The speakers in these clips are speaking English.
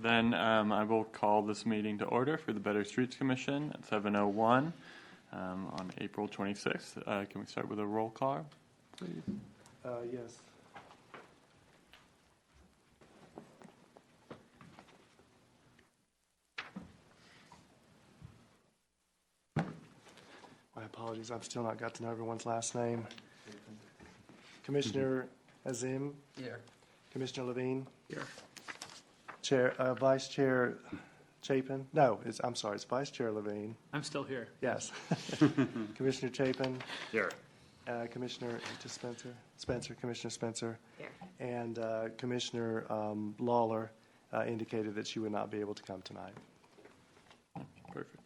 Then I will call this meeting to order for the Better Streets Commission at 7:01 on April 26th. Can we start with a roll call, please? Yes. My apologies, I've still not got to know everyone's last name. Commissioner Azim? Here. Commissioner Levine? Here. Vice Chair Chapin? No, I'm sorry, it's Vice Chair Levine. I'm still here. Yes. Commissioner Chapin? Here. Commissioner Spencer, Commissioner Spencer. Here. And Commissioner Lawler indicated that she would not be able to come tonight. Perfect.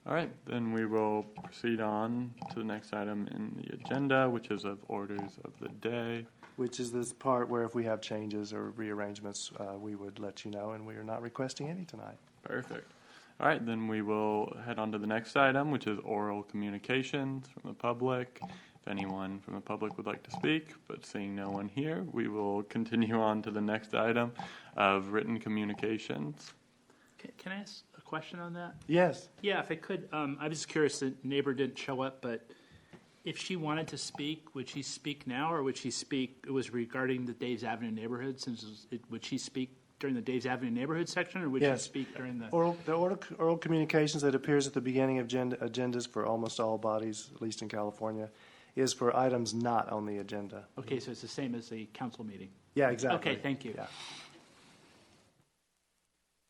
All right, then we will proceed on to the next item in the agenda, which is of orders of the day. Which is this part where if we have changes or rearrangements, we would let you know, and we are not requesting any tonight. Perfect. All right, then we will head on to the next item, which is oral communications from the public. If anyone from the public would like to speak, but seeing no one here, we will continue on to the next item of written communications. Can I ask a question on that? Yes. Yeah, if I could. I was just curious, the neighbor didn't show up, but if she wanted to speak, would she speak now, or would she speak, it was regarding the Dave's Avenue neighborhood, would she speak during the Dave's Avenue neighborhood section, or would Yes. she speak during the... Oral communications that appears at the beginning of agendas for almost all bodies, at least in California, is for items not on the agenda. Okay, so it's the same as the council meeting. Yeah, exactly. Okay, thank you. Yeah.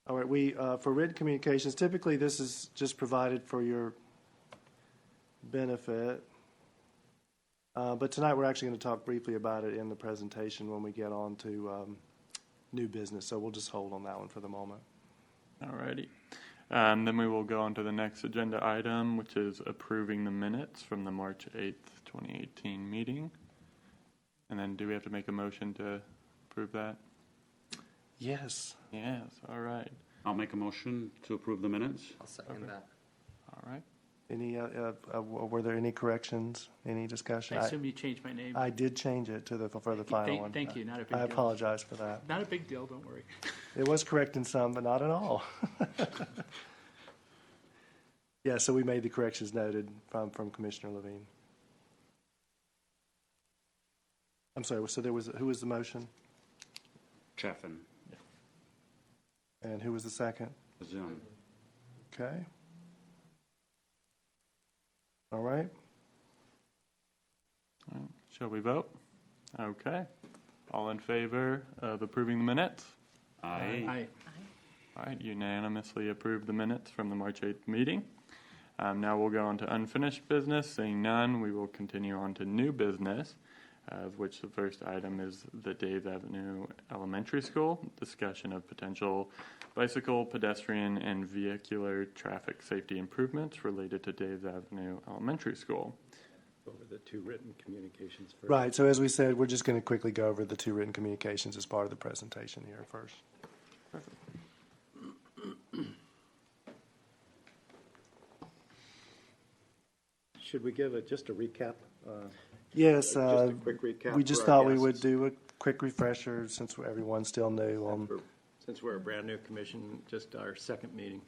All right, for written communications, typically this is just provided for your benefit. But tonight we're actually going to talk briefly about it in the presentation when we get on to new business. So we'll just hold on that one for the moment. All righty. Then we will go on to the next agenda item, which is approving the minutes from the March 8th, 2018 meeting. And then do we have to make a motion to approve that? Yes. Yes, all right. I'll make a motion to approve the minutes. I'll second that. All right. Any? Were there any corrections? Any discussion? I assume you changed my name. I did change it to for the final one. Thank you, not a big deal. I apologize for that. Not a big deal, don't worry. It was correct in some, but not in all. Yeah, so we made the corrections noted from Commissioner Levine. I'm sorry, so who was the motion? Chaffin. And who was the second? Zoom. Okay. All right. All right. Shall we vote? Okay. All in favor of approving the minutes? Aye. Aye. All right, unanimously approved the minutes from the March 8th meeting. Now we'll go on to unfinished business. Seeing none, we will continue on to new business, of which the first item is the Dave's Avenue Elementary School, discussion of potential bicycle, pedestrian, and vehicular traffic safety improvements related to Dave's Avenue Elementary School. Over the two written communications first. Right, so as we said, we're just going to quickly go over the two written communications as part of the presentation here first. Perfect. Should we give just a recap? Yes, Just a quick recap. we just for our thought we would guests. do a quick refresher since everyone's still new. Since we're a brand-new commission, just our second meeting.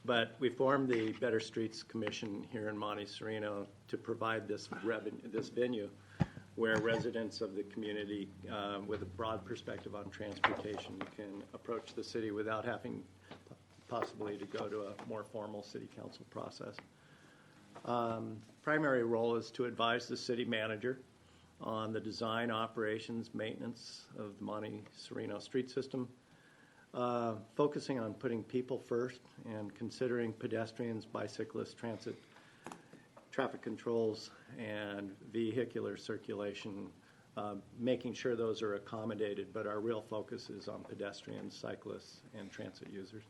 But we formed the Better Streets Commission here in Monte Sereno to provide this venue where residents of the community with a broad perspective on transportation can approach the city without having possibly to go to a more formal city council process. Primary role is to advise the city manager on the design, operations, maintenance of the Monte Sereno street system, focusing on putting people first and considering pedestrians, bicyclists, transit, traffic controls, and vehicular circulation, making sure those are accommodated, but our real focus is on pedestrians, cyclists, and transit users.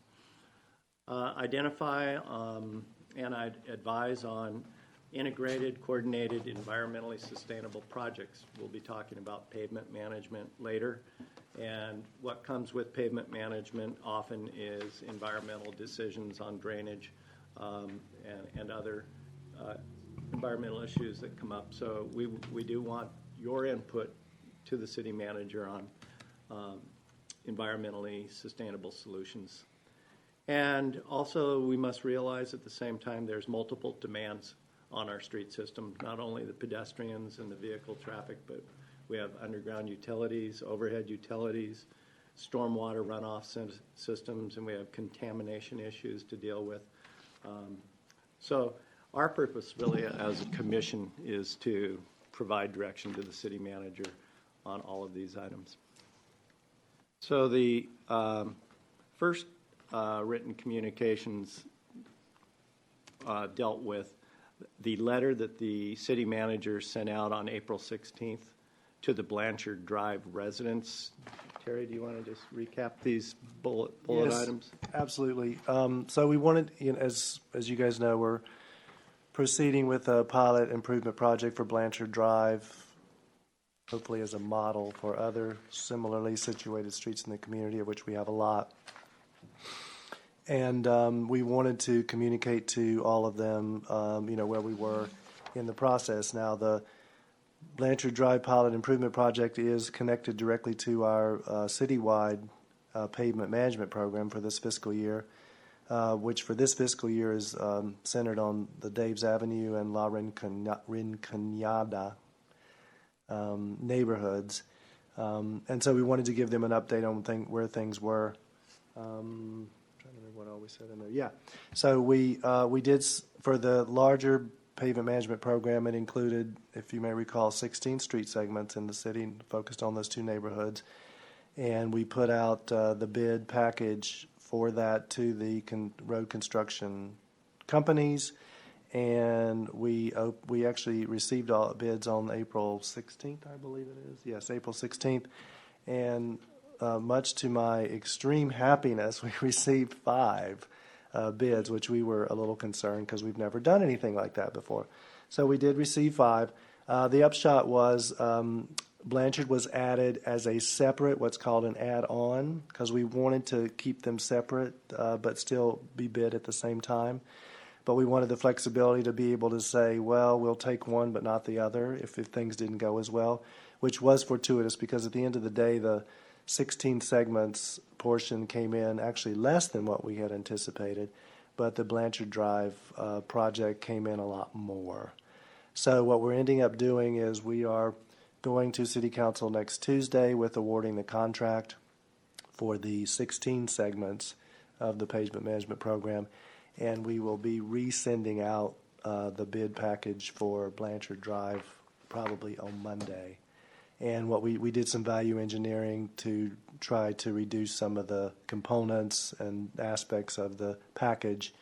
Identify and I'd advise on integrated, coordinated, environmentally sustainable projects. We'll be talking about pavement management later. And what comes with pavement management often is environmental decisions on drainage and other environmental issues that come up. So we do want your input to the city manager on environmentally sustainable solutions. And also, we must realize at the same time there's multiple demands on our street system, not only the pedestrians and the vehicle traffic, but we have underground utilities, overhead utilities, stormwater runoff systems, and we have contamination issues to deal with. So our purpose really as a commission is to provide direction to the city manager on all of these items. So the first written communications dealt with the letter that the city manager sent out on April 16th to the Blanchard Drive residents. Terry, do you want to just recap these bullet Yes, items? Absolutely. So we wanted, as you guys know, we're proceeding with a pilot improvement project for Blanchard Drive, hopefully as a model for other similarly situated streets in the community, of which we have a lot. And we wanted to communicate to all of them, where we were in the process. Now, the Blanchard Drive Pilot Improvement Project is connected directly to our citywide pavement management program for this fiscal year, which for this fiscal year is centered on the Daves Avenue and La Rinconada neighborhoods. And so we wanted to give them an update on where things were. Trying to remember what all we said in there. Yeah. So we did, for the larger pavement management program, it included, if you may recall, 16 street segments in the city focused on those two neighborhoods. And we put out the bid package for that to the road construction companies. And we actually received all bids on April 16th, I believe it is. Yes, April 16th. And much to my extreme happiness, we received 5 bids, which we were a little concerned because we've never done anything like that before. So we did receive 5. The upshot was Blanchard was added as a separate, what's called an add-on, because we wanted to keep them separate but still be bid at the same time. But we wanted the flexibility to be able to say, well, we'll take one but not the other if things didn't go as well, which was fortuitous because at the end of the day, the 16 segments portion came in actually less than what we had anticipated, but the Blanchard Drive project came in a lot more. So what we're ending up doing is we are going to City Council next Tuesday with awarding the contract for the 16 segments of the pavement management program, and we will be resending out the bid package for Blanchard Drive probably on Monday. And what we did some value engineering to try to reduce some of the components and aspects of the package.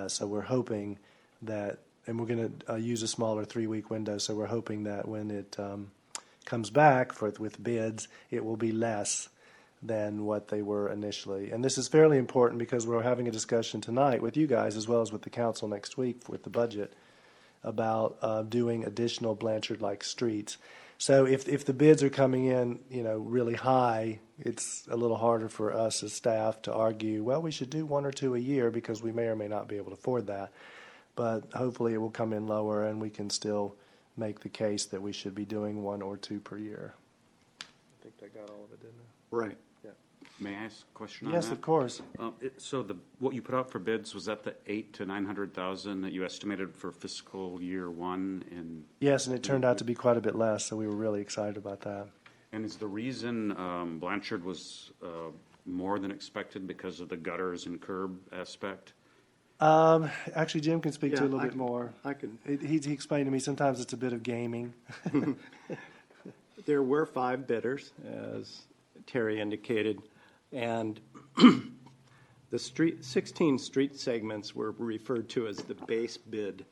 So we're hoping that, and we're going to use a smaller 3-week window, so we're hoping that when it comes back with bids, it will be less than what they were initially. And this is fairly important because we're having a discussion tonight with you guys as well as with the council next week with the budget about doing additional Blanchard-like streets. So if the bids are coming in, really high, it's a little harder for us as staff to argue, well, we should do 1 or 2 a year because we may or may not be able to afford that. But hopefully it will come in lower and we can still make the case that we should be doing 1 or 2 per year. I think I got all of it, didn't I? Right. Yeah. May I ask a question on Yes, that? of course. So what you put out for bids, was that the 800,000 to 900,000 that you estimated for fiscal year 1? Yes, and it turned out to be quite a bit less, so we were really excited about that. And is the reason Blanchard was more than expected because of the gutters and curb aspect? Actually, Jim can speak to it a little bit more. I can. He explained to me sometimes it's a bit of gaming. There were 5 bidders, as Terry indicated, and the 16 street segments were referred to as the base bid.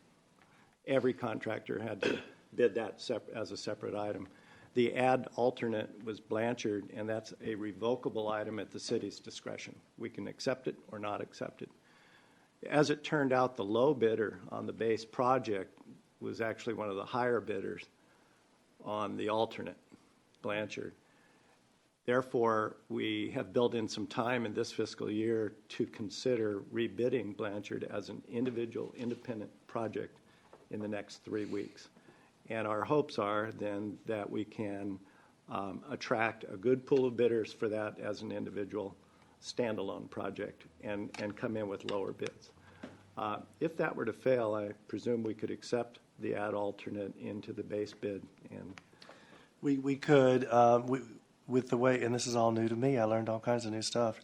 Every contractor had to bid that as a separate item. The add alternate was Blanchard, and that's a revocable item at the city's discretion. We can accept it or not accept it. As it turned out, the low bidder on the base project was actually one of the higher bidders on the alternate, Blanchard. Therefore, we have built in some time in this fiscal year to consider rebidding Blanchard as an individual, independent project in the next 3 weeks. And our hopes are then that we can attract a good pool of bidders for that as an individual standalone project and come in with lower bids. If that were to fail, I presume we could accept the ad alternate into the base bid. And We could, with the way, and this is all new to me, I learned all kinds of new stuff.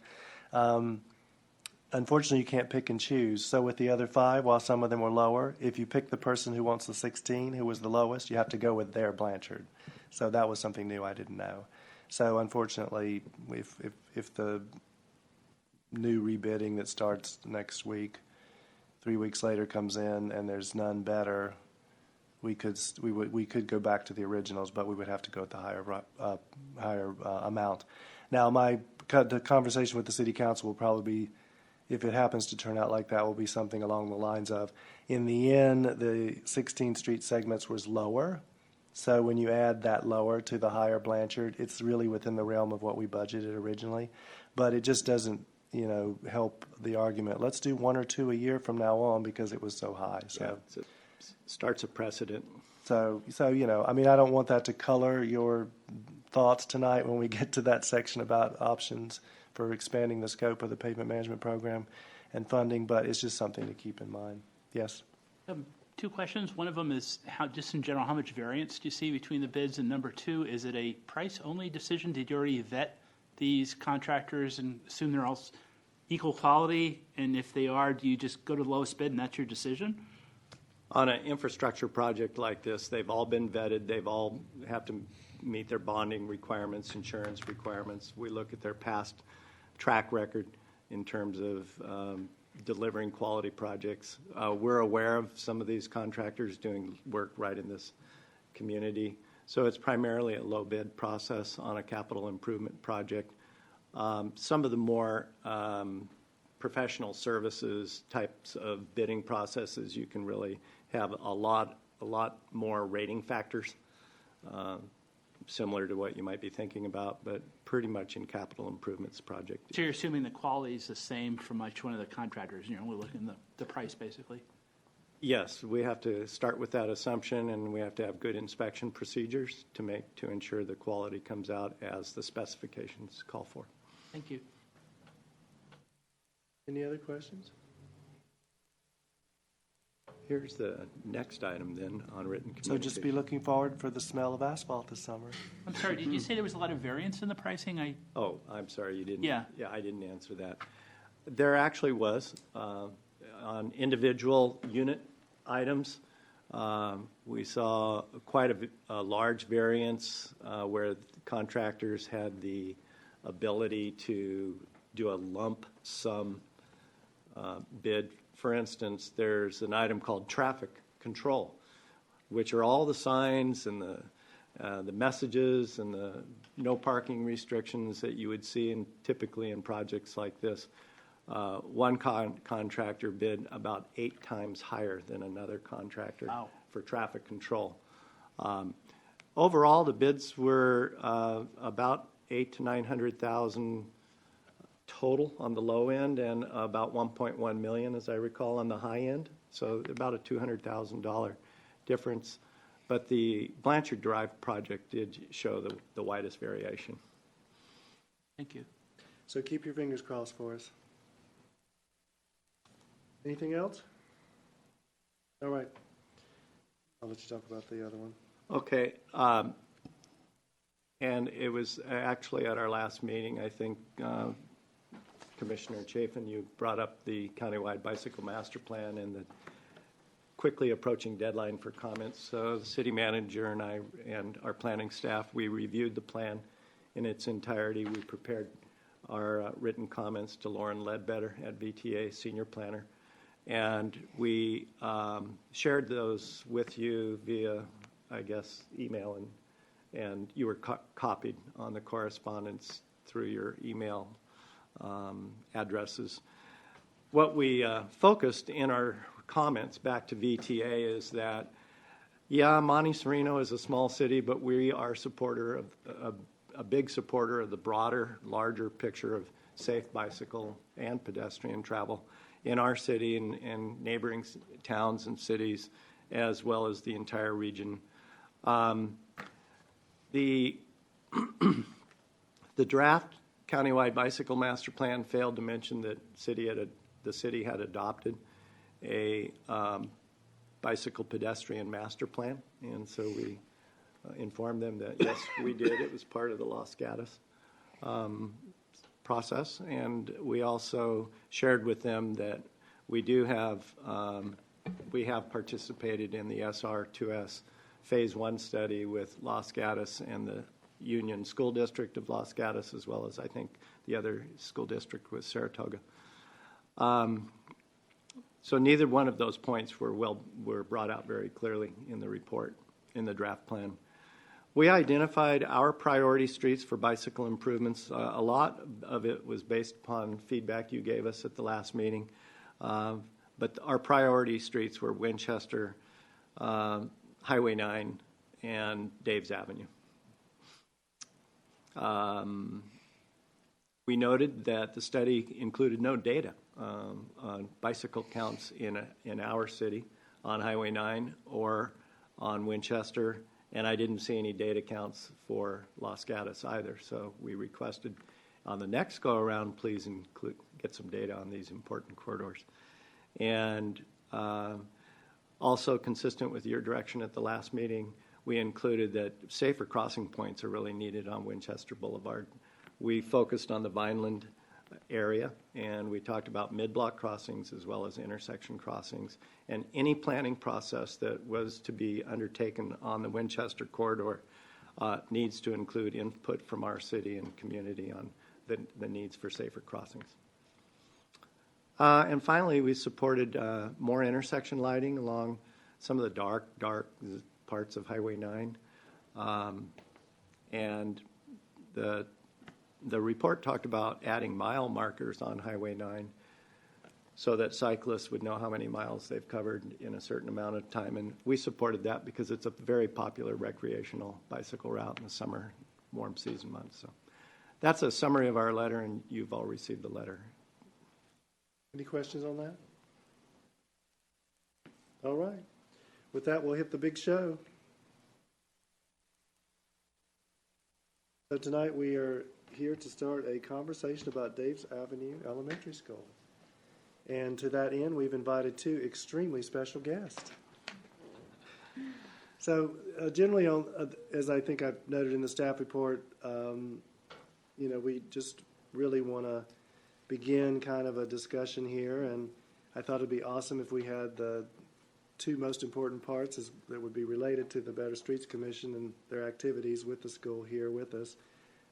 Unfortunately, you can't pick and choose. So with the other 5, while some of them were lower, if you pick the person who wants the 16, who was the lowest, you have to go with their Blanchard. So that was something new I didn't know. So unfortunately, if the new rebidding that starts next week, 3 weeks later comes in and there's none better, we could go back to the originals, but we would have to go with the higher amount. Now, the conversation with the city council will probably be, if it happens to turn out like that, will be something along the lines of, in the end, the 16th Street segments was lower. So when you add that lower to the higher Blanchard, it's really within the realm of what we budgeted originally. But it just doesn't, help the argument. Let's do 1 or 2 a year from now on because it was so high. So it starts a precedent. So I don't want that to color your thoughts tonight when we get to that section about options for expanding the scope of the pavement management program and funding, but it's just something to keep in mind. Yes? 2 questions. One of them is, just in general, how much variance do you see between the bids? And number 2, is it a price-only decision? Did you already vet these contractors and assume they're all equal quality? And if they are, do you just go to the lowest bid and that's your decision? On an infrastructure project like this, they've all been vetted. They've all have to meet their bonding requirements, insurance requirements. We look at their past track record in terms of delivering quality projects. We're aware of some of these contractors doing work right in this community. So it's primarily a low bid process on a capital improvement project. Some of the more professional services types of bidding processes, you can really have a lot more rating factors, similar to what you might be thinking about, but pretty much in capital improvements project. So you're assuming the quality is the same from each one of the contractors, and you're only looking at the price, basically? Yes, we have to start with that assumption, and we have to have good inspection procedures to ensure the quality comes out as the specifications call for. Thank you. Any other questions? Here's the next item then on written communication. So just be looking forward for the smell of asphalt this summer. I'm sorry, did you say there was a lot of variance in the pricing? Oh, I'm sorry, you didn't. Yeah. Yeah, I didn't answer that. There actually was, on individual unit items, we saw quite a large variance where contractors had the ability to do a lump sum bid. For instance, there's an item called traffic control, which are all the signs and the messages and the no parking restrictions that you would see typically in projects like this. One contractor bid about 8 times higher than another contractor for traffic control. Overall, the bids were about $800,000 to $900,000 total on the low end, and about $1.1 million, as I recall, on the high end. So about a $200,000 difference. But the Blanchard Drive project did show the widest variation. Thank you. So keep your fingers crossed for us. Anything else? All right. I'll let you talk about the other one. Okay. And it was actually at our last meeting, I think, Commissioner Chafin, you brought up the countywide bicycle master plan and the quickly approaching deadline for comments. So the city manager and I and our planning staff, we reviewed the plan in its entirety. We prepared our written comments to Lauren Ledbetter at VTA, senior planner. And we shared those with you via, I guess, email, and you were copied on the correspondence through your email addresses. What we focused in our comments back to VTA is that, yeah, Monte Sereno is a small city, but we are a big supporter of the broader, larger picture of safe bicycle and pedestrian travel in our city and neighboring towns and cities, as well as the entire region. The The draft countywide bicycle master plan failed to mention that the city had adopted a bicycle pedestrian master plan, and so we informed them that yes, we did. It was part of the Los Gatos process, and we also shared with them that we have participated in the SR2S Phase 1 study with Los Gatos and the Union School District of Los Gatos, as well as I think the other school district was Saratoga. So neither one of those points were brought out very clearly in the report, in the draft plan. We identified our priority streets for bicycle improvements. A lot of it was based upon feedback you gave us at the last meeting. But our priority streets were Winchester, Highway 9, and Dave's Avenue. We noted that the study included no data on bicycle counts in our city on Highway 9 or on Winchester, and I didn't see any data counts for Los Gatos either. So we requested on the next go-around, please get some data on these important corridors. And also consistent with your direction at the last meeting, we included that safer crossing points are really needed on Winchester Boulevard. We focused on the Vineland area, and we talked about mid-block crossings as well as intersection crossings. And any planning process that was to be undertaken on the Winchester corridor needs to include input from our city and community on the needs for safer crossings. And finally, we supported more intersection lighting along some of the dark parts of Highway 9. And the report talked about adding mile markers on Highway 9 so that cyclists would know how many miles they've covered in a certain amount of time. And we supported that because it's a very popular recreational bicycle route in the summer, warm season months. So that's a summary of our letter, and you've all received the letter. Any questions on that? All right. With that, we'll hit the big show. So tonight we are here to start a conversation about Dave's Avenue Elementary School. And to that end, we've invited two extremely special guests. So generally, as I think I've noted in the staff report, we just really want to begin kind of a discussion here, and I thought it'd be awesome if we had the two most important parts that would be related to the Better Streets Commission and their activities with the school here with us.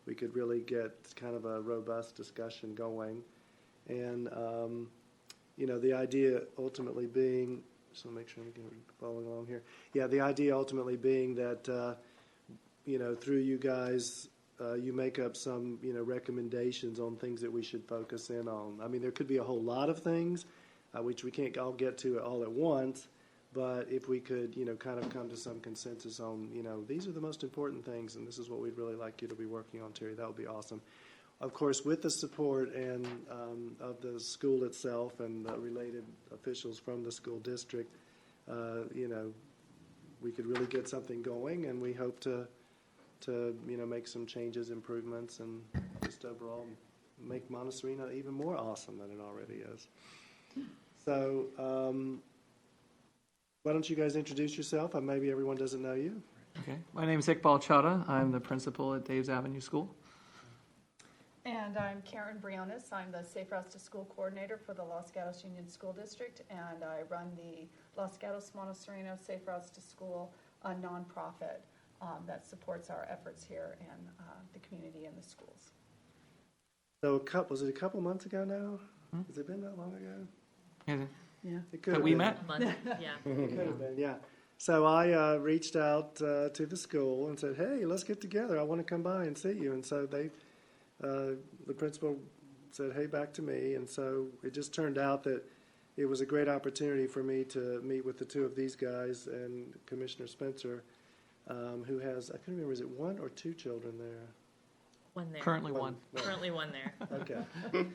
We could really get kind of a robust discussion going, and the idea ultimately being, just want to make sure we can follow along here. Yeah, the idea ultimately being that through you guys. You make up some, recommendations on things that we should focus in on. I mean, there could be a whole lot of things, which we can't all get to all at once, but if we could, kind of come to some consensus on, these are the most important things, and this is what we'd really like you to be working on, Terry, that would be awesome. Of course, with the support and of the school itself and the related officials from the school district, we could really get something going, and we hope to make some changes, improvements, and just overall make Monte Sereno even more awesome than it already is. So why don't you guys introduce yourself? Maybe everyone doesn't know you. Okay. My name is Iqbal Chada. I'm the principal at Dave's Avenue School. And I'm Karen Briones. I'm the Safe Routes to School coordinator for the Los Gatos Union School District, and I run the Los Gatos Monte Sereno Safe Routes to School, a nonprofit that supports our efforts here in the community and the schools. So was it a couple months ago now? Has it been that long ago? Yeah. It could That have we been. met? Yeah. It could have been, yeah. So I reached out to the school and said, hey, let's get together. I want to come by and see you. And so the principal said, hey, back to me. And so it just turned out that it was a great opportunity for me to meet with the two of these guys and Commissioner Spencer, who has, I couldn't remember, is it one or two children there? One there. Currently one. Currently one there. Okay.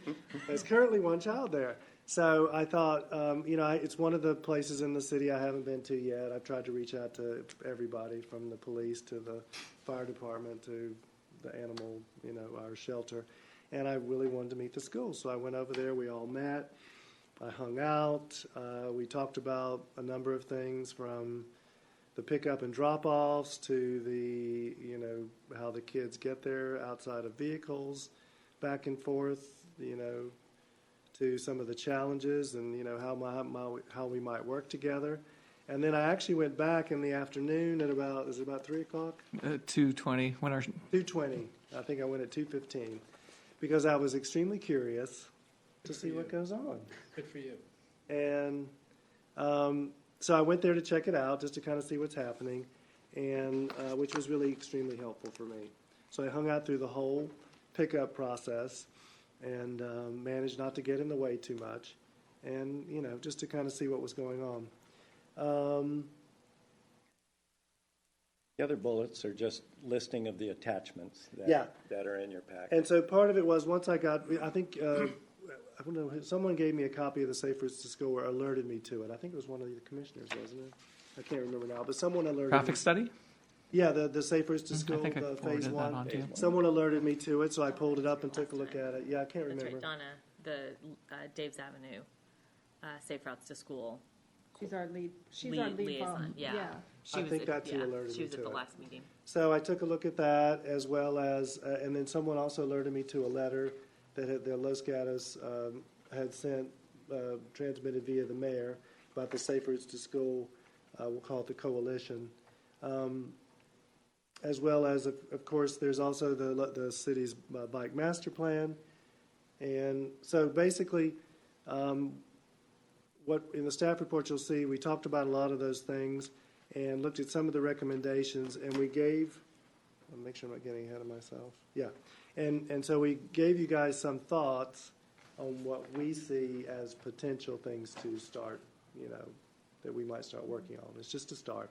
There's currently one child there. So I thought, it's one of the places in the city I haven't been to yet. I've tried to reach out to everybody from the police to the fire department to the animal, our shelter. And I really wanted to meet the school. So I went over there, we all met, I hung out, we talked about a number of things from the pickup and drop-offs to the, how the kids get there outside of vehicles, back and forth, to some of the challenges and, how we might work together. And then I actually went back in the afternoon at about 3 o'clock? 2:20. When are 2:20. I think I went at 2:15 because I was extremely curious to see what goes on. Good for you. And so I went there to check it out, just to kind of see what's happening, and which was really extremely helpful for me. So I hung out through the whole pickup process and managed not to get in the way too much, and just to kind of see what was going on. The other bullets are just listing of the attachments Yeah. that are in your packet. And so part of it was once I got, I think, I don't know, someone gave me a copy of the Safe Routes to School or alerted me to it. I think it was one of the commissioners, wasn't it? I can't remember now, but someone alerted me. traffic study? Yeah, the Safe Routes to School, I think I the forwarded phase that one. on to you. Someone alerted me to it, so I pulled it up and took a look at it. Yeah, I can't That's remember. right, Donna, the Dave's Avenue, Safe Routes to School. She's our lead liaison, yeah. She I was think at- that's who yeah, alerted She me was at to the it. last meeting. So I took a look at that as well as, and then someone also alerted me to a letter that the Los Gatos had sent, transmitted via the mayor about the Safe Routes to School, we'll call it the coalition. As well as, of course, there's also the city's bike master plan. And so basically, what in the staff report you'll see, we talked about a lot of those things and looked at some of the recommendations, and we gave, I'll make sure I'm not getting ahead of myself. Yeah. And so we gave you guys some thoughts on what we see as potential things to start, that we might start working on. It's just a start.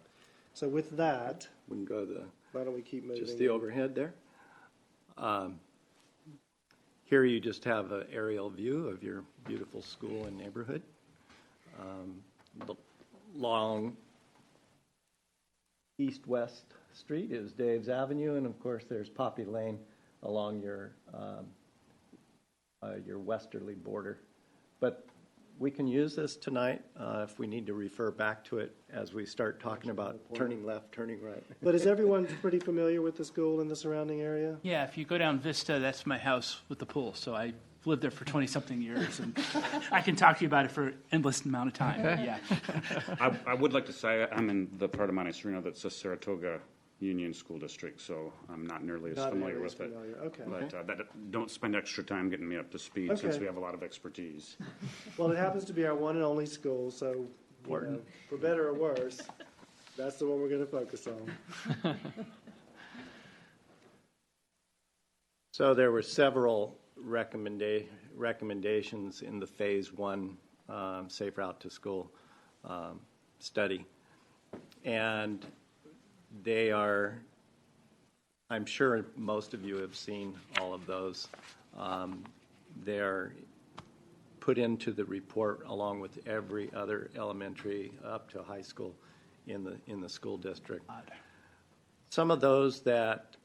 So with that, We can go to why don't we keep moving? just the overhead there. Here you just have an aerial view of your beautiful school and neighborhood. The long east-west street is Dave's Avenue, and of course there's Poppy Lane along your westerly border. But we can use this tonight if we need to refer back to it as we start talking about turning left, turning right. But is everyone pretty familiar with the school and the surrounding area? Yeah, if you go down Vista, that's my house with the pool. So I lived there for 20-something years, and I can talk to you about it for an endless amount of time. Yeah. I would like to say I'm in the part of Monte Sereno that's the Saratoga Union School District, so I'm not nearly as Not familiar nearly as with it. familiar. Okay. But don't spend extra time getting me up to speed since Okay. we have a lot of expertise. Well, it happens to be our one and only school, so for better or worse, that's the one we're going to focus on. So there were several recommendations in the Phase 1 Safe Route to School study. And they are, I'm sure most of you have seen all of those. They're put into the report along with every other elementary up to high school in the school district. Some of those that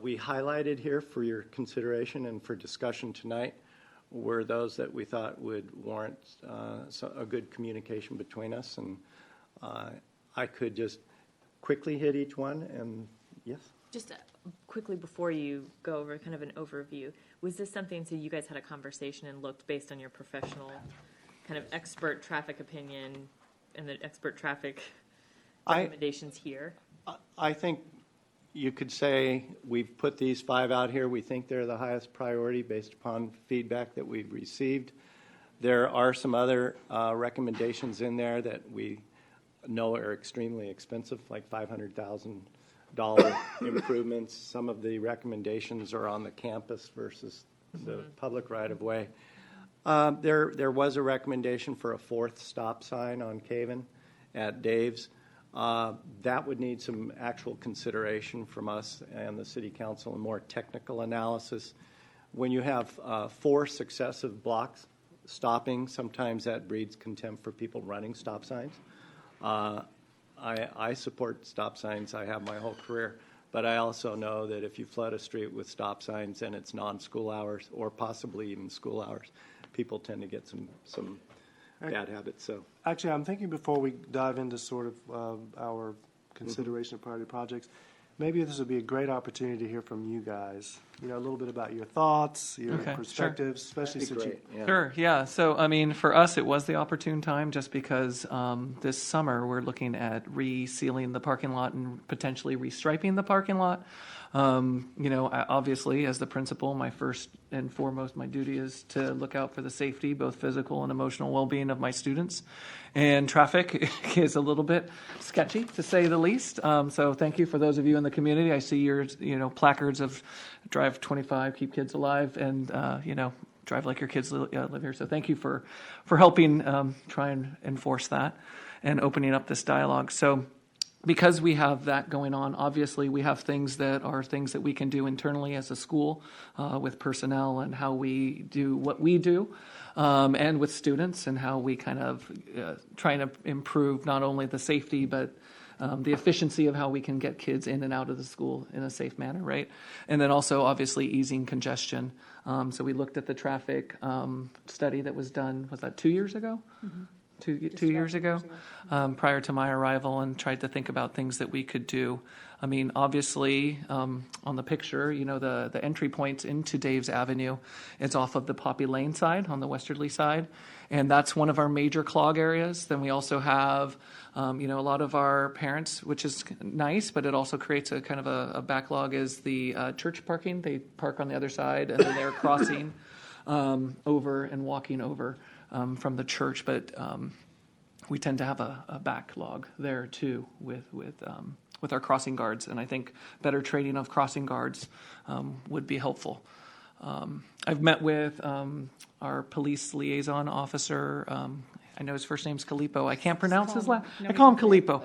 we highlighted here for your consideration and for discussion tonight were those that we thought would warrant a good communication between us. And I could just quickly hit each one, and yes? Just quickly before you go over kind of an overview, was this something, so you guys had a conversation and looked based on your professional kind of expert traffic opinion and the expert traffic recommendations here? I think you could say we've put these 5 out here. We think they're the highest priority based upon feedback that we've received. There are some other recommendations in there that we know are extremely expensive, like $500,000 improvements. Some of the recommendations are on the campus versus the public right-of-way. There was a recommendation for a 4th stop sign on Caven at Dave's. That would need some actual consideration from us and the city council and more technical analysis. When you have 4 successive blocks stopping, sometimes that breeds contempt for people running stop signs. I support stop signs. I have my whole career. But I also know that if you flood a street with stop signs and it's non-school hours or possibly even school hours, people tend to get some bad habits. So Actually, I'm thinking before we dive into sort of our consideration of priority projects, maybe this would be a great opportunity to hear from you guys. You know, a little bit about your thoughts, your Okay, sure. perspectives, especially that'd be since great. Yeah. Sure, yeah. So, I mean, for us, it was the opportune time just because this summer we're looking at resealing the parking lot and potentially restriping the parking lot. You know, obviously, as the principal, my first and foremost, my duty is to look out for the safety, both physical and emotional well-being of my students. And traffic is a little bit sketchy, to say the least. So thank you for those of you in the community. I see your, you know, placards of drive 25, keep kids alive, and, you know, drive like your kids live here. So thank you for helping try and enforce that and opening up this dialogue. So because we have that going on, obviously we have things that we can do internally as a school with personnel and how we do what we do, and with students and how we kind of trying to improve not only the safety but the efficiency of how we can get kids in and out of the school in a safe manner, right? And then also obviously easing congestion. So we looked at the traffic study that was done, was that 2 years ago? Mm-hmm. Two years ago, prior to my arrival, and tried to think about things that we could do. I mean, obviously, on the picture, you know, the entry points into Dave's Avenue, it's off of the Poppy Lane side, on the westerly side, and that's one of our major clog areas. Then we also have, you know, a lot of our parents, which is nice, but it also creates a kind of a backlog, is the church parking. They park on the other side, and then they're crossing over and walking over from the church, but we tend to have a backlog there too with our crossing guards, and I think better training of crossing guards would be helpful. I've met with our police liaison officer. I know his first name's Calipo. I can't pronounce his last. I call him Calipo.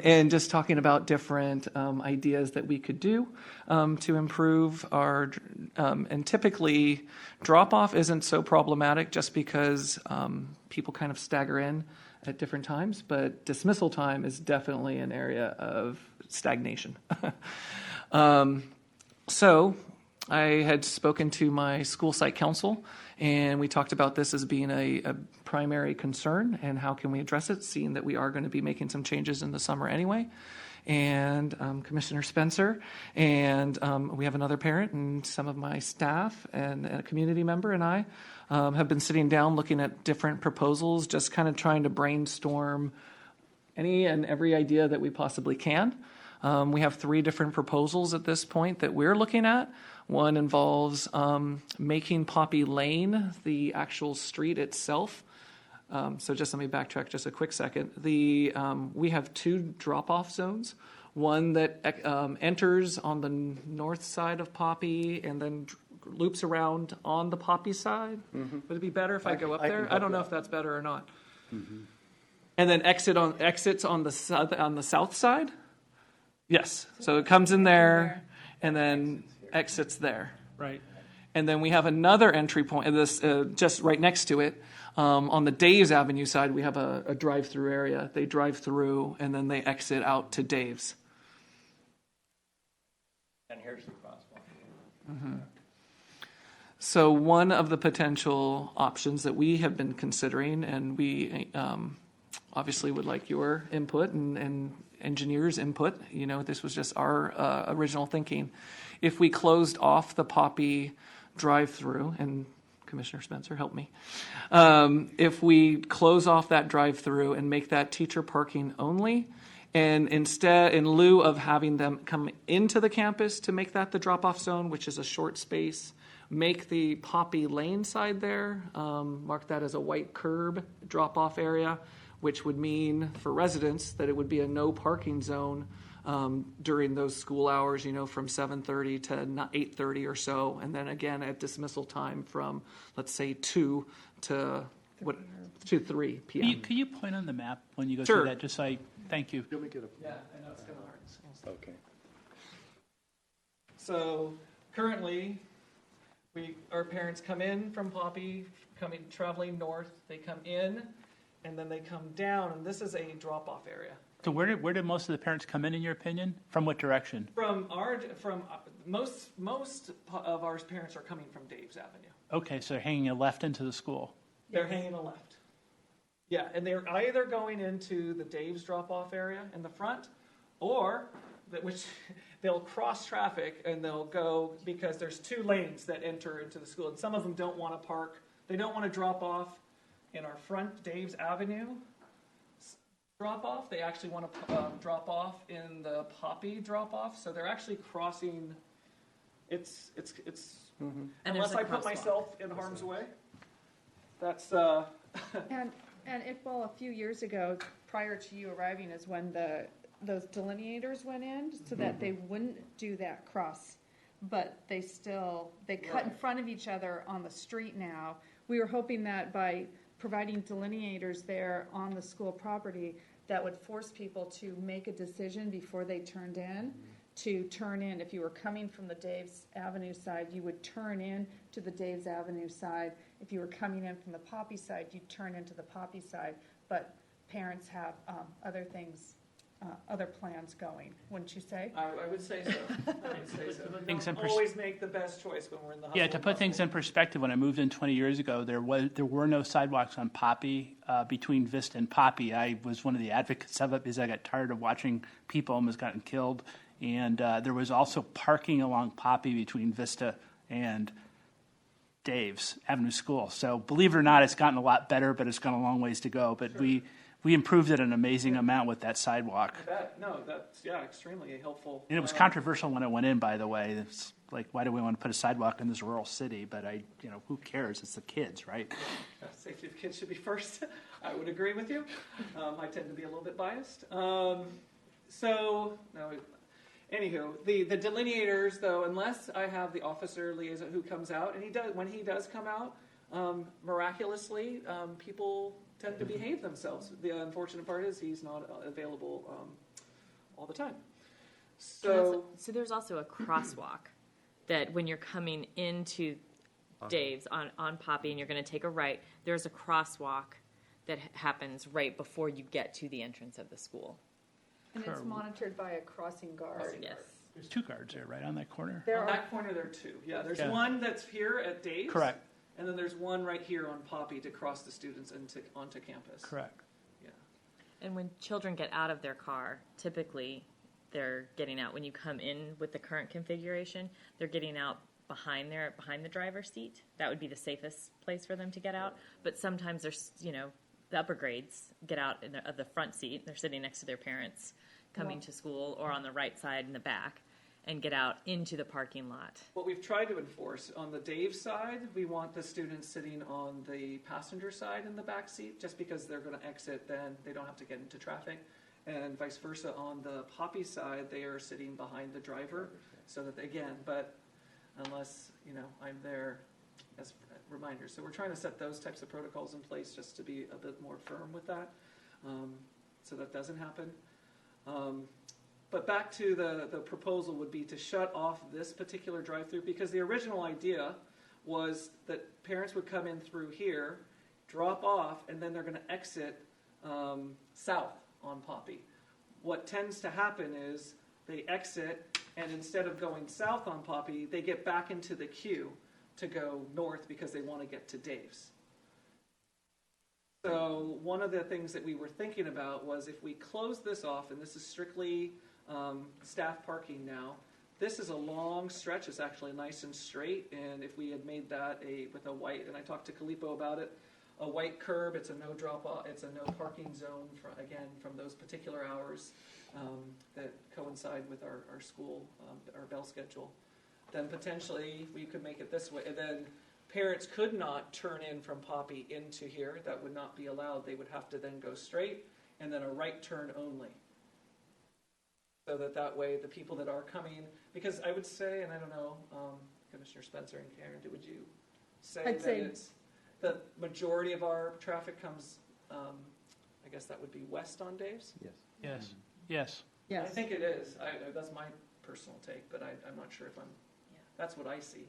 And just talking about different ideas that we could do to improve our. And typically, drop off isn't so problematic just because people kind of stagger in at different times. But dismissal time is definitely an area of stagnation. So I had spoken to my school site council, and we talked about this as being a primary concern and how can we address it, seeing that we are going to be making some changes in the summer anyway. And Commissioner Spencer and we have another parent and some of my staff and a community member and I have been sitting down looking at different proposals, just kind of trying to brainstorm any and every idea that we possibly can. We have 3 different proposals at this point that we're looking at. One involves making Poppy Lane the actual street itself. So just let me backtrack just a quick second. We have 2 drop-off zones. One that enters on the north side of Poppy and then loops around on the Poppy side. Mm-hmm. Would it be better if I go up there? I don't know if that's better or not. Mm-hmm. And then exits on the south side. Yes. So it comes in there and then exits there. Right. And then we have another entry point, this just right next to it. On the Dave's Avenue side, we have a drive-through area. They drive through and then they exit out to Dave's. And here's the crosswalk. Mm-hmm. So one of the potential options that we have been considering, and we obviously would like your input and engineers' input. You know, this was just our original thinking. If we closed off the Poppy drive-through, and Commissioner Spencer, help me. If we close off that drive-through and make that teacher parking only, and instead, in lieu of having them come into the campus to make that the drop-off zone, which is a short space, make the Poppy Lane side there, mark that as a white curb drop-off area, which would mean for residents that it would be a no parking zone during those school hours, you know, from 7:30 to 8:30 or so, and then again at dismissal time from, let's say, 2 to 3 p.m. Could you point on the map when you go Sure. through that? Just so thank you. Yeah, I know it's kind of hard. Okay. So currently, our parents come in from Poppy, traveling north. They come in, and then they come down, and this is a drop-off area, So where did most of the parents come in your opinion? From what direction? From most of our parents are coming from Dave's Avenue. Okay, so they're hanging a left into the school. They're hanging a left. Yeah, and they're either going into the Dave's drop-off area in the front, or which they'll cross traffic and they'll go because there's 2 lanes that enter into the school, and some of them don't want to park. They don't want to drop off in our front Dave's Avenue drop-off. They actually want to drop off in the Poppy drop-off. So they're actually crossing. It's And unless there's a I put crosswalk. myself in harm's way. That's And Iqbal, a few years ago, prior to you arriving, is when those delineators went in so that they wouldn't do that cross. But they cut in front of each other on the street now. We were hoping that by providing delineators there on the school property, that would force people to make a decision before they turned in, to turn in. If you were coming from the Dave's Avenue side, you would turn in to the Dave's Avenue side. If you were coming in from the Poppy side, you'd turn into the Poppy side. But parents have other things, other plans going, wouldn't you say? I would say so. I would say so. Things in Don't always make the best choice when we're in the hustle. Yeah, to put things in perspective, when I moved in 20 years ago, there were no sidewalks on Poppy between Vista and Poppy. I was one of the advocates of it because I got tired of watching people almost gotten killed. And there was also parking along Poppy between Vista and Dave's Avenue School. So believe it or not, it's gotten a lot better, but it's gone a long ways to go. But we improved it an amazing amount with that sidewalk. That's extremely helpful. And it was controversial when it went in, by the way. It's like, why do we want to put a sidewalk in this rural city? But who cares? It's the kids, right? Safety of kids should be first. I would agree with you. I tend to be a little bit biased. Anywho, the delineators, though, unless I have the officer liaison who comes out, and when he does come out, miraculously, people tend to behave themselves. The unfortunate part is he's not available all the time. So there's also a crosswalk that when you're coming into Dave's on Poppy and you're going to take a right, there's a crosswalk that happens right before you get to the entrance of the school. And it's monitored by a crossing guard. Yes. There's 2 guards there, right on that corner? There on are, that corner, there are 2. Yeah, there's Yeah. one that's here at Dave's. Correct. And then there's one right here on Poppy to cross the students onto campus. Correct. Yeah. And when children get out of their car, typically they're getting out. When you come in with the current configuration, they're getting out behind the driver's seat. That would be the safest place for them to get out. But sometimes there's, the upper grades get out of the front seat. They're sitting next to their parents coming to school, or on the right side in the back, and get out into the parking lot. What we've tried to enforce on the Dave side, we want the students sitting on the passenger side in the back seat, just because they're going to exit, then they don't have to get into traffic. And vice versa, on the Poppy side, they are sitting behind the driver, so that but unless, I'm there as a reminder. So we're trying to set those types of protocols in place just to be a bit more firm with that, so that doesn't happen. But back to the proposal would be to shut off this particular drive-through, because the original idea was that parents would come in through here, drop off, and then they're going to exit south on Poppy. What tends to happen is they exit, and instead of going south on Poppy, they get back into the queue to go north because they want to get to Dave's. So one of the things that we were thinking about was, if we close this off, and this is strictly staff parking now, this is a long stretch. It's actually nice and straight, and if we had made that with a white, and I talked to Calippo about it, a white curb, it's a no drop off, it's a no parking zone from those particular hours that coincide with our school, our bell schedule. Then potentially we could make it this way, and then parents could not turn in from Poppy into here. That would not be allowed. They would have to then go straight and then a right turn only. So that way the people that are coming, because I would say, and I don't know, Commissioner Spencer and Karen, would you say I'd that say it's the majority of our traffic comes, I guess that would be west on Dave's? Yes. Yes. yes. I think it is. That's my personal take, but I'm not sure if that's what I see.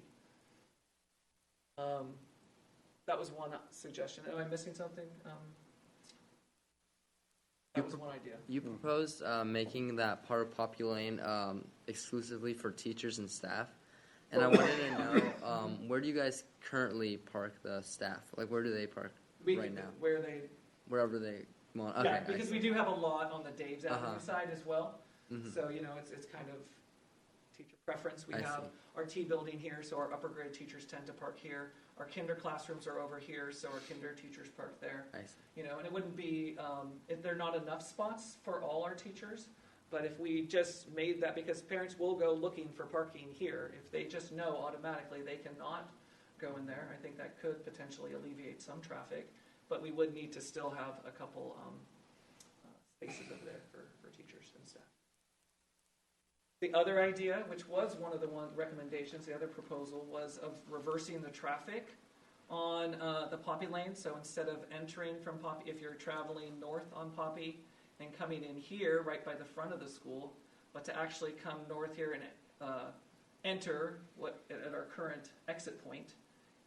That was one suggestion. Am I missing something? That was one idea. You proposed making that part of Poppy Lane exclusively for teachers and staff. And I wanted to know, where do you guys currently park the staff? Like, where do they park right now? Wherever they want. Okay, Yeah, because we do have a lot on the Dave's Avenue side as well. So, it's kind of teacher preference. We I have see. our T building here, so our upper grade teachers tend to park here. Our kinder classrooms are over here, so our kinder teachers park there. I see. And it wouldn't be, there are not enough spots for all our teachers, but if we just made that, because parents will go looking for parking here, if they just know automatically they cannot go in there, I think that could potentially alleviate some traffic, but we would need to still have a couple spaces over there for teachers and staff. The other idea, which was one of the recommendations, the other proposal was of reversing the traffic on the Poppy Lane. So instead of entering from Poppy, if you're traveling north on Poppy and coming in here right by the front of the school, but to actually come north here and enter at our current exit point,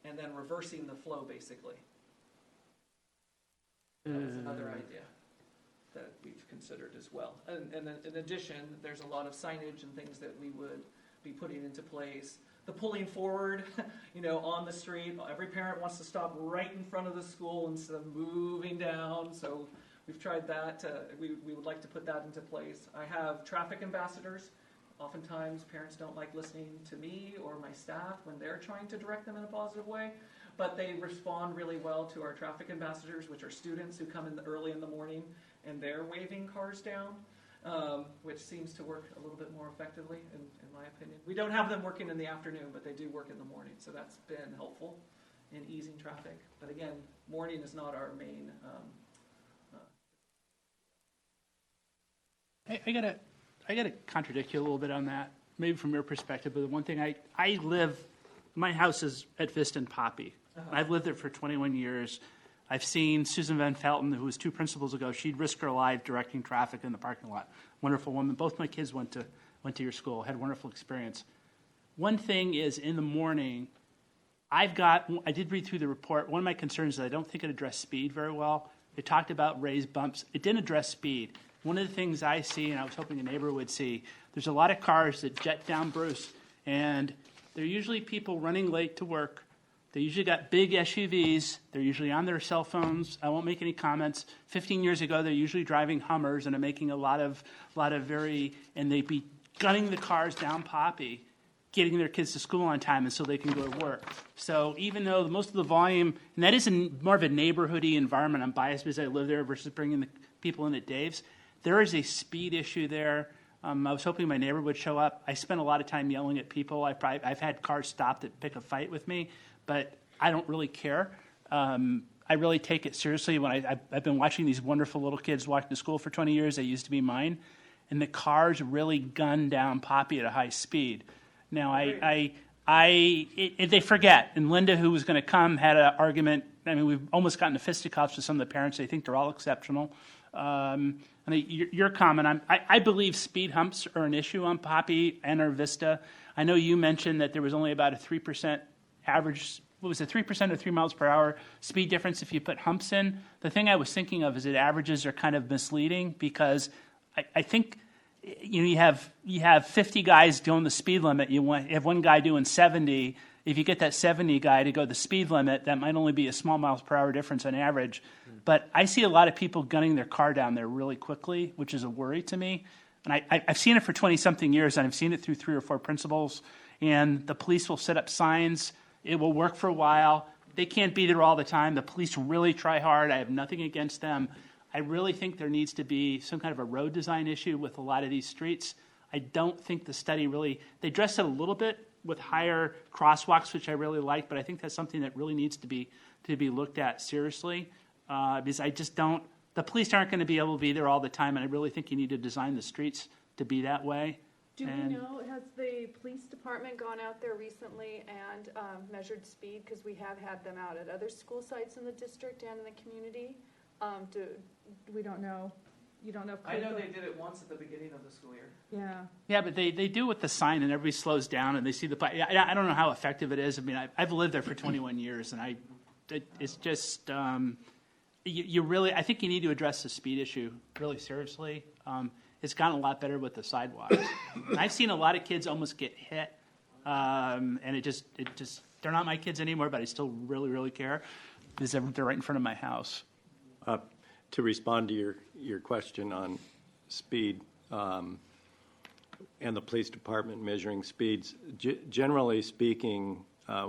and then reversing the flow basically. That was another idea that we've considered as well. And then in addition, there's a lot of signage and things that we would be putting into place. The pulling forward, on the street. Every parent wants to stop right in front of the school instead of moving down. So we've tried that. We would like to put that into place. I have traffic ambassadors. Oftentimes, parents don't like listening to me or my staff when they're trying to direct them in a positive way. But they respond really well to our traffic ambassadors, which are students who come in early in the morning and they're waving cars down, which seems to work a little bit more effectively, in my opinion. We don't have them working in the afternoon, but they do work in the morning, so that's been helpful in easing traffic. But again, morning is not our main. I gotta contradict you a little bit on that, maybe from your perspective. But the one thing my house is at Vista and Poppy. I've lived there for 21 years. I've seen Susan Van Felten, who was 2 principals ago. She'd risk her life directing traffic in the parking lot. Wonderful woman. Both my kids went to your school, had a wonderful experience. One thing is, in the morning, I did read through the report. One of my concerns is I don't think it addressed speed very well. It talked about raised bumps. It didn't address speed. One of the things I see, and I was hoping a neighbor would see, there's a lot of cars that jet down Bruce, and they're usually people running late to work. They usually got big SUVs. They're usually on their cell phones. I won't make any comments. 15 years ago, they're usually driving Hummers and are making a lot of and they'd be gunning the cars down Poppy, getting their kids to school on time and so they can go to work. So even though most of the volume, and that is more of a neighborhoody environment, I'm biased because I live there versus bringing the people in at Dave's, there is a speed issue there. I was hoping my neighbor would show up. I spent a lot of time yelling at people. I've had cars stop that pick a fight with me, but I don't really care. I really take it seriously. When I've been watching these wonderful little kids walk to school for 20 years. They used to be mine, and the cars really gun down Poppy at a high speed. Now they forget. And Linda, who was going to come, had an argument. I mean, we've almost gotten to fisticuffs with some of the parents. They think they're all exceptional. Your comment, I believe speed humps are an issue on Poppy and our Vista. I know you mentioned that there was only about a 3% average, 3% or 3 miles per hour speed difference if you put humps in. The thing I was thinking of is that averages are kind of misleading because I think you have 50 guys doing the speed limit. You have one guy doing 70. If you get that 70 guy to go the speed limit, that might only be a small miles per hour difference on average. But I see a lot of people gunning their car down there really quickly, which is a worry to me. And I've seen it for 20-something years, and I've seen it through 3 or 4 principals. And the police will set up signs. It will work for a while. They can't be there all the time. The police really try hard. I have nothing against them. I really think there needs to be some kind of a road design issue with a lot of these streets. I don't think the study really, they addressed it a little bit with higher crosswalks, which I really like, but I think that's something that really needs to be looked at seriously, because I just don't, the police aren't going to be able to be there all the time, and I really think you need to design the streets to be that way. Do we know, has the police department gone out there recently and measured speed? Because we have had them out at other school sites in the district and in the community. We don't know. You don't know. I know they did it once at the beginning of the school year. Yeah. Yeah, but they do with the sign, and everybody slows down, and they see the. I don't know how effective it is. I mean, I've lived there for 21 years, and it's just. you really, I think you need to address the speed issue really seriously. It's gotten a lot better with the sidewalks. And I've seen a lot of kids almost get hit, and it just, they're not my kids anymore, but I still really, really care because they're right in front of my house. To respond to your question on speed and the police department measuring speeds, generally speaking,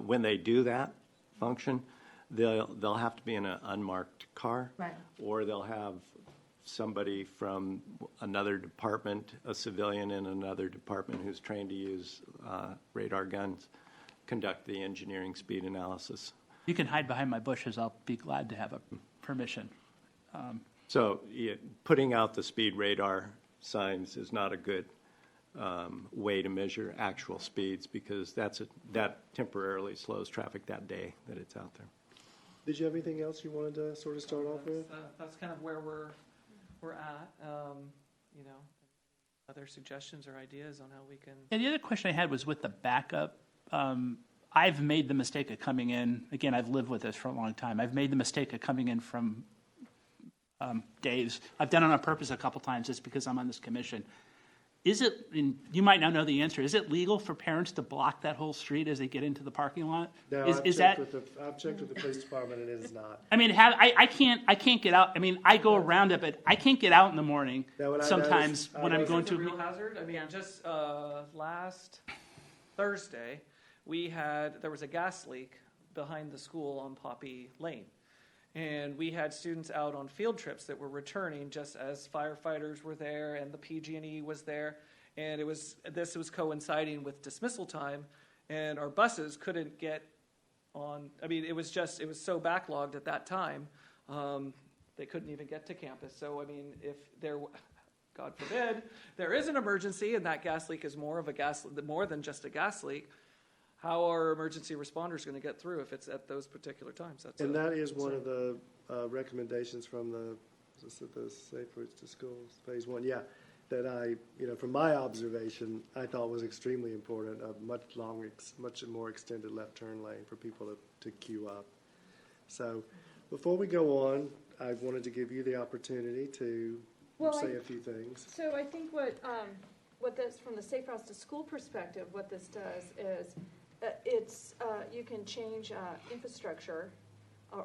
when they do that function, they'll have to be in an unmarked car, Right. or they'll have somebody from another department, a civilian in another department who's trained to use radar guns, conduct the engineering speed analysis. You can hide behind my bushes. I'll be glad to have a permission. So putting out the speed radar signs is not a good way to measure actual speeds, because that temporarily slows traffic that day that it's out there. Did you have anything else you wanted to sort of start off with? That's kind of where we're at. You know, other suggestions or ideas on how we can. And the other question I had was with the backup. I've made the mistake of coming in. Again, I've lived with this for a long time. I've made the mistake of coming in from Dave's. I've done it on purpose a couple times just because I'm on this commission. Is it, and you might not know the answer, is it legal for parents to block that whole street as they get into the parking lot? No, I've checked with the police department, and it is not. I mean, I can't get out. I mean, I go around it, but I can't get out in the morning Now, what I sometimes noticed- when I'm going It's a to. real hazard. I mean, just last Thursday, there was a gas leak behind the school on Poppy Lane. And we had students out on field trips that were returning just as firefighters were there and the PG&E was there. And this was coinciding with dismissal time, and our buses couldn't get on. I mean, it was so backlogged at that time, they couldn't even get to campus. So, I mean, if there, God forbid, there is an emergency and that gas leak is more than just a gas leak, how are emergency responders going to get through if it's at those particular times? That is one of the recommendations from the Safe Routes to Schools Phase 1. Yeah, that from my observation, I thought was extremely important. A much more extended left turn lane for people to queue up. So, before we go on, I wanted to give you the opportunity to say a few things. So I think what this, from the Safe Routes to School perspective, what this does is you can change infrastructure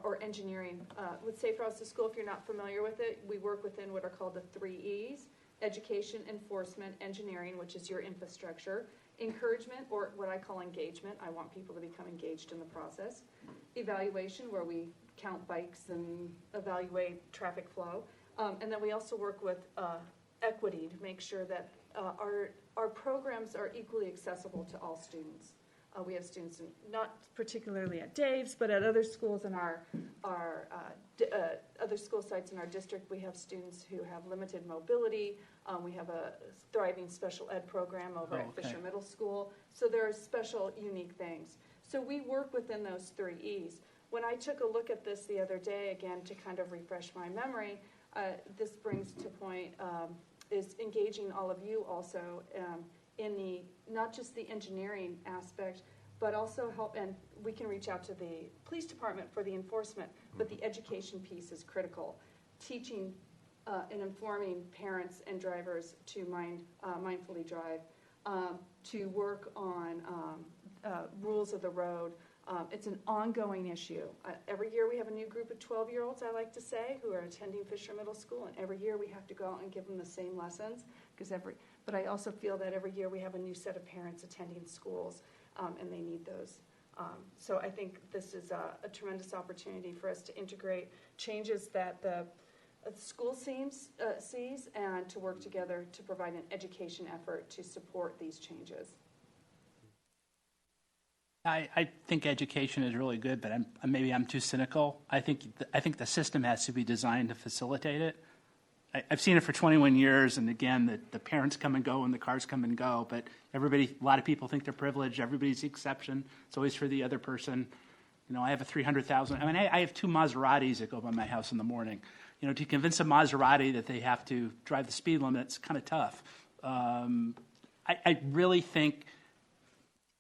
or engineering. With Safe Routes to School, if you're not familiar with it, we work within what are called the 3 E's: education, enforcement, engineering, which is your infrastructure; encouragement, or what I call engagement. I want people to become engaged in the process; evaluation, where we count bikes and evaluate traffic flow; and then we also work with equity to make sure that our programs are equally accessible to all students. We have students, not particularly at Dave's, but at other schools in our other school sites in our district. We have students who have limited mobility. We have a thriving special ed program over at Fisher Middle School. So there are special, unique things. So we work within those 3 E's. When I took a look at this the other day, again, to kind of refresh my memory, this brings to point is engaging all of you also in the, not just the engineering aspect, but also help, and we can reach out to the police department for the enforcement, but the education piece is critical. Teaching and informing parents and drivers to mindfully drive, to work on rules of the road. It's an ongoing issue. Every year we have a new group of 12-year-olds, I like to say, who are attending Fisher Middle School, and every year we have to go out and give them the same lessons, but I also feel that every year we have a new set of parents attending schools, and they need those. So I think this is a tremendous opportunity for us to integrate changes that the school sees and to work together to provide an education effort to support these changes. I think education is really good, but maybe I'm too cynical. I think the system has to be designed to facilitate it. I've seen it for 21 years, and again, the parents come and go and the cars come and go, but a lot of people think they're privileged. Everybody's the exception. It's always for the other person. I have a 300,000. I mean, I have 2 Maseratis that go by my house in the morning. To convince a Maserati that they have to drive the speed limit, it's kind of tough. I really think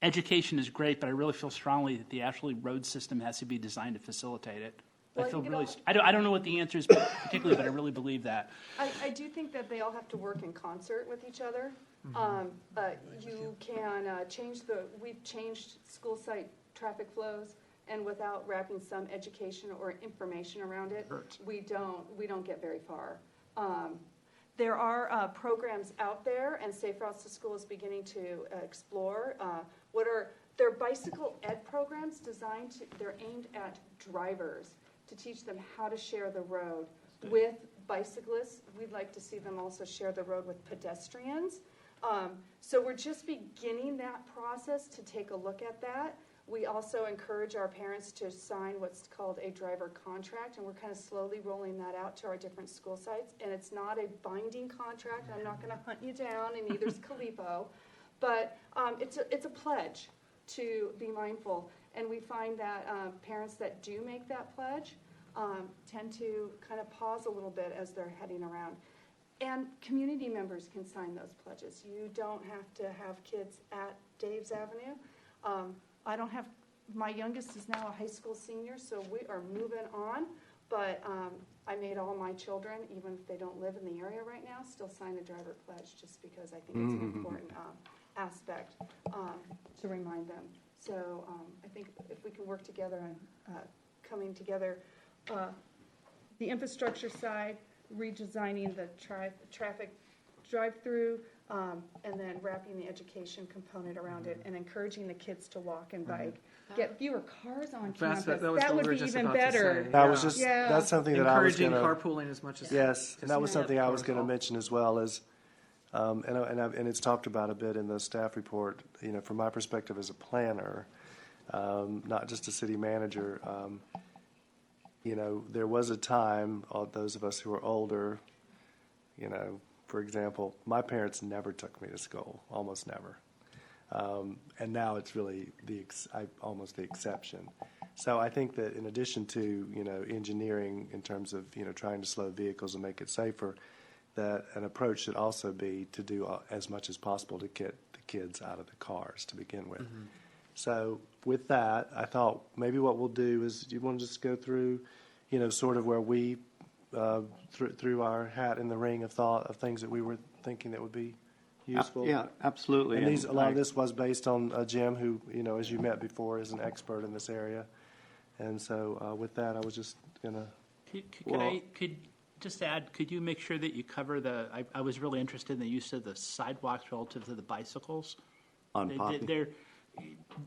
education is great, but I really feel strongly that the actual road system has to be designed to facilitate it. Well, I I feel think it really, all- I don't know what the answer is particularly, but I really believe that. I do think that they all have to work in concert with each other. You can we've changed school site traffic flows, and without wrapping some education or information around it, we don't get very far. There are programs out there, and Safe Routes to School is beginning to explore they're bicycle ed programs they're aimed at drivers to teach them how to share the road with bicyclists. We'd like to see them also share the road with pedestrians. So we're just beginning that process to take a look at that. We also encourage our parents to sign what's called a driver contract, and we're kind of slowly rolling that out to our different school sites. And it's not a binding contract. I'm not going to hunt you down, and neither's Calipo. But it's a pledge to be mindful. And we find that parents that do make that pledge tend to kind of pause a little bit as they're heading around. And community members can sign those pledges. You don't have to have kids at Dave's Avenue. My youngest is now a high school senior, so we are moving on. But I made all my children, even if they don't live in the area right now, still sign a driver pledge just because I think it's an important aspect to remind them. So I think if we can work together on coming together, the infrastructure side, redesigning the traffic drive-through, and then wrapping the education component around it and encouraging the kids to walk and bike. Get fewer cars on campus. That was That what would we were be just even about to better. say. That was just, Yeah. that's something that I was Encouraging going to, carpooling as much as. yes, and that was just something I was cars going to off. mention as well as, and it's talked about a bit in the staff report, from my perspective as a planner, not just a city manager, there was a time, those of us who are older, for example, my parents never took me to school, almost never. And now it's really almost the exception. So I think that in addition to, engineering in terms of, trying to slow vehicles and make it safer, that an approach should also be to do as much as possible to get the kids out of the cars to begin with. Mm-hmm. So with that, I thought maybe what we'll do is, do you want to just go through, sort of where we threw our hat in the ring of thought of things that we were thinking that would be useful? Yeah, absolutely. And a lot of this was based on Jim, who, as you met before, is an expert in this area. And so with that, I was just going to... Could just add, could you make sure that you cover I was really interested in the use of the sidewalks relative to the bicycles. On Poppy? They're,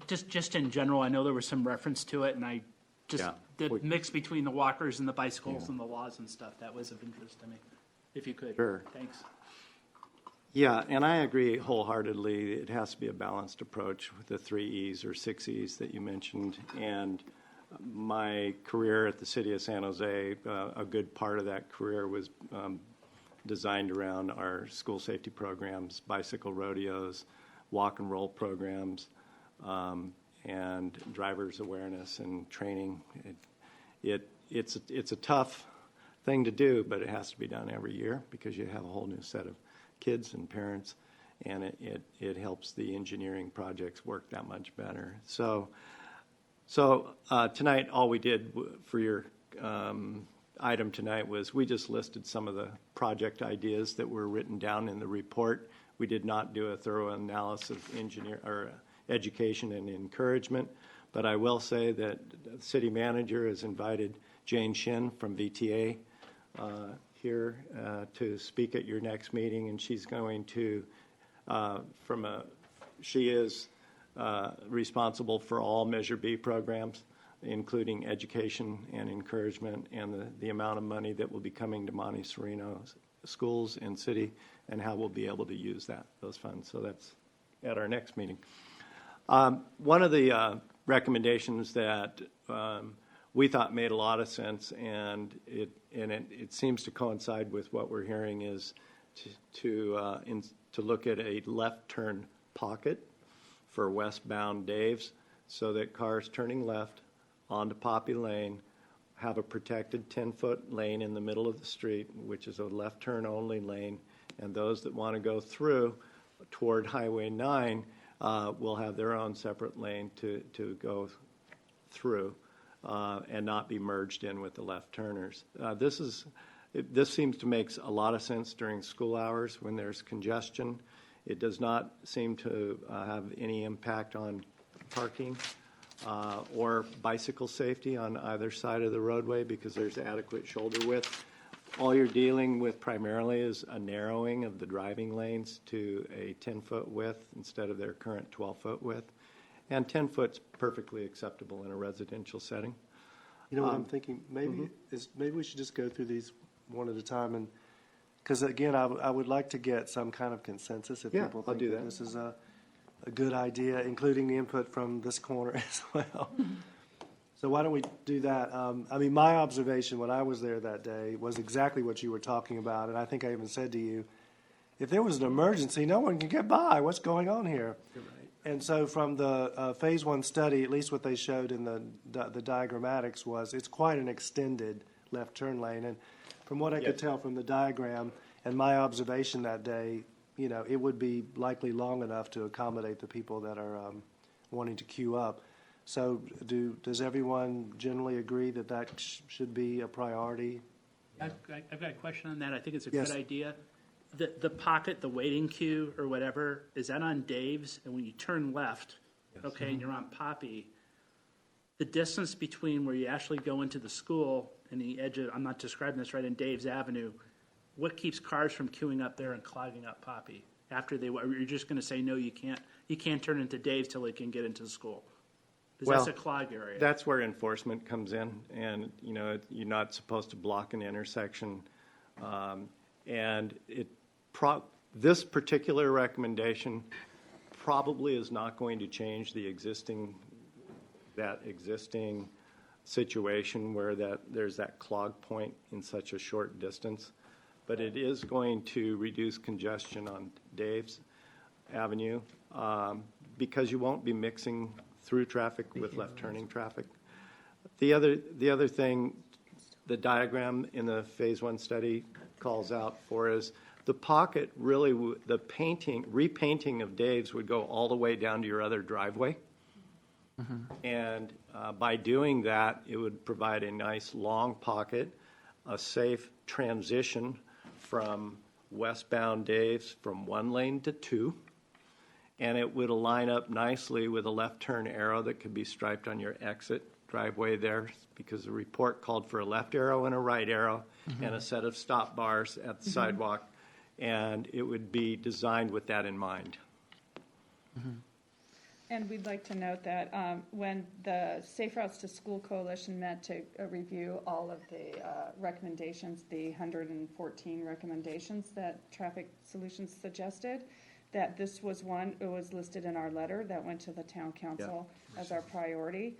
just in general, I know there was some reference to it, and the mix between the walkers and the bicycles and the laws and stuff, that was of interest to me, if you could. Sure. Thanks. Yeah, and I agree wholeheartedly. It has to be a balanced approach with the 3 E's or 6 E's that you mentioned. And my career at the city of San Jose, a good part of that career was designed around our school safety programs, bicycle rodeos, walk and roll programs, and driver's awareness and training. It's a tough thing to do, but it has to be done every year because you have a whole new set of kids and parents, and it helps the engineering projects work that much better. So tonight, all we did for your item tonight was we just listed some of the project ideas that were written down in the report. We did not do a thorough analysis of education and encouragement, but I will say that the city manager has invited Jane Shin from VTA here to speak at your next meeting, and she's going to, she is responsible for all Measure B programs, including education and encouragement, and the amount of money that will be coming to Monte Sereno schools and city, and how we'll be able to use those funds. So that's at our next meeting. One of the recommendations that we thought made a lot of sense, and it seems to coincide with what we're hearing, is to look at a left turn pocket for westbound Dave's, so that cars turning left onto Poppy Lane have a protected 10-foot lane in the middle of the street, which is a left turn only lane, and those that want to go through toward Highway 9 will have their own separate lane to go through. and not be merged in with the left turners. This seems to make a lot of sense during school hours when there's congestion. It does not seem to have any impact on parking or bicycle safety on either side of the roadway because there's adequate shoulder width. All you're dealing with primarily is a narrowing of the driving lanes to a 10-foot width instead of their current 12-foot width. And 10 foot's perfectly acceptable in a residential setting. You know what I'm thinking? Maybe we should just go through these one at a time, and because again, I would like to get some kind of consensus if Yeah, people I'll think do that that. this is a good idea, including the input from this corner as well. So why don't we do that? I mean, my observation when I was there that day was exactly what you were talking about, and I think I even said to you, if there was an emergency, no one can get by. What's going on here? You're right. And so from the phase one study, at least what they showed in the diagrammatics was it's quite an extended left turn lane. And from what I could Yes. tell from the diagram and my observation that day, you know, it would be likely long enough to accommodate the people that are wanting to queue up. So does everyone generally agree that that should be a priority? I've got a question on that. I think it's a Yes. good idea. The pocket, the waiting queue or whatever, is that on Dave's? And when you turn left, okay, and you're on Poppy, the distance between where you actually go into the school and the edge of, I'm not describing this right, in Dave's Avenue, what keeps cars from queuing up there and clogging up Poppy? After they, or you're just going to say, no, you can't turn into Dave's till they can get into the school? Because Well, that's a clog area. That's where enforcement comes in, and, you know, you're not supposed to block an intersection. And this particular recommendation probably is not going to change the existing situation where there's that clog point in such a short distance. But it is going to reduce congestion on Dave's Avenue because you won't be mixing through traffic with left turning traffic. The other thing the diagram in the phase one study calls out for is the pocket really, the repainting of Dave's would go all the way down to your other driveway. And by doing that, it would provide a nice long pocket, a safe transition from westbound Dave's from one lane to two. And it would line up nicely with a left turn arrow that could be striped on your exit driveway there because the report called for a left arrow and a right arrow and a set of stop bars at the sidewalk. And it would be designed with that in mind. And we'd like to note that when the Safe Routes to School Coalition met to review all of the recommendations, the 114 recommendations that Traffic Solutions suggested, that this was one, it was listed in our letter that went to the town council as our priority.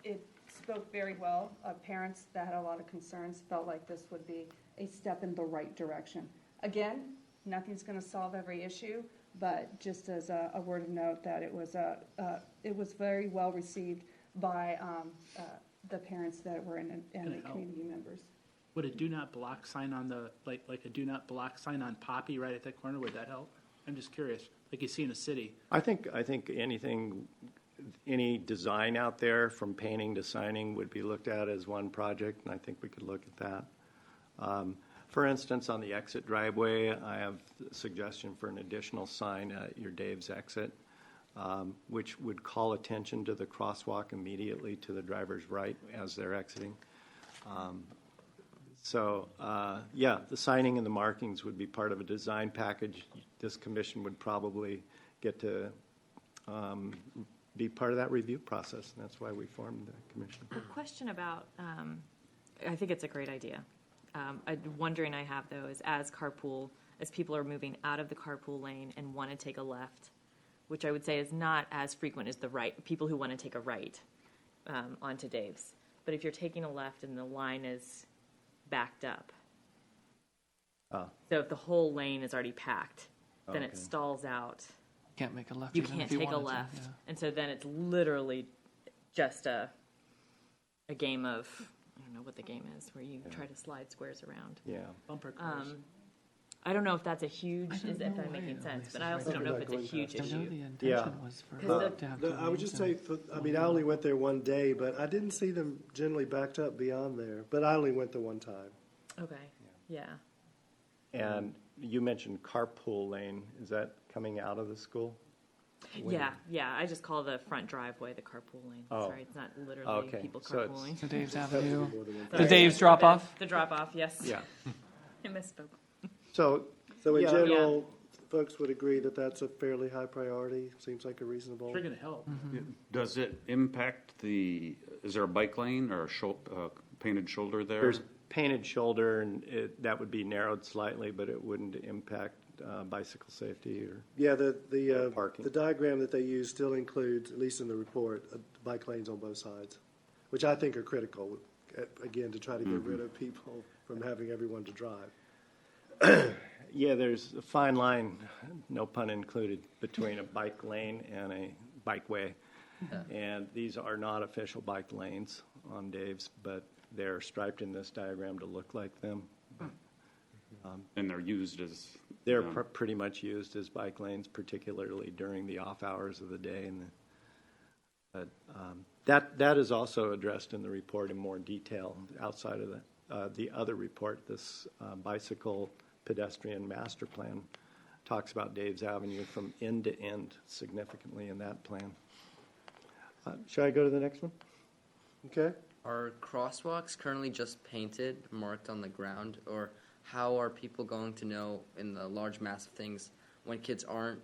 It spoke very well. Parents that had a lot of concerns felt like this would be a step in the right direction. Again, nothing's going to solve every issue, but just as a word of note that it was very well received by the parents that were in the community members. Would a do not block sign on the, like a do not block sign on Poppy right at that corner, would that help? I'm just curious, like you see in a city. I think any design out there from painting to signing would be looked at as one project, and I think we could look at that. For instance, on the exit driveway, I have a suggestion for an additional sign at your Dave's exit, which would call attention to the crosswalk immediately to the driver's right as they're exiting. The signing and the markings would be part of a design package. This commission would probably get to be part of that review process, and that's why we formed the commission. A question about, I think it's a great idea. Wondering I have, though, is as people are moving out of the carpool lane and want to take a left, which I would say is not as frequent as the right, people who want to take a right onto Dave's. But if you're taking a left and the line is backed up, so if the whole lane is already packed, then it stalls out. Can't make a left. You even can't if take a wanted to, left. yeah. And so then it's literally just a game of, I don't know what the game is, where you try to slide squares around. Yeah. Bumper cars. I don't know if that's a huge, if I'm making sense, but I also don't know if it's a huge I know issue. the Yeah. intention was for Because to have I would just say, domains I mean, I only went there one day, but I didn't see them generally backed up beyond there. But I only went the one time. Okay, yeah. And you mentioned carpool lane. Is that coming out of the school? Yeah, I just call the front driveway the carpool lane. Oh. Sorry, it's not literally Okay, people so it's- carpooling. So Dave's Avenue, the Sorry. Dave's drop off. The drop off, yes. Yeah. I misspoke. So, So in Yeah. general, folks would agree that that's a fairly high priority. Seems like a reasonable. They're going to help. Does it impact is there a bike lane or a painted shoulder there? there's painted shoulder, and that would be narrowed slightly, but it wouldn't impact bicycle safety or. Yeah, the Parking. the diagram that they use still includes, at least in the report, bike lanes on both sides, which I think are critical, again, to try to get rid of people from having everyone to drive. Yeah, there's a fine line, no pun included, between a bike lane and a bikeway. And these are not official bike lanes on Dave's, but they're striped in this diagram to look like them. And they're used as. They're pretty much used as bike lanes, particularly during the off hours of the day. But that is also addressed in the report in more detail outside of the other report. This bicycle pedestrian master plan talks about Dave's Avenue from end to end significantly in that plan. Shall I go to the next one? Okay? Are crosswalks currently just painted, marked on the ground, or how are people going to know in the large mass of things when kids aren't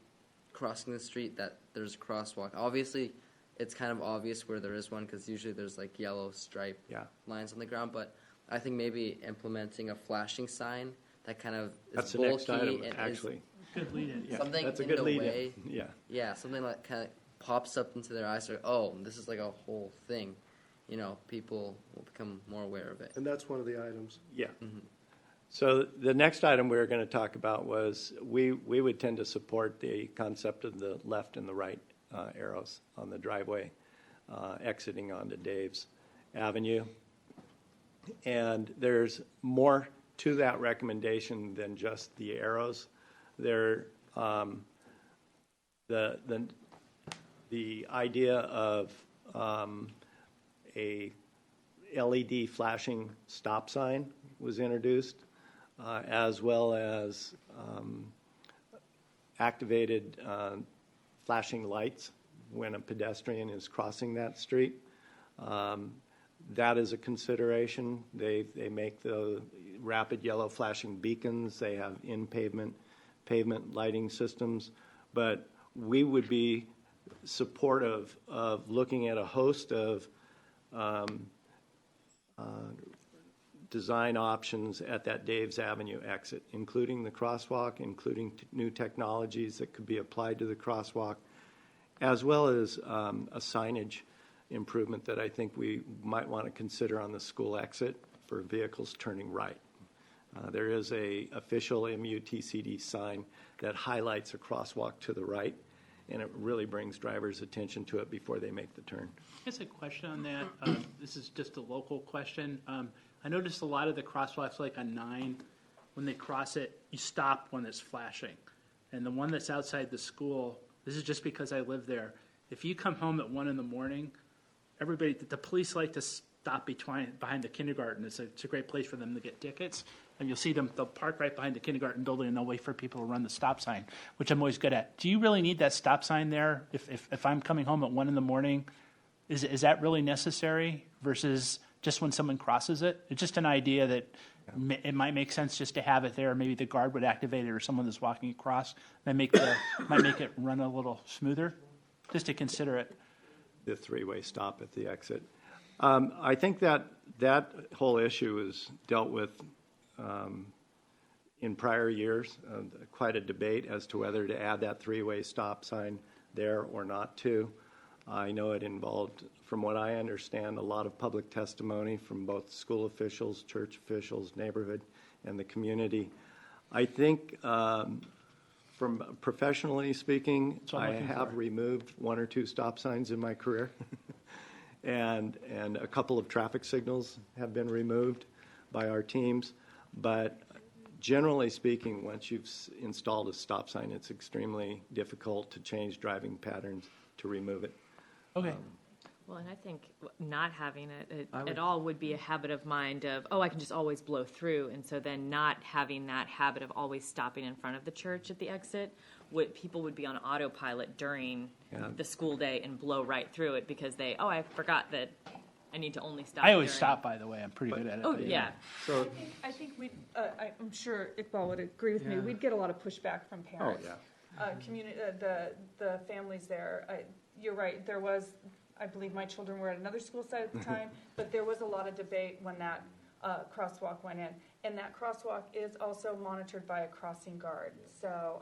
crossing the street that there's a crosswalk? Obviously, it's kind of obvious where there is one because usually there's like yellow stripe lines on the ground, but I think maybe implementing a flashing sign that kind of That's is the next bulky item, and actually. Good lead-in. Yeah, something that's a in good the lead-in. way. Yeah. something like kind of pops up into their eyes. Like, oh, this is like a whole thing. You know, people will become more aware of it. And that's one of the items. Yeah. So the next item we were going to talk about was we would tend to support the concept of the left and the right arrows on the driveway exiting onto Dave's Avenue. And there's more to that recommendation than just the arrows. There, the idea of a LED flashing stop sign was introduced, as well as activated flashing lights when a pedestrian is crossing that street. That is a consideration. They make the rapid yellow flashing beacons. They have pavement lighting systems. But we would be supportive of looking at a host of design options at that Dave's Avenue exit, including the crosswalk, including new technologies that could be applied to the crosswalk, as well as a signage improvement that I think we might want to consider on the school exit for vehicles turning right. There is a official MUTCD sign that highlights a crosswalk to the right, and it really brings drivers' attention to it before they make the turn. I guess a question on that. This is just a local question. I noticed a lot of the crosswalks, like on 9, when they cross it, you stop when it's flashing. And the one that's outside the school, this is just because I live there. If you come home at 1 in the morning, the police like to stop behind the kindergarten. It's a great place for them to get tickets. And you'll see them, they'll park right behind the kindergarten building and they'll wait for people to run the stop sign, which I'm always good at. Do you really need that stop sign there? If I'm coming home at 1 in the morning, is that really necessary versus just when someone crosses it? It's just an idea that it might make sense just to have it there. Maybe the guard would activate it or someone that's walking across. That might make it run a little smoother, just to consider it. The three-way stop at the exit. I think that whole issue is dealt with in prior years, quite a debate as to whether to add that three-way stop sign there or not to. I know it involved, from what I understand, a lot of public testimony from both school officials, church officials, neighborhood, and the community. I think, from professionally speaking, I have removed 1 or 2 stop signs in my career, and a couple of traffic signals have been removed by our teams. But generally speaking, once you've installed a stop sign, it's extremely difficult to change driving patterns to remove it. Okay. Well, and I think not having it at all would be a habit of mind of, oh, I can just always blow through. And so then not having that habit of always stopping in front of the church at the exit, people would be on autopilot during the school day and blow right through it because I forgot that I need to only stop. I always during- stop, by the way. I'm pretty good at it. Oh, but yeah. So, I think I'm sure Iqbal would agree with me, we'd get a lot of pushback from parents. The families there, you're right, there was, I believe my children were at another school site at the time, but there was a lot of debate when that crosswalk went in. And that crosswalk is also monitored by a crossing guard, so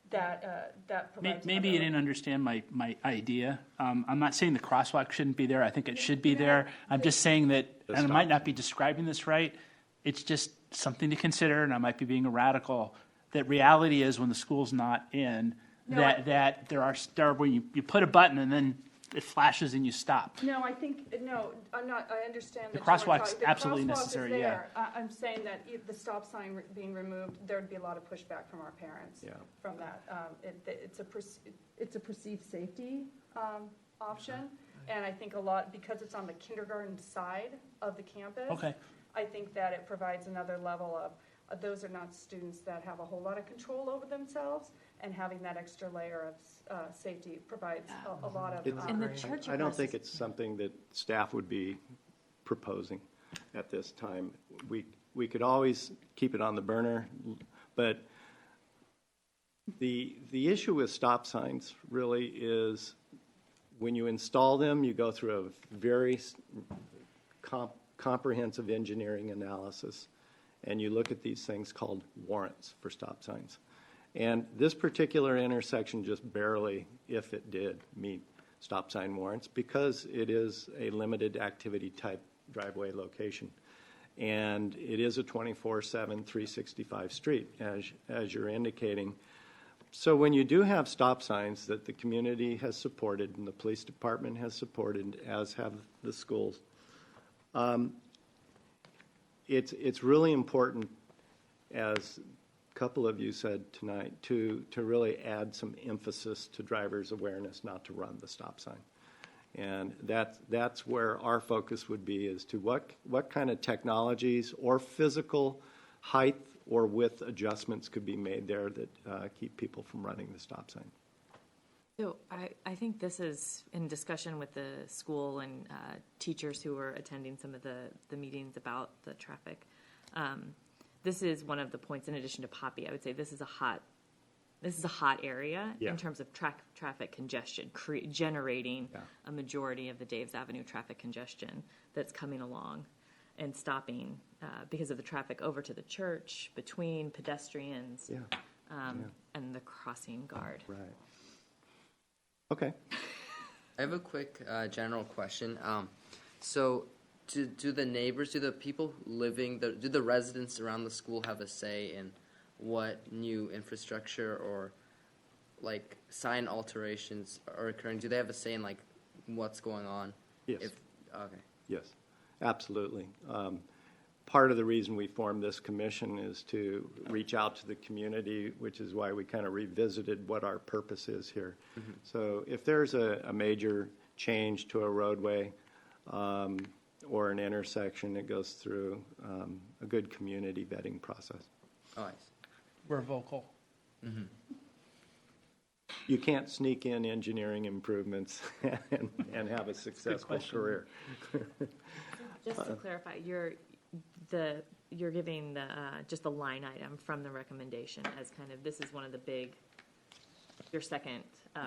that provides. Maybe you didn't understand my idea. I'm not saying the crosswalk shouldn't be there. I think it should be there. I'm just saying that, and I might not be describing this right, it's just something to consider, and I might be being a radical, that reality is when the school's not in, that when you put a button and then it flashes and you stop. No, I'm not, I understand The that you're crosswalk's talking- absolutely the crosswalk is necessary, there. I'm saying that if the stop sign being removed, there'd be a lot of pushback from our parents from that. It's a perceived safety option, and I think a lot, because it's on the kindergarten side of the campus. Okay. I think that it provides another level of, those are not students that have a whole lot of control over themselves, and having that extra layer of safety provides a lot of. And the church I don't across think the- it's something that staff would be proposing at this time. We could always keep it on the burner, but the issue with stop signs really is when you install them, you go through a very comprehensive engineering analysis, and you look at these things called warrants for stop signs. And this particular intersection just barely, if it did, meet stop sign warrants because it is a limited activity type driveway location. And it is a 24/7, 365 street, as you're indicating. So when you do have stop signs that the community has supported and the police department has supported, as have the schools, it's really important, as a couple of you said tonight, to really add some emphasis to drivers' awareness not to run the stop sign. And that's where our focus would be, as to what kind of technologies or physical height or width adjustments could be made there that keep people from running the stop sign. So I think this is in discussion with the school and teachers who were attending some of the meetings about the traffic. This is one of the points, in addition to Poppy, I would say this is a hot area in terms of traffic congestion, generating a majority of the Daves Avenue traffic congestion that's coming along and stopping because of the traffic over to the church, between pedestrians and the crossing guard. Right. Okay. I have a quick general question. So do the neighbors, do the people living, do the residents around the school have a say in what new infrastructure or like sign alterations are occurring? Do they have a say in like what's going on? Yes. Okay. Yes, absolutely. Part of the reason we formed this commission is to reach out to the community, which is why we kind of revisited what our purpose is here. Mm-hmm. So if there's a major change to a roadway or an intersection, it goes through a good community vetting process. Oh, I see. We're vocal. Mm-hmm. You can't sneak in engineering improvements and have a successful career. Just to clarify, you're giving just the line item from the recommendation as kind of, this is one of the big, your second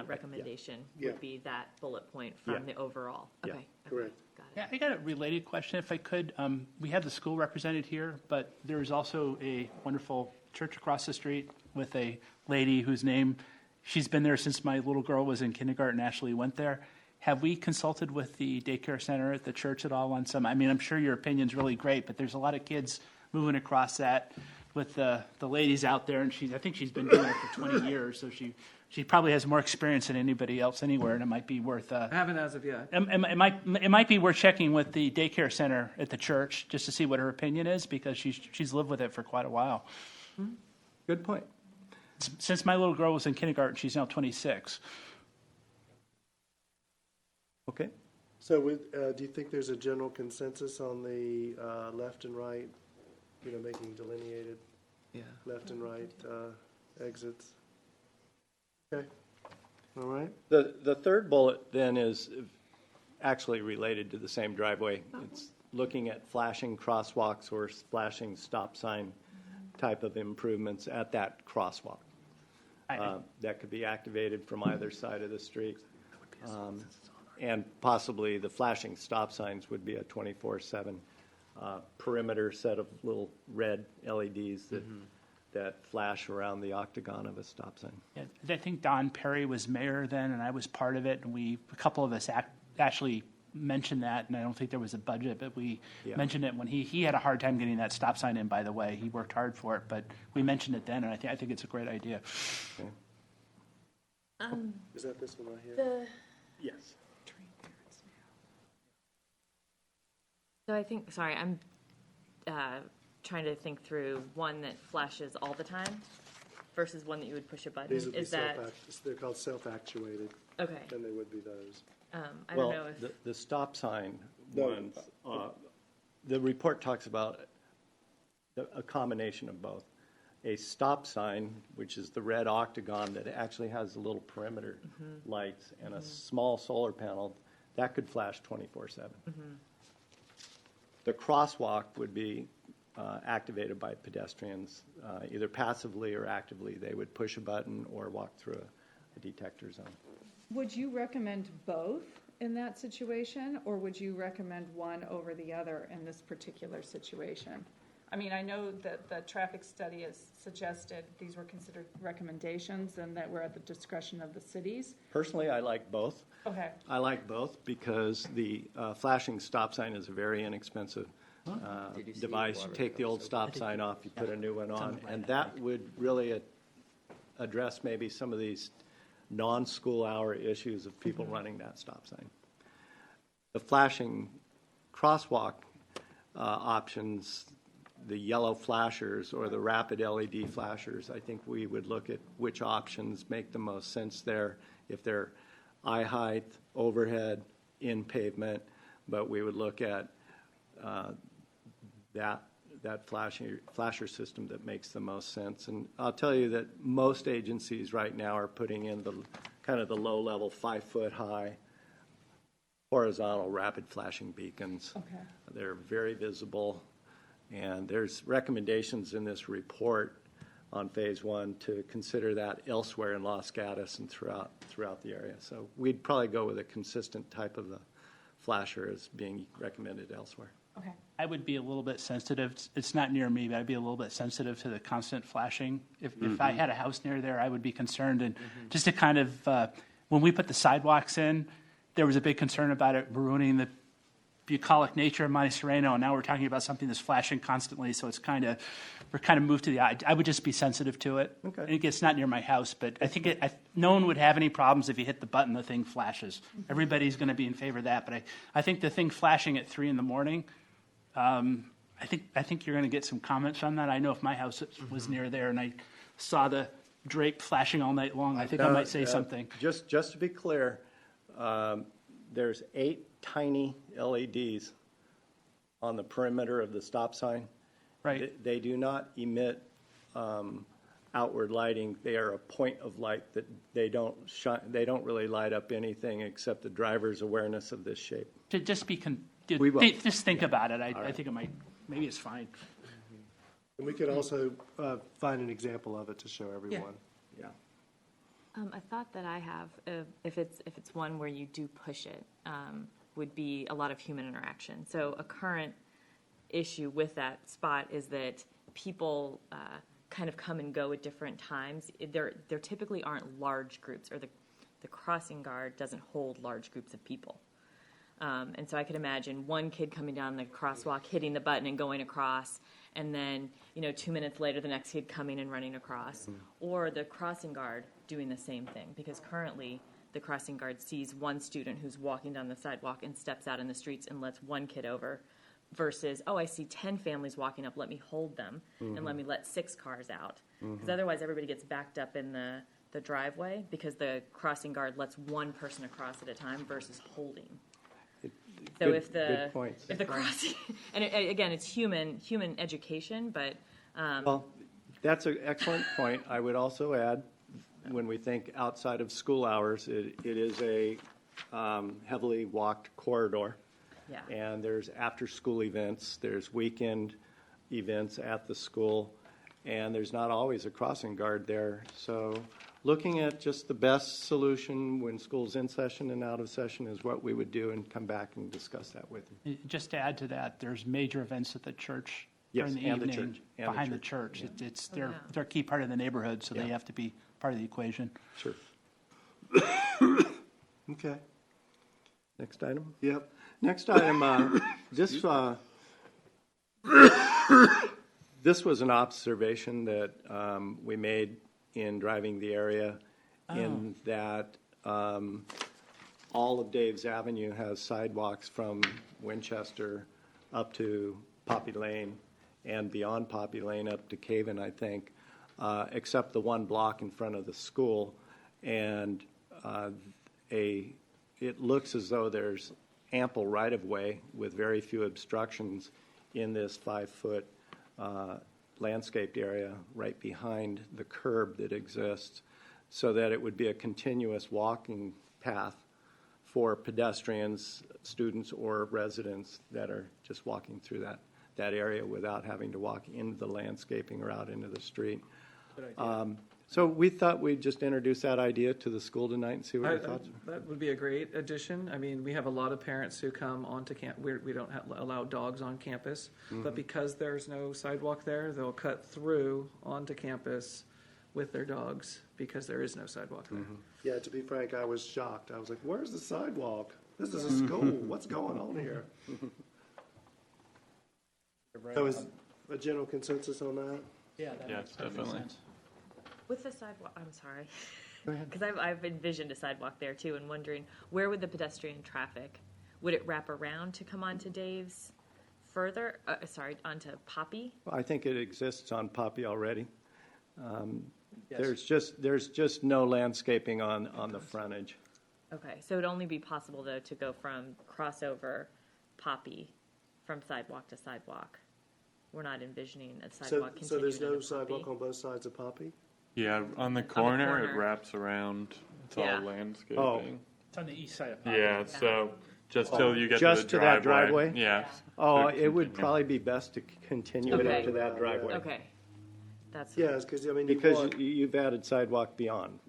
recommendation would be that bullet point from the overall. Okay. Correct. Got it. Yeah, I got a related question, if I could. We have the school represented here, but there is also a wonderful church across the street with a lady whose name, she's been there since my little girl was in kindergarten, Ashley went there. Have we consulted with the daycare center at the church at all on some? I mean, I'm sure your opinion's really great, but there's a lot of kids moving across that with the ladies out there, and I think she's been doing it for 20 years, so she she probably has more experience than anybody else anywhere, and it might be worth. I haven't as of yet. It might be worth checking with the daycare center at the church just to see what her opinion is, because she's lived with it for quite a while. Good point. Since my little girl was in kindergarten, she's now 26. Okay. So do you think there's a general consensus on the left and right, making delineated left and right exits? Okay. All right. The third bullet then is actually related to the same driveway. It's looking at flashing crosswalks or flashing stop sign type of improvements at that crosswalk. That could be activated from either side of the street. And possibly the flashing stop signs would be a 24/7 perimeter set of little red LEDs that flash around the octagon of a stop sign. Yeah, I think Don Perry was mayor then, and I was part of it, and a couple of us actually mentioned that, and I don't think there was a budget, but we mentioned it when he had a hard time getting that stop sign in, by the way. He worked hard for it, but we mentioned it then, and I think it's a great idea. Okay. Is that this one right here? Yes. So I think, sorry, I'm trying to think through one that flashes all the time versus one that you would push a button. These would be Is that they're called self-actuated, okay? and they would be those. I don't know if the stop sign No. ones, the report talks about a combination of both. A stop sign, which is the red octagon that actually has the little perimeter lights, and a small solar panel, that could flash 24/7. The crosswalk would be activated by pedestrians, either passively or actively. They would push a button or walk through a detector zone. Would you recommend both in that situation, or would you recommend one over the other in this particular situation? I mean, I know that the traffic study has suggested these were considered recommendations and that we're at the discretion of the cities. Personally, I like both. Okay. I like both because the flashing stop sign is a very inexpensive Did you see device. You water take the old stop sign off, you put a new one on, and that would really address maybe some of these non-school hour issues of people running that stop sign. The flashing crosswalk options, the yellow flashers or the rapid LED flashers, I think we would look at which options make the most sense there, if they're eye height, overhead, in pavement, but we would look at that flasher system that makes the most sense. And I'll tell you that most agencies right now are putting in the kind of the low-level 5-foot-high horizontal rapid flashing beacons. Okay. They're very visible, and there's recommendations in this report on phase one to consider that elsewhere in Los Gatos and throughout the area. So we'd probably go with a consistent type of the flasher as being recommended elsewhere. Okay. I would be a little bit sensitive. It's not near me, but I'd be a little bit sensitive to the constant flashing. If I had a house near there, I would be concerned. And just to kind of, when we put the sidewalks in, there was a big concern about it ruining the bucolic nature of Monte Sereno, and now we're talking about something that's flashing constantly, so it's we're kind of moved to the eye. I would just be sensitive to it. Okay. And it's not near my house, but I think no one would have any problems if you hit the button, the thing flashes. Everybody's going to be in favor of that, but I think the thing flashing at 3 a.m, I think you're going to get some comments on that. I know if my house was near there and I saw the drape flashing all night long, I think I might say something. Just to be clear, there's 8 tiny LEDs on the perimeter of the stop sign. Right. They do not emit outward lighting. They are a point of light that they don't shine. They don't really light up anything except the driver's awareness of this shape. To just be, We will. just think about it. I think it might, maybe it's fine. And we could also find an example of it to show everyone. Yeah. a thought that I have, if it's one where you do push it, would be a lot of human interaction. So a current issue with that spot is that people kind of come and go at different times. There typically aren't large groups, or the crossing guard doesn't hold large groups of people. And so I could imagine one kid coming down the crosswalk, hitting the button and going across, and then, 2 minutes later, the next kid coming and running across. Or the crossing guard doing the same thing, because currently the crossing guard sees one student who's walking down the sidewalk and steps out in the streets and lets one kid over, versus, oh, I see 10 families walking up, let me hold them, and let me let 6 cars out. Because otherwise everybody gets backed up in the driveway, because the crossing guard lets one person across at a time versus holding. So Good points. if the crossing, and again, it's human education, but Well, that's an excellent point. I would also add, when we think outside of school hours, it is a heavily walked corridor. yeah. And there's after-school events, there's weekend events at the school, and there's not always a crossing guard there. So looking at just the best solution when school's in session and out of session is what we would do, and come back and discuss that with you. Just to add to that, there's major events at the church Yes, during the and the evening, church, and the behind the church. church. It's yeah. they're a key part of the neighborhood, so they Yeah. have to be part of the equation. Sure. Okay. Next item? Yep. Next item, this was an observation that we made in driving the area, in that all of Dave's Avenue has sidewalks from Winchester up to Poppy Lane and beyond Poppy Lane up to Caven, I think, except the one block in front of the school. And it looks as though there's ample right-of-way with very few obstructions in this 5-foot landscaped area right behind the curb that exists, so that it would be a continuous walking path for pedestrians, students, or residents that are just walking through that area without having to walk into the landscaping or out into the street. So we thought we'd just introduce that idea to the school tonight and see what your thoughts are. That would be a great addition. I mean, we have a lot of parents who come onto camp. We don't allow dogs on campus, but because there's no sidewalk there, they'll cut through onto campus with their dogs because there is no sidewalk there. Yeah, to be frank, I was shocked. I was like, where's the sidewalk? This is a school. What's going on here? So is a general consensus on that? Yeah, that Yes, makes perfect definitely. sense. With the sidewalk, I'm sorry, because I've envisioned a sidewalk there too, and wondering where would the pedestrian traffic, would it wrap around to come onto Dave's further? Onto Poppy. I think it exists on Poppy already. Yes. There's just no landscaping on the frontage. Okay, so it'd only be possible though to go from crossover Poppy from sidewalk to sidewalk. We're not envisioning a sidewalk So continuing there's no into sidewalk Poppy. on both sides of Poppy? Yeah, on the corner, it corner. wraps around. It's Yeah. all landscaping. Oh. It's on the east side of Poppy. Yeah, so just till you get Just to to the that driveway. driveway? Yeah. Oh, So it would continue. probably be best to continue it up Okay. to that driveway. Okay, that's Yeah, because, I mean, Because you've added sidewalk beyond,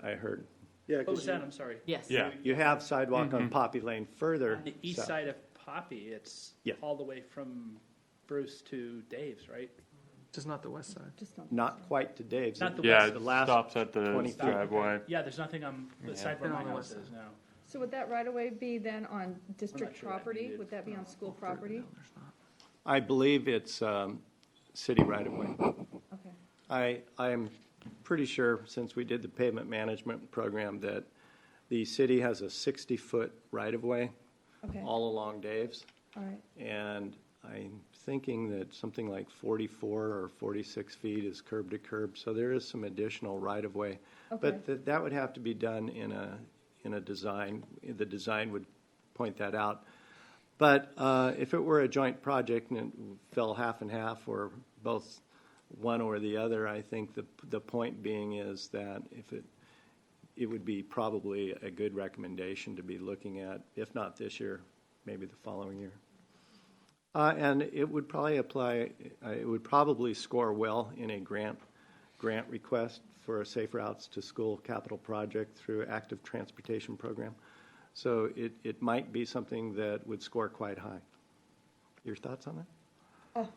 I heard. yeah, What was 'cause that? I'm sorry. yes. Yeah. You have sidewalk on Poppy Lane further. On the east south. side of Poppy, it's Yeah. all the way from Bruce to Dave's, right? Just not the west side. Not quite to Dave's. Not the Yeah, west. it the last stops at the 20 feet. driveway. Yeah, there's nothing on the side where They're my on the house west is now. So would that right-of-way be then on district sure that property? needed- Would that be on school property? I believe it's city right-of-way. Okay. I am pretty sure, since we did the pavement management program, that the city has a 60-foot right-of-way Okay, all all along Dave's. right. And I'm thinking that something like 44 or 46 feet is curb to curb, so there is some additional right-of-way. Okay. But that would have to be done in a design. The design would point that out. But if it were a joint project and it fell half and half or both one or the other, I think the point being is that it would be probably a good recommendation to be looking at, if not this year, maybe the following year. And it would probably it would probably score well in a grant request for a Safe Routes to School capital project through Active Transportation Program. So it might be something that would score quite high. Your thoughts on that?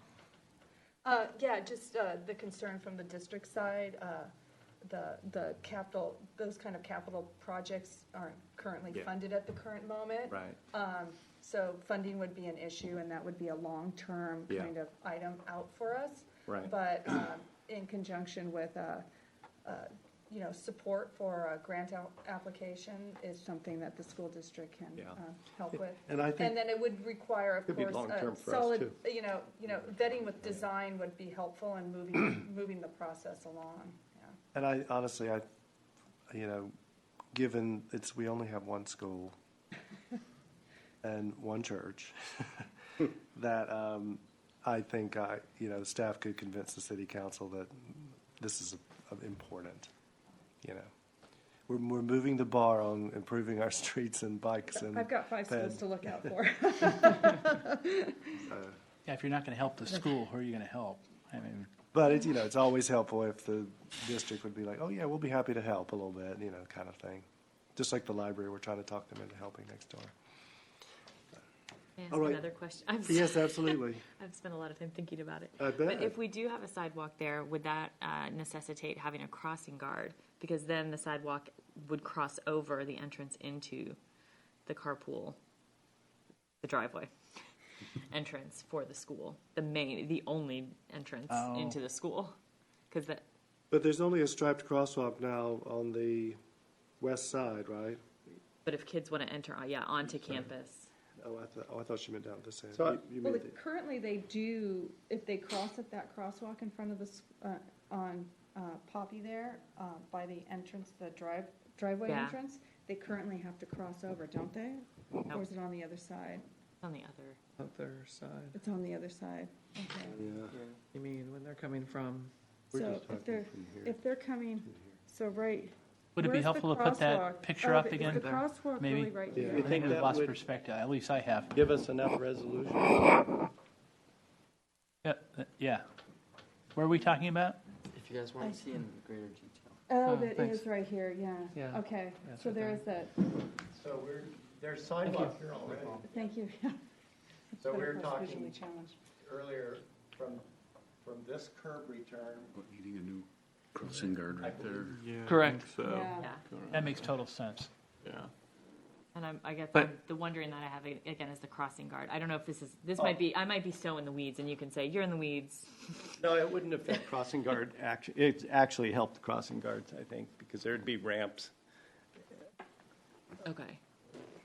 Yeah, just the concern from the district side. the capital, those kind of capital projects aren't currently Yeah. funded at the current moment. Right. So funding would be an issue, and that would be a long-term Yeah. kind of item out for us. Right. But in conjunction with, support for a grant application is something that the school district can Yeah. help with. And I think, And then it would require, of Could be course, long-term a for us, solid, too. vetting with design would be helpful in moving the process along, yeah. and I honestly, given we only have one school and one church, that I think staff could convince the city council that this is important. We're moving the bar on improving our streets and bikes and. I've got 5 schools and- to look out for. Yeah, if you're not going to help the school, who are you going to help? I mean, But it's always helpful if the district would be like, oh yeah, we'll be happy to help a little bit, kind of thing. Just like the library, we're trying to talk them into helping next door. May I ask All right. another question? Yes, absolutely. I've spent a lot of time thinking about it. I bet. But if we do have a sidewalk there, would that necessitate having a crossing guard? Because then the sidewalk would cross over the entrance into the carpool, the driveway entrance for the school, the only entrance into the school. Because that, But there's only a striped crosswalk now on the west side, right? but if kids want to enter, onto campus. Oh, I thought you meant down this end. So You Well, mean currently they do, if they cross at that crosswalk in front of on Poppy there, by the entrance, the driveway Yeah. entrance, they currently have to cross over, don't they? Nope. Or is it on the other side? On the other. Other side. It's on the other side, okay. yeah. You mean when they're coming from? We're So just talking from here. if they're coming, so right. would it be where's the helpful to put crosswalk? that picture Oh, up is again? the crosswalk Maybe? really right Yeah. here? You think We've that lost would perspective, at least I have. give us enough resolution? Yeah. Where are we talking about? If you guys want to see in greater detail. Oh, Oh, that thanks. is right here, yeah. Yeah. Okay, That's so right there there. is that, So there's sidewalk here already. thank you, yeah. So But we're of course talking visually challenged. earlier from this curb return. Needing a new crossing guard right there. Yeah, I Correct. think so. Yeah. Yeah. That makes total sense. Yeah. And I guess But- the wondering that I have again is the crossing guard. I don't know if this might be, I might be so in the weeds and you can say, you're in the weeds. No, it wouldn't affect crossing guard, it actually helped the crossing guards, I think, because there'd be ramps. Okay.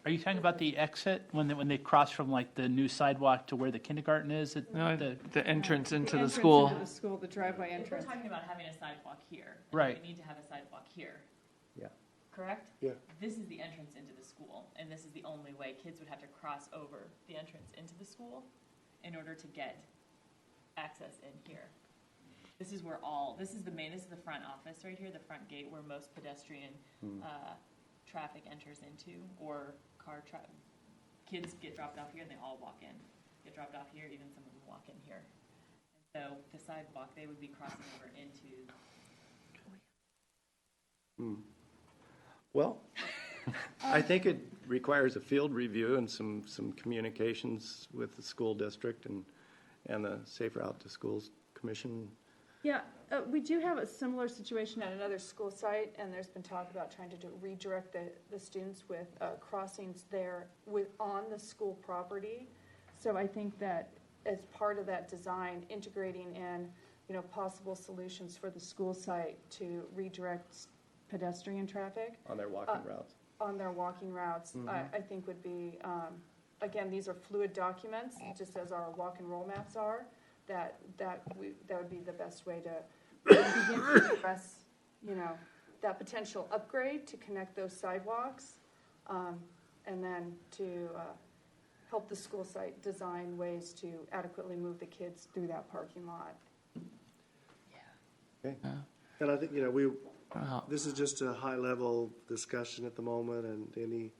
Are you talking about the exit, when they cross from like the new sidewalk to where the kindergarten is? No, The- the entrance into the entrance school. into the school, the driveway If we're entrance. talking about having a sidewalk here. Right. We need to have a sidewalk here. Yeah. Correct? Yeah. This is the entrance into the school, and this is the only way kids would have to cross over the entrance into the school in order to get access in here. This is this is the front office right here, the front gate where most pedestrian, traffic enters into, or kids get dropped off here and they all walk in. Get dropped off here, even some of them walk in here. And so the sidewalk, they would be crossing over into. Well, I think it requires a field review and some communications with the school district and the Safe Route to Schools Commission. Yeah, we do have a similar situation at another school site, and there's been talk about trying to redirect the students with crossings there on the school property. So I think that as part of that design, integrating in, possible solutions for the school site to redirect pedestrian traffic On their walking routes. on their walking routes, I think would be, again, these are fluid documents, just as our walk and roll maps are, that would be the best way to begin to address, that potential upgrade to connect those sidewalks, and then to help the school site design ways to adequately move the kids through that parking lot. Okay. And I think, this is just a high-level discussion at the moment, and any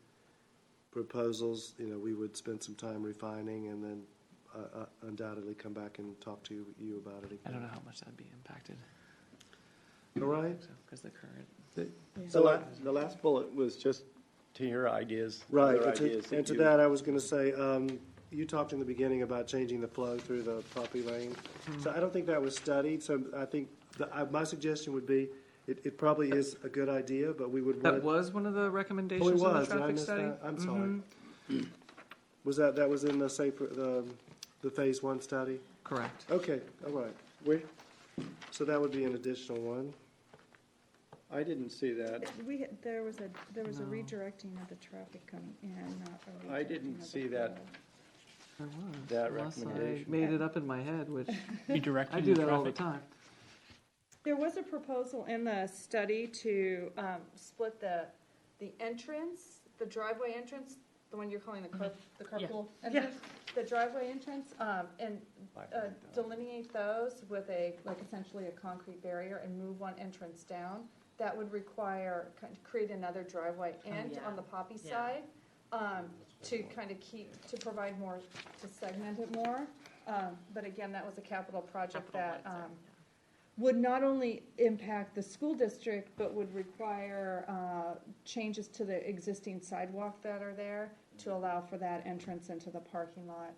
proposals, we would spend some time refining and then undoubtedly come back and talk to you about it again. I don't know how much that'd be impacted. All right? Because the current. The last bullet was just to your ideas. Right, other and ideas to, and to you- that, I was going to say, you talked in the beginning about changing the flow through the property lane. So I don't think that was studied, so I think, my suggestion would be, it probably is a good idea, but we would That want. was one of the Oh, recommendations it in the was. Did I traffic miss study. that? I'm sorry. Was that was in the the phase one study? Correct. Okay, all right. Where? So that would be an additional one. I didn't see that. There was a redirecting of the traffic coming in, not a I redirecting didn't of the see that. flow. There was. That Unless recommendation. I made it up in my head, which Redirecting I do the that all the traffic. time. There was a proposal in the study to, Split the entrance, the driveway entrance, the one you're calling the carpool entrance, the driveway entrance, and delineate those with essentially a concrete barrier and move one entrance down. That would require, create another driveway end yeah. on the Poppy Yeah. side, to kind of to provide more, to segment it more. But again, that was a capital project that, would not only impact the school district, but would require changes to the existing sidewalk that are there to allow for that entrance into the parking lot.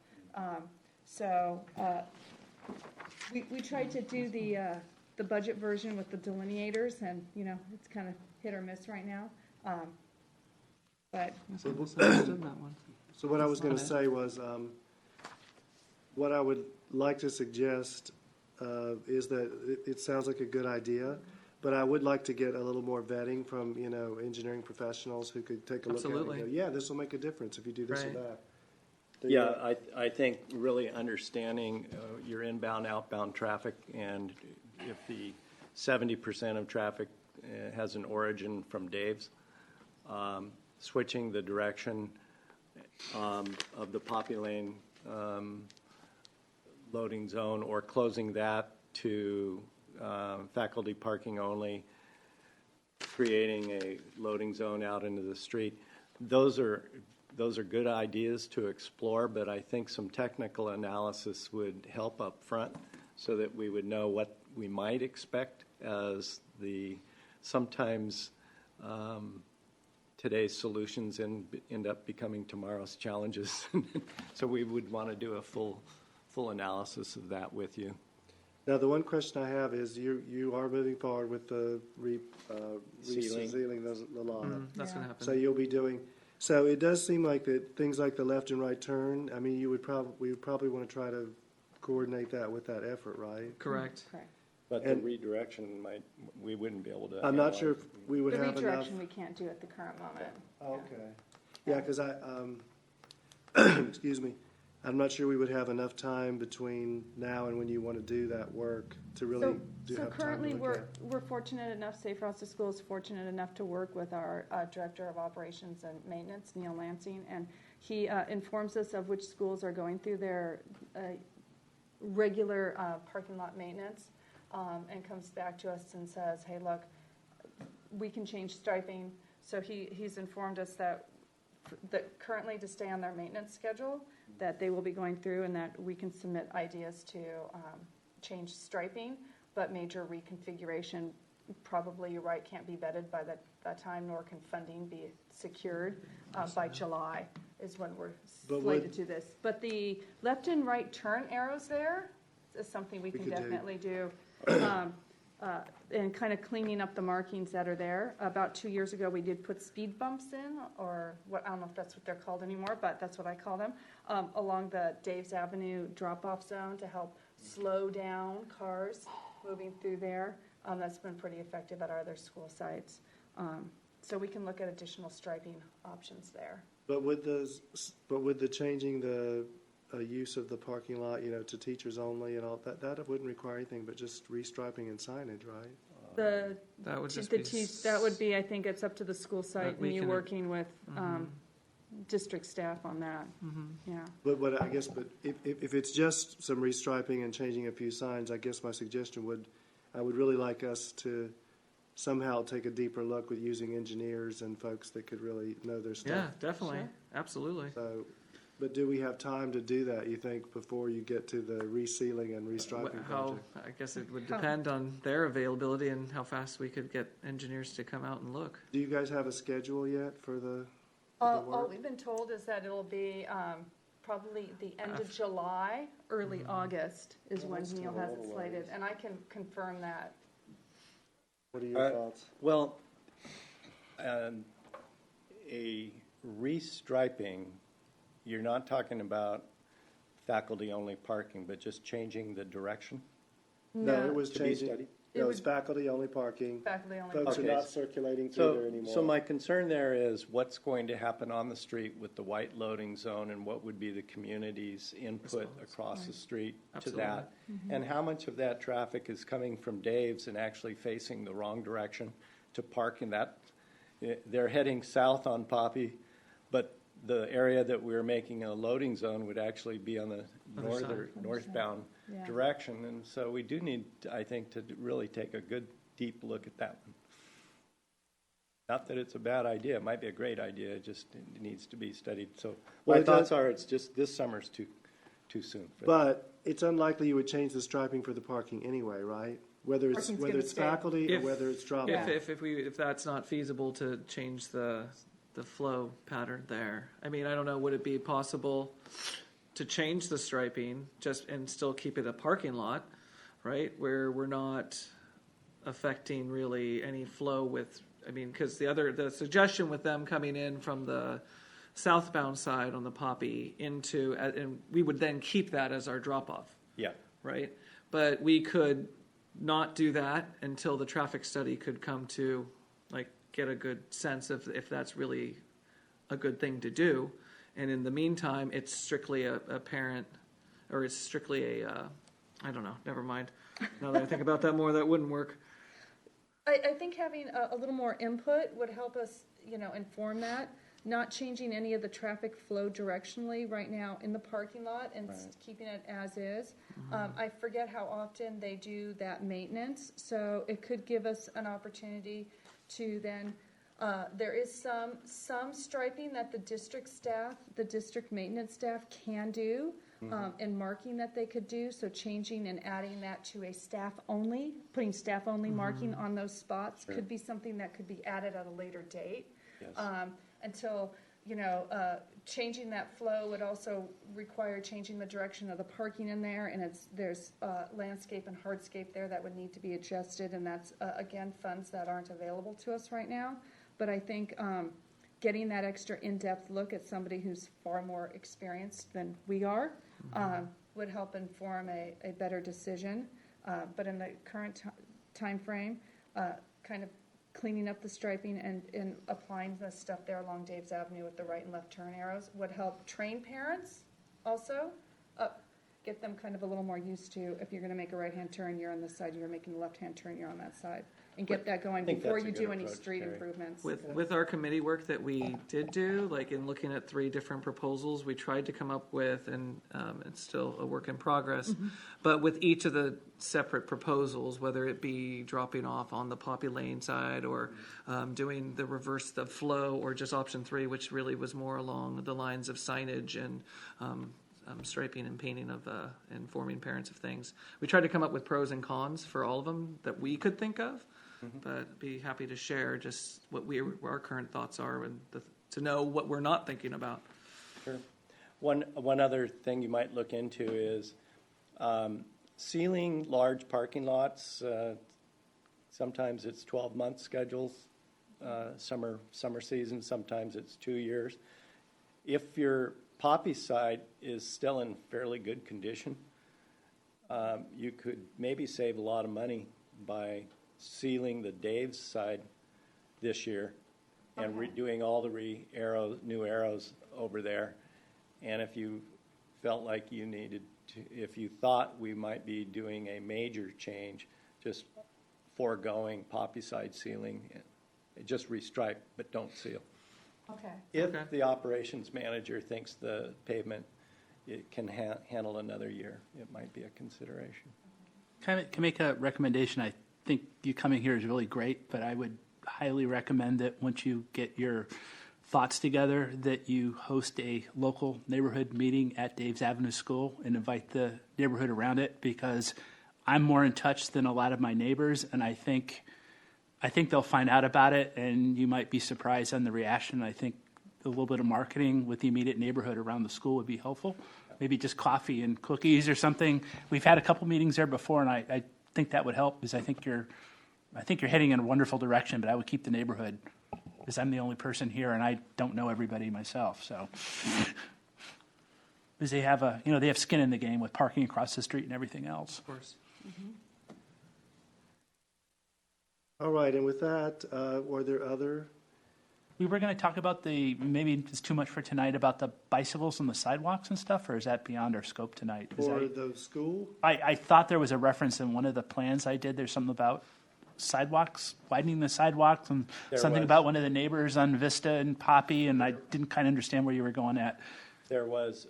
We tried to do the budget version with the delineators, and, it's kind of hit or miss right now. But I misunderstood that one. So what I was going to That's not say was, what I would like to suggest is that it sounds like a good idea, but I would like to get a little more vetting from, engineering professionals who could take a look at it Absolutely. and go, yeah, this will make a difference if you do this or Right. that. Yeah, I think really understanding your inbound, outbound traffic, and if the 70% of traffic has an origin from Dave's, switching the direction of the Poppy Lane loading zone or closing that to faculty parking only, creating a loading zone out into the street. Those are good ideas to explore, but I think some technical analysis would help up front so that we would know what we might expect as sometimes today's solutions end up becoming tomorrow's challenges. So we would want to do a full analysis of that with you. Now, the one question I have is, you are moving forward with the Sealing. resealing the lot. That's going to happen. So you'll be doing, so it does seem like that things like the left and right turn, I mean, we would probably want to try to coordinate that with that effort, right? Correct. correct. But the And- redirection we wouldn't be able to. I'm not sure analyze. if we would the have enough. redirection we can't do at the current moment. Okay. Yeah, because excuse me, I'm not sure we would have enough time between now and when you want to do that work to really So have time currently, to look at. we're fortunate enough, Safe Routes to School is fortunate enough to work with our Director of Operations and Maintenance, Neil Lansing, and he informs us of which schools are going through their regular parking lot maintenance, and comes back to us and says, hey, look, we can change striping. So he's informed us that currently to stay on their maintenance schedule, that they will be going through and that we can submit ideas to change striping, but major reconfiguration, probably, you're right, can't be vetted by that time, nor can funding be secured by July is when we're But slated to this. But the left and right turn arrows there is something we can could do. definitely do. And kind of cleaning up the markings that are there. About 2 years ago, we did put speed bumps in, or what, I don't know if that's what they're called anymore, but that's what I call them, along the Dave's Avenue drop-off zone to help slow down cars moving through there. That's been pretty effective at our other school sites. So we can look at additional striping options there. But with the changing the use of the parking lot, to teachers only and all, that wouldn't require anything but just restriping and signage, right? That would just be. That would be, I think it's up to the school site we and you can- working with district staff on that. Yeah. But if it's just some restriping and changing a few signs, I guess my suggestion I would really like us to somehow take a deeper look with using engineers and folks that could really know their stuff. Yeah, definitely. Sure. Absolutely. So, but do we have time to do that, you think, before you get to the resealing and restriping project? I guess it would depend on their availability and how fast we could get engineers to come out and look. Do you guys have a schedule yet for the All work? we've been told is that it'll be probably the end of July, Early August is Well, when that's Neil still a has it little slated. ways. and I can confirm that What are your thoughts? Well, a restriping, you're not talking about faculty-only parking, but just changing the direction? No, it was To be changing. studied? It was faculty-only parking. Faculty only. Folks are Okay. not circulating through there anymore. So my concern there is what's going to happen on the street with the white loading zone and what would be the community's input across the street to that? And how much of that traffic is coming from Dave's and actually facing the wrong direction to park in that? They're heading south on Poppy, but the area that we're making a loading zone would actually be on the northbound Yeah. direction. And so we do need, I think, to really take a good, deep look at that one. Not that it's a bad idea, it might be a great idea, it just needs to be studied. So Well, my it thoughts does- are, it's just, this summer's too soon. But it's unlikely you would change the striping for the parking anyway, right? Whether it's, Parking's whether gonna it's stay. faculty or If- whether it's drop off. If that's not feasible to change the flow pattern there, I mean, I don't know, would it be possible to change the striping and still keep it a parking lot, right? Where we're not affecting really any flow with, I mean, because the suggestion with them coming in from the southbound side on the Poppy into, and we would then keep that as our drop off. Yeah. Right? But we could not do that until the traffic study could come to, like, get a good sense of if that's really a good thing to do. And in the meantime, it's strictly a parent, or it's strictly I don't know, never mind. Now that I think about that more, that wouldn't work. I think having a little more input would help us, inform that. Not changing any of the traffic flow directionally right now in the parking lot and keeping it as is. I forget how often they do that maintenance, so it could give us an opportunity to then, there is some striping that the district maintenance staff can do, and marking that they could do, so changing and adding that to a putting staff only marking on those spots could be something that could be added at a later date. Yes. Until, changing that flow would also require changing the direction of the parking in there, and there's landscape and hardscape there that would need to be adjusted, and that's, again, funds that aren't available to us right now. But I think getting that extra in-depth look at somebody who's far more experienced than we are would help inform a better decision. But in the current time frame, kind of cleaning up the striping and applying the stuff there along Dave's Avenue with the right and left turn arrows would help train parents also, get them kind of a little more used to, if you're going to make a right-hand turn, you're on this side, you're making a left-hand turn, you're on that side. And get that going think before that's a you good do any approach, street Terry. improvements. With our committee work that we did do, like in looking at 3 different proposals, we tried to come up with, and it's still a work in progress, but with each of the separate proposals, whether it be dropping off on the Poppy Lane side or doing the reverse the flow, or just option 3, which really was more along the lines of signage and striping and painting of informing parents of things. We tried to come up with pros and cons for all of them that we could think of. But be happy to share just what our current thoughts are and to know what we're not thinking about. Sure. One other thing you might look into is sealing large parking lots. Sometimes it's 12-month schedules, summer season. Sometimes it's 2 years. If your Poppy side is still in fairly good condition, you could maybe save a lot of money by sealing the Dave's side this year and redoing all the new arrows over there. And if you felt like you needed to, if you thought we might be doing a major change, just foregoing Poppy side sealing, just restripe, but don't seal. Okay. If the operations manager thinks the pavement it can handle another year, it might be a consideration. Can I make a recommendation? I think you coming here is really great, but I would highly recommend that once you get your thoughts together, that you host a local neighborhood meeting at Dave's Avenue School and invite the neighborhood around it, because I'm more in touch than a lot of my neighbors, and I think they'll find out about it, and you might be surprised on the reaction. I think a little bit of marketing with the immediate neighborhood around the school would be helpful. Maybe just coffee and cookies or something. We've had a couple meetings there before, and I think that would help, because I think you're I think you're heading in a wonderful direction, but I would keep the neighborhood, because I'm the only person here and I don't know everybody myself, so. Because they have they have skin in the game with parking across the street and everything else. Of course. All right, and with that, were there other? We were going to talk about maybe it's too much for tonight, about the bicycles and the sidewalks and stuff, or is that beyond our scope tonight? For the school? I thought there was a reference in one of the plans I did. There's something about sidewalks, widening the sidewalks, and There something was. about one of the neighbors on Vista and Poppy, and I didn't kind of understand where you were going at. There was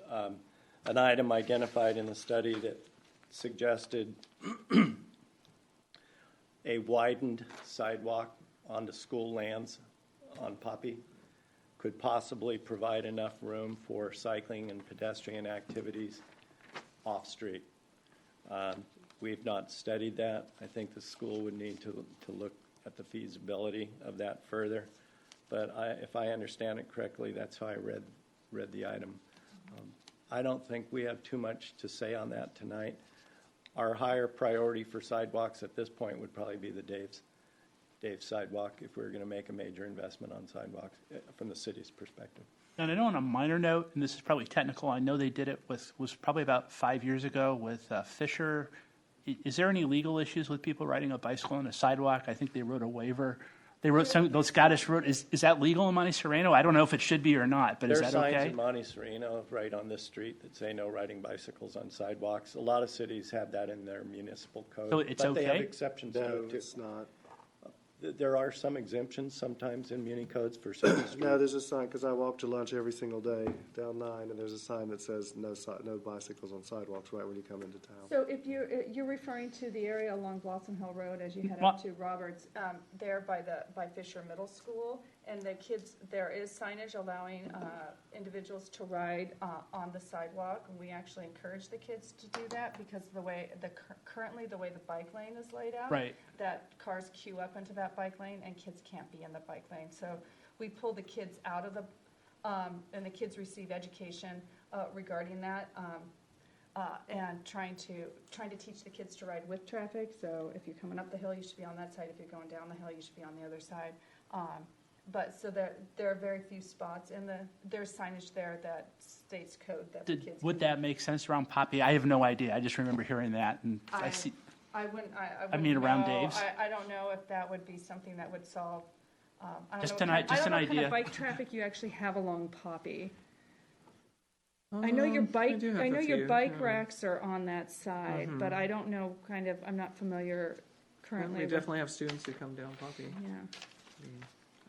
an item identified in the study that suggested a widened sidewalk onto school lands on Poppy could possibly provide enough room for cycling and pedestrian activities off-street. We've not studied that. I think the school would need to look at the feasibility of that further. But if I understand it correctly, that's how I read the item. I don't think we have too much to say on that tonight. Our higher priority for sidewalks at this point would probably be the Dave's sidewalk if we were going to make a major investment on sidewalks from the city's perspective. And I know on a minor note, and this is probably technical, I know they did it was probably about 5 years ago with Fisher. Is there any legal issues with people riding a bicycle on a sidewalk? I think they wrote a waiver. They wrote those Scottish wrote. Is that legal in Monte Sereno? I don't know if it should be or not, but is that There are signs okay? in Monte Sereno right on this street that say no riding bicycles on sidewalks. A lot of cities have that in their municipal code. So it's but they have okay? exceptions to No, it too. it's not. There are some exemptions sometimes in muni codes for certain streets. No, there's a sign, because I walk to lunch every single day down 9, and there's a sign that says no bicycles on sidewalks right when you come into town. So if you're referring to the area along Blossom Hill Road as you head Well- up to Roberts, there by Fisher Middle School, and the kids, there is signage allowing individuals to ride on the sidewalk. And we actually encourage the kids to do that because currently the way the bike lane is laid out, Right. that cars queue up into that bike lane and kids can't be in the bike lane. So we pull the kids out of and the kids receive education regarding that. And trying to teach the kids to ride with traffic. So if you're coming up the hill, you should be on that side. If you're going down the hill, you should be on the other side. So there are very few spots, and there's signage there that states code that the kids. Would can- that make sense around Poppy? I have no idea. I just remember hearing that, and I see. I wouldn't. I mean, around know. Dave's. I don't know if that would be something that would solve. I don't Just know an what i- just an I don't know what kind idea. of bike traffic you actually have along Poppy. I know your I bike. do have I a know your few, bike yeah. racks are on that side, but I don't know. I'm not familiar currently. We with- definitely have students who come down Poppy. Yeah,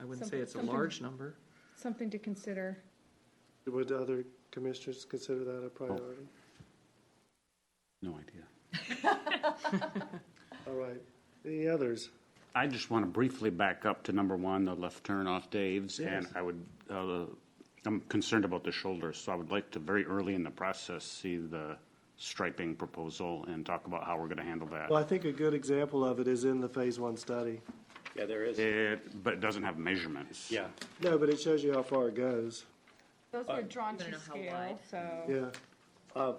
I wouldn't say Something- it's a something- large number. something to consider. Would other commissioners consider that a priority? No idea. All right. Any others? I just want to briefly back up to number one, the left turn off Dave's, and I would, I'm concerned about the shoulders, so I would like to very early in the process see the striping proposal and talk about how we're going to handle that. Well, I think a good example of it is in the Phase 1 study. Yeah, there is. But it doesn't have measurements. Yeah. No, but it shows you how far it goes. Those were drawn I don't to know how scale, wide. so. Yeah.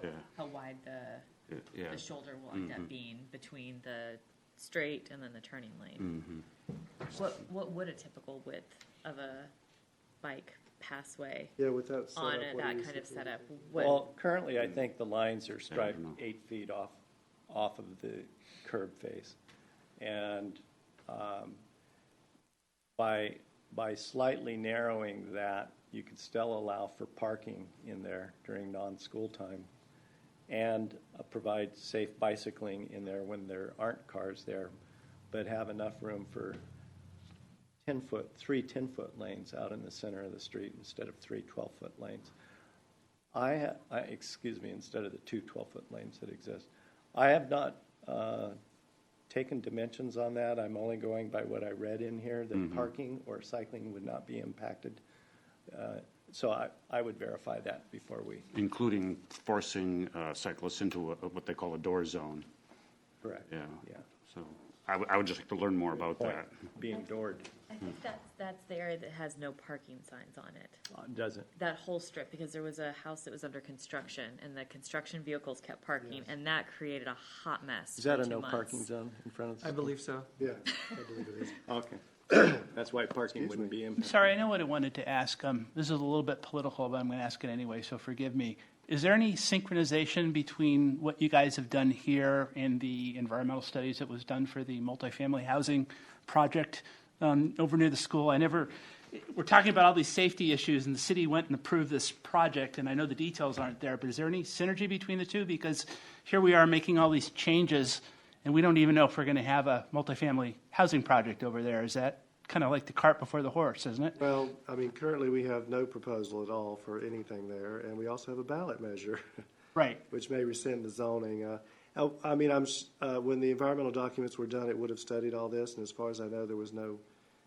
Yeah, How wide the yeah. shoulder will end up being between the straight and then the turning lane. What would a typical width of a bike passway Yeah, with that setup. on what do that you kind of suggest? setup? What, Well, currently, I think the lines are striped know. 8 feet off of the curb face. And by slightly narrowing that, you could still allow for parking in there during non-school time and provide safe bicycling in there when there aren't cars there, but have enough room for 3 10-foot lanes out in the center of the street instead of 3 12-foot lanes. Instead of the 2 12-foot lanes that exist. I have not taken dimensions on that. I'm only going by what I read in here, that parking or cycling would not be impacted. So I would verify that before we. Including forcing cyclists into what they call a door zone. Correct. Yeah. Yeah. So I would just like to learn more about that. Being doored, I think that's the area that has no parking signs on it. doesn't. That whole strip, because there was a house that was under construction, and the construction vehicles kept parking, and that created a hot mess. Is that for a 2 no months. parking zone in front of the I school? believe so. Yeah, I believe it is. Okay. That's why parking wouldn't be impacted. Sorry, I know what I wanted to ask. This is a little bit political, but I'm going to ask it anyway, so forgive me. Is there any synchronization between what you guys have done here and the environmental studies that was done for the multifamily housing project over near the school? We're talking about all these safety issues, and the city went and approved this project, and I know the details aren't there, but is there any synergy between the two? Because here we are making all these changes, and we don't even know if we're going to have a multifamily housing project over there. Is that kind of like the cart before the horse, isn't it? Well, I mean, currently we have no proposal at all for anything there, and we also have a ballot measure, Right. which may rescind the zoning. I mean, when the environmental documents were done, it would have studied all this, and as far as I know, there was no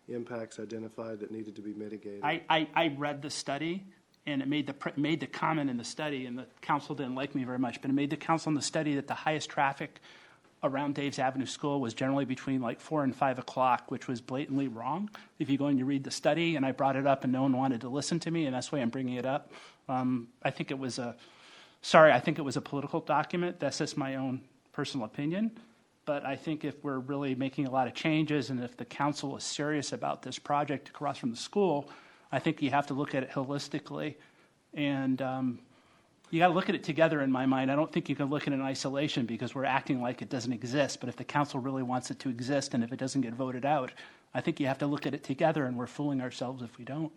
impacts identified that needed to be mitigated. I read the study, and it made the comment in the study, and the council didn't like me very much, but it made the council in the study that the highest traffic around Dave's Avenue School was generally between like 4 and 5 o'clock, which was blatantly wrong. If you go and you read the study, and I brought it up and no one wanted to listen to me, and that's why I'm bringing it up. I think it was a political document. That's just my own personal opinion. But I think if we're really making a lot of changes, and if the council is serious about this project across from the school, I think you have to look at it holistically. And you got to look at it together in my mind. I don't think you can look at it in isolation because we're acting like it doesn't exist. But if the council really wants it to exist, and if it doesn't get voted out, I think you have to look at it together, and we're fooling ourselves if we don't.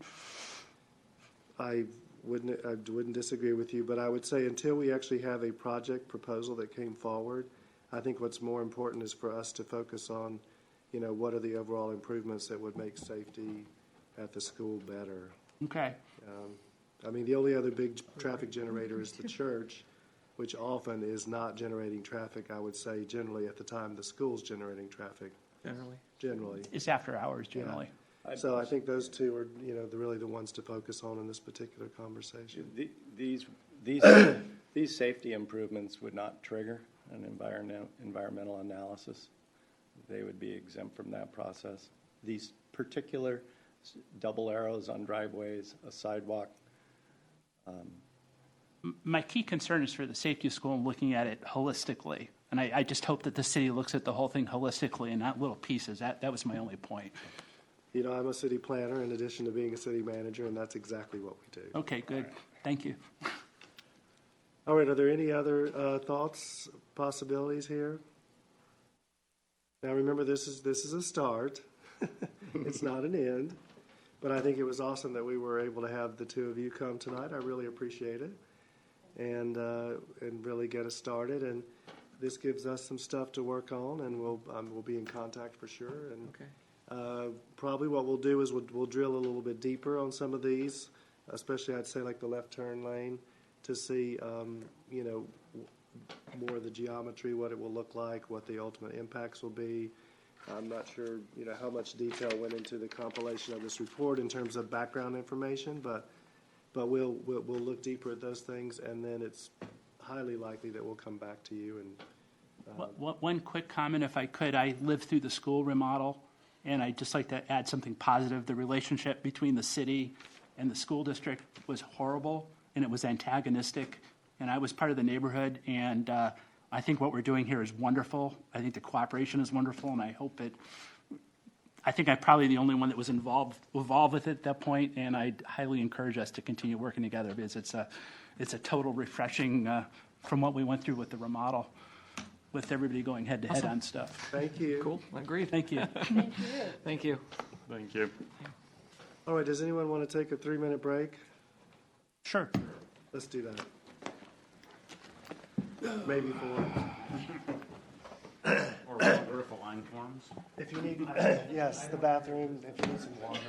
I wouldn't disagree with you, but I would say until we actually have a project proposal that came forward, I think what's more important is for us to focus on, what are the overall improvements that would make safety at the school better. Okay. I mean, the only other big traffic generator is the church, which often is not generating traffic, I would say, generally at the time the school's generating traffic. Generally. It's after hours generally. Yeah. So I think those two are, really the ones to focus on in this particular conversation. These safety improvements would not trigger an environmental analysis. They would be exempt from that process. These particular double arrows on driveways, a sidewalk. My key concern is for the safety of school and looking at it holistically. And I just hope that the city looks at the whole thing holistically and not little pieces. That was my only point. I'm a city planner in addition to being a city manager, and that's exactly what we do. Okay, good. Thank you. All right, are there any other thoughts, possibilities here? Now remember, this is a start. It's not an end. But I think it was awesome that we were able to have the two of you come tonight. I really appreciate it, and really get us started. And this gives us some stuff to work on, and we'll be in contact for sure. And Okay. Probably what we'll do is we'll drill a little bit deeper on some of these, especially I'd say like the left turn lane, to see more of the geometry, what it will look like, what the ultimate impacts will be. I'm not sure, how much detail went into the compilation of this report in terms of background information, but we'll look deeper at those things, and then it's highly likely that we'll come back to you. And One quick comment, if I could. I lived through the school remodel, and I'd just like to add something positive. The relationship between the city and the school district was horrible, and it was antagonistic. And I was part of the neighborhood, and I think what we're doing here is wonderful. I think the cooperation is wonderful, and I think I'm probably the only one that was involved with it at that point, and I'd highly encourage us to continue working together because it's a total refreshing from what we went through with the remodel, with everybody going head to head on stuff. thank you. Cool. Agreed. Thank you. Thank you. Thank you. All right, does anyone want to take a 3-minute break? Sure. Let's do that. Maybe 4. Or vertical line forms. If you need, yes, the bathroom, if you need some water.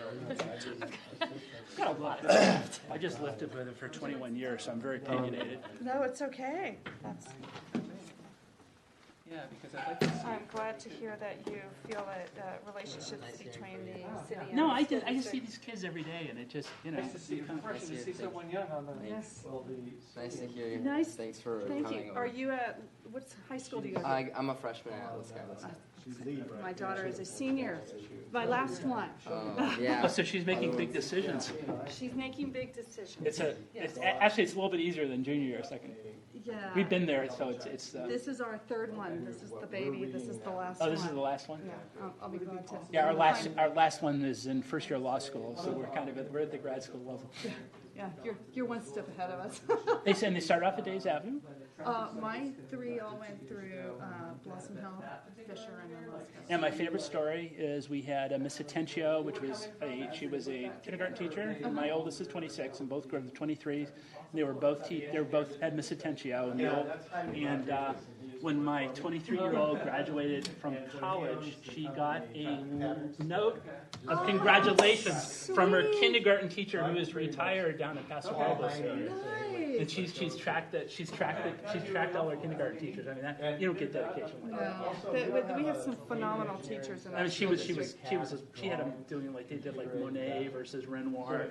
Got a lot of stuff. I just lived with it for 21 years, so I'm very opinionated. No, it's okay. Yeah, because I'd like to see. I'm glad to hear that you feel that relationships between the city and No, the I school just see district. these kids every day, and it just, Nice to see you. Refreshing to see someone young on the. Yes. Nice to hear you. Nice. Thanks for Thank coming you. over. Are you at what's high school do you go to? I'm a freshman at Los Gatos. My daughter is a senior, my last one. Yeah. Oh, so she's making big decisions. She's making big decisions. Actually, it's a little bit easier than junior year, second. Yeah. We've been there, so it's. This is our third one. This is the baby. This is the last one. Oh, this is the last one? Yeah, I'll be glad to. Yeah, our last one is in first year of law school, so we're kind of we're at the grad school level. Yeah, you're one step ahead of us. They start off at Days Avenue. My three all went through Blossom Hill, Fisher, and then Los Gatos. And my favorite story is we had Miss Atencio, which was she was a kindergarten teacher. And my oldest is 26, and both grew up to 23. They were both had Miss Atencio, and when my 23-year-old graduated from college, she got a note of congratulations from her kindergarten teacher who is retired down in Paso Robles area. And she's tracked all her kindergarten teachers. I mean, you don't get dedication like that. No, we have some phenomenal teachers in our I mean, she had them doing they did Monet versus Renoir,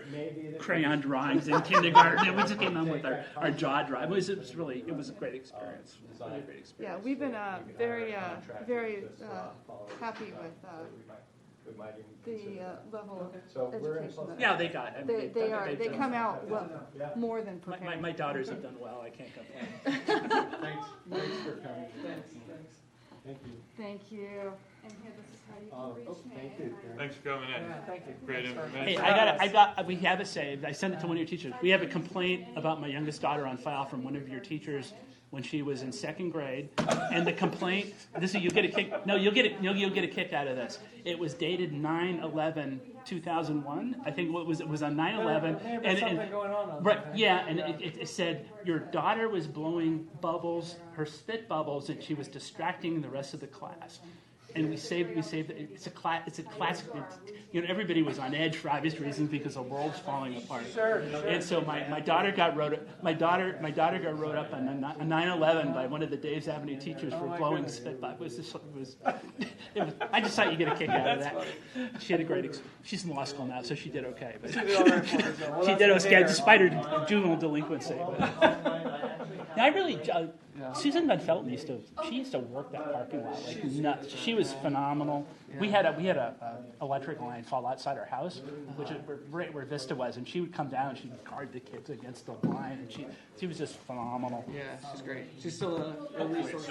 crayon drawings in kindergarten. And we just came on with our jaw drive. It was a great experience. Really great experience. Yeah, we've been very happy with the level of education. Yeah, they got it. They come out more than prepared. My daughters have done well. I can't complain. Thanks for coming. Thank you. And here, this is how you can reach me. Thank you. Thanks for coming in. Thank you. Great information. Hey, we have it saved. I sent it to one of your teachers. We have a complaint about my youngest daughter on file from one of your teachers when she was in second grade, and the complaint. You'll get a kick. No, you'll get a kick out of this. It was dated 9/11/2001. I think it was on 9/11. And something going on. Right, yeah, and it said your daughter was blowing bubbles, her spit bubbles, and she was distracting the rest of the class. And we saved it. It's a classic. Everybody was on edge for obvious reasons because the world's falling apart. Sure. And so my daughter got wrote up on 9/11 by one of the Dave's Avenue teachers for blowing spit bubbles. I just thought you get a kick out of that. She had a great experience. She's in law school now, so she did okay. But she did okay despite her juvenile delinquency. I really. Susan Van Felton used to work that parking lot like nuts. She was phenomenal. Yeah. We had a electric line fall outside our house, which is right where Vista was, and she would come down and she would guard the kids against the line, and she was just phenomenal. Yeah, she's great. She's still a resource.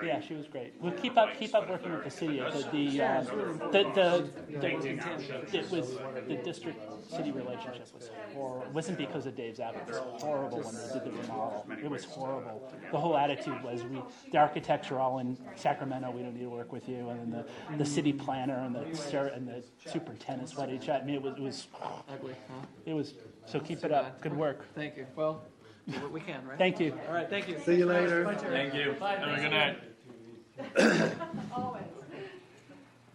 Yeah, she was great. We'll keep up working with the city. It was the district city relationship was horrible. It wasn't because of Dave's Avenue. It was horrible when they did the remodel. It was horrible. The whole attitude was the architects are all in Sacramento. We don't need to work with you, and then the city planner and the superintendent sweat each other. I mean, it was Ugly, huh? It was. So keep it up. Good work. Thank you. Well, do what we can, right? Thank you. All right, thank you. See you later. Thank you. Bye. Have a good night. Always.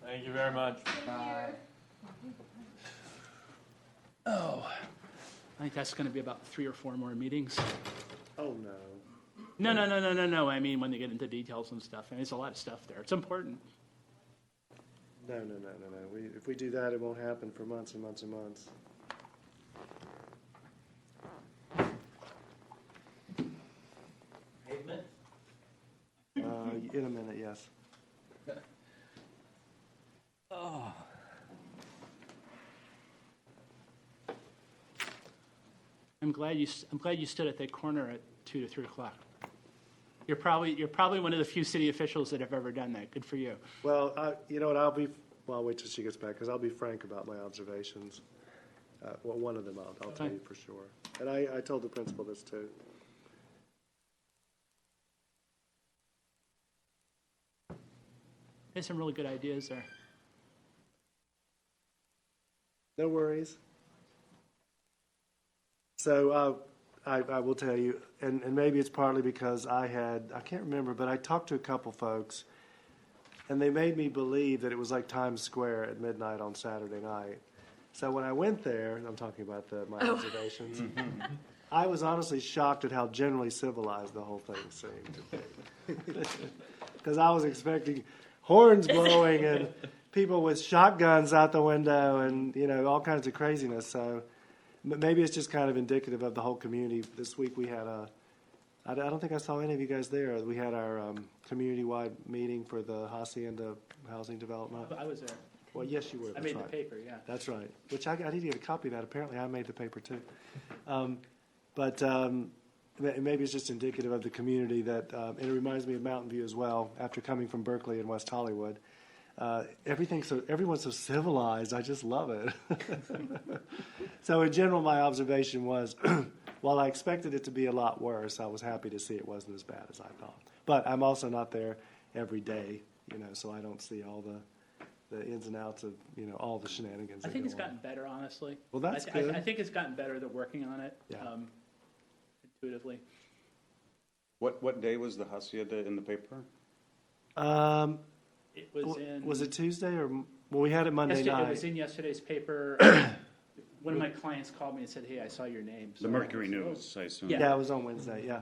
Thank you very much. Bye. Oh, I think that's going to be about 3 or 4 more meetings. Oh, no. No. I mean, when they get into details and stuff, and there's a lot of stuff there. It's important. No. If we do that, it won't happen for months and months and months. In a minute, yes. Oh. I'm glad you stood at that corner at 2 to 3 o'clock. You're probably one of the few city officials that have ever done that. Good for you. Well, you know what? I'll wait till she gets back because I'll be frank about my observations. Well, one of them I'll tell you for sure. And I told the principal this too. There's some really good ideas there. No worries. So I will tell you, and maybe it's partly because I can't remember, but I talked to a couple folks, and they made me believe that it was like Times Square at midnight on Saturday night. So when I went there, I'm talking about my observations, I was honestly shocked at how generally civilized the whole thing seemed to be. Because I was expecting horns blowing and people with shotguns out the window and, all kinds of craziness. So maybe it's just kind of indicative of the whole community. This week we had I don't think I saw any of you guys there. We had our community-wide meeting for the Hacienda Housing Development. I was there. Well, yes, you were. I That's made the right. paper, yeah. That's right. Which I need to get a copy of that. Apparently, I made the paper too. Maybe it's just indicative of the community that, and it reminds me of Mountain View as well. After coming from Berkeley and West Hollywood, everyone's so civilized. I just love it. So in general, my observation was, while I expected it to be a lot worse, I was happy to see it wasn't as bad as I thought. But I'm also not there every day, so I don't see all the ins and outs of all the shenanigans. I that think go it's on. gotten better, honestly. Well, that's good. I think it's gotten better. They're working on it. Yeah. Intuitively. What day was the Hacienda in the paper? It was in. Was it Tuesday or? Well, we had it Monday yesterday, night. It was in yesterday's paper. One of my clients called me and said, "Hey, I saw your name." So The Mercury I was, News, I assume. Yeah. Yeah, it was on Wednesday. Yeah.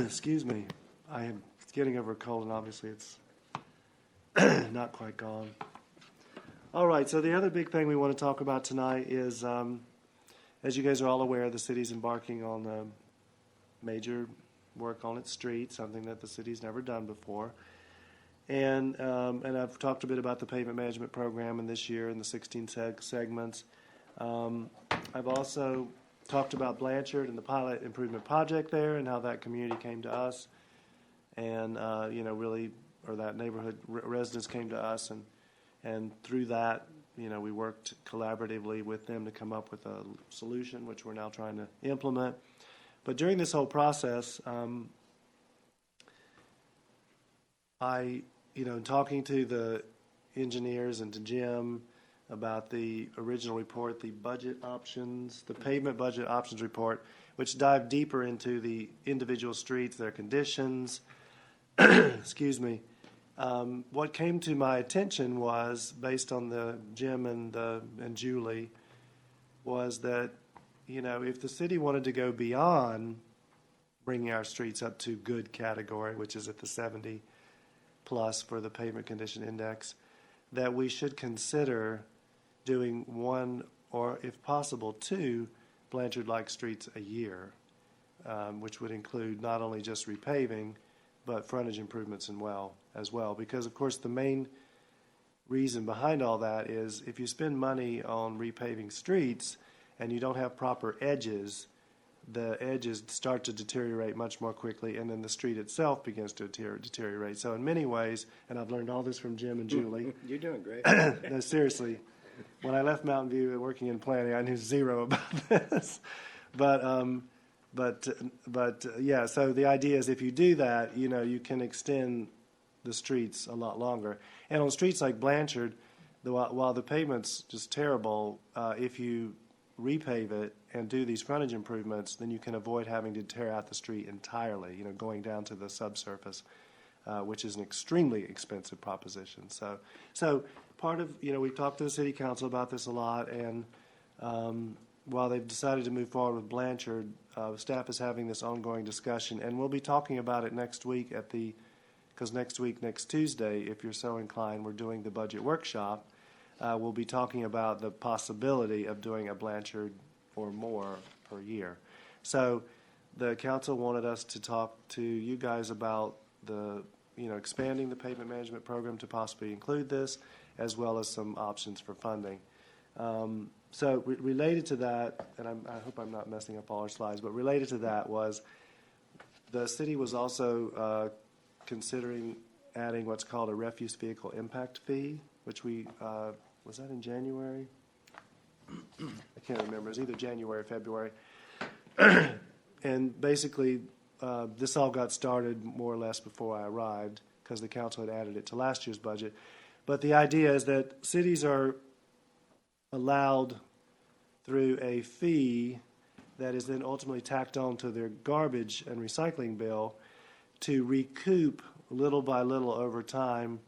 Excuse me. I am getting over a cold, and obviously it's not quite gone. All right. So the other big thing we want to talk about tonight is, as you guys are all aware, the city's embarking on major work on its streets, something that the city's never done before. And I've talked a bit about the pavement management program in this year in the 16 segments. I've also talked about Blanchard and the pilot improvement project there and how that community came to us, and that neighborhood residents came to us, and through that, we worked collaboratively with them to come up with a solution, which we're now trying to implement. But during this whole process, talking to the engineers and to Jim about the original report, the pavement budget options report, which dived deeper into the individual streets, their conditions. Excuse me. What came to my attention was, based on the Jim and Julie, was that if the city wanted to go beyond bringing our streets up to good category, which is at the 70 plus for the pavement condition index, that we should consider doing one or, if possible, two Blanchard-like streets a year, which would include not only just repaving, but frontage improvements as well. Because, of course, the main reason behind all that is if you spend money on repaving streets and you don't have proper edges, the edges start to deteriorate much more quickly, and then the street itself begins to deteriorate. So in many ways, and I've learned all this from Jim and Julie. You're doing great. No, seriously. When I left Mountain View working in planning, I knew zero about this. But yeah, so the idea is if you do that, you can extend the streets a lot longer. And on streets like Blanchard, while the pavement's just terrible, if you repave it and do these frontage improvements, then you can avoid having to tear out the street entirely, going down to the subsurface, which is an extremely expensive proposition. So part of, we've talked to the city council about this a lot, and while they've decided to move forward with Blanchard, staff is having this ongoing discussion, and we'll be talking about it next week because next Tuesday, if you're so inclined, we're doing the budget workshop. We'll be talking about the possibility of doing a Blanchard or more per year. So the council wanted us to talk to you guys about expanding the pavement management program to possibly include this, as well as some options for funding. So related to that, and I hope I'm not messing up all our slides, but related to that was the city was also considering adding what's called a refuse vehicle impact fee, which was that in January? I can't remember. It was either January or February. And basically, this all got started more or less before I arrived because the council had added it to last year's budget. But the idea is that cities are allowed through a fee that is then ultimately tacked on to their garbage and recycling bill to recoup little by little over time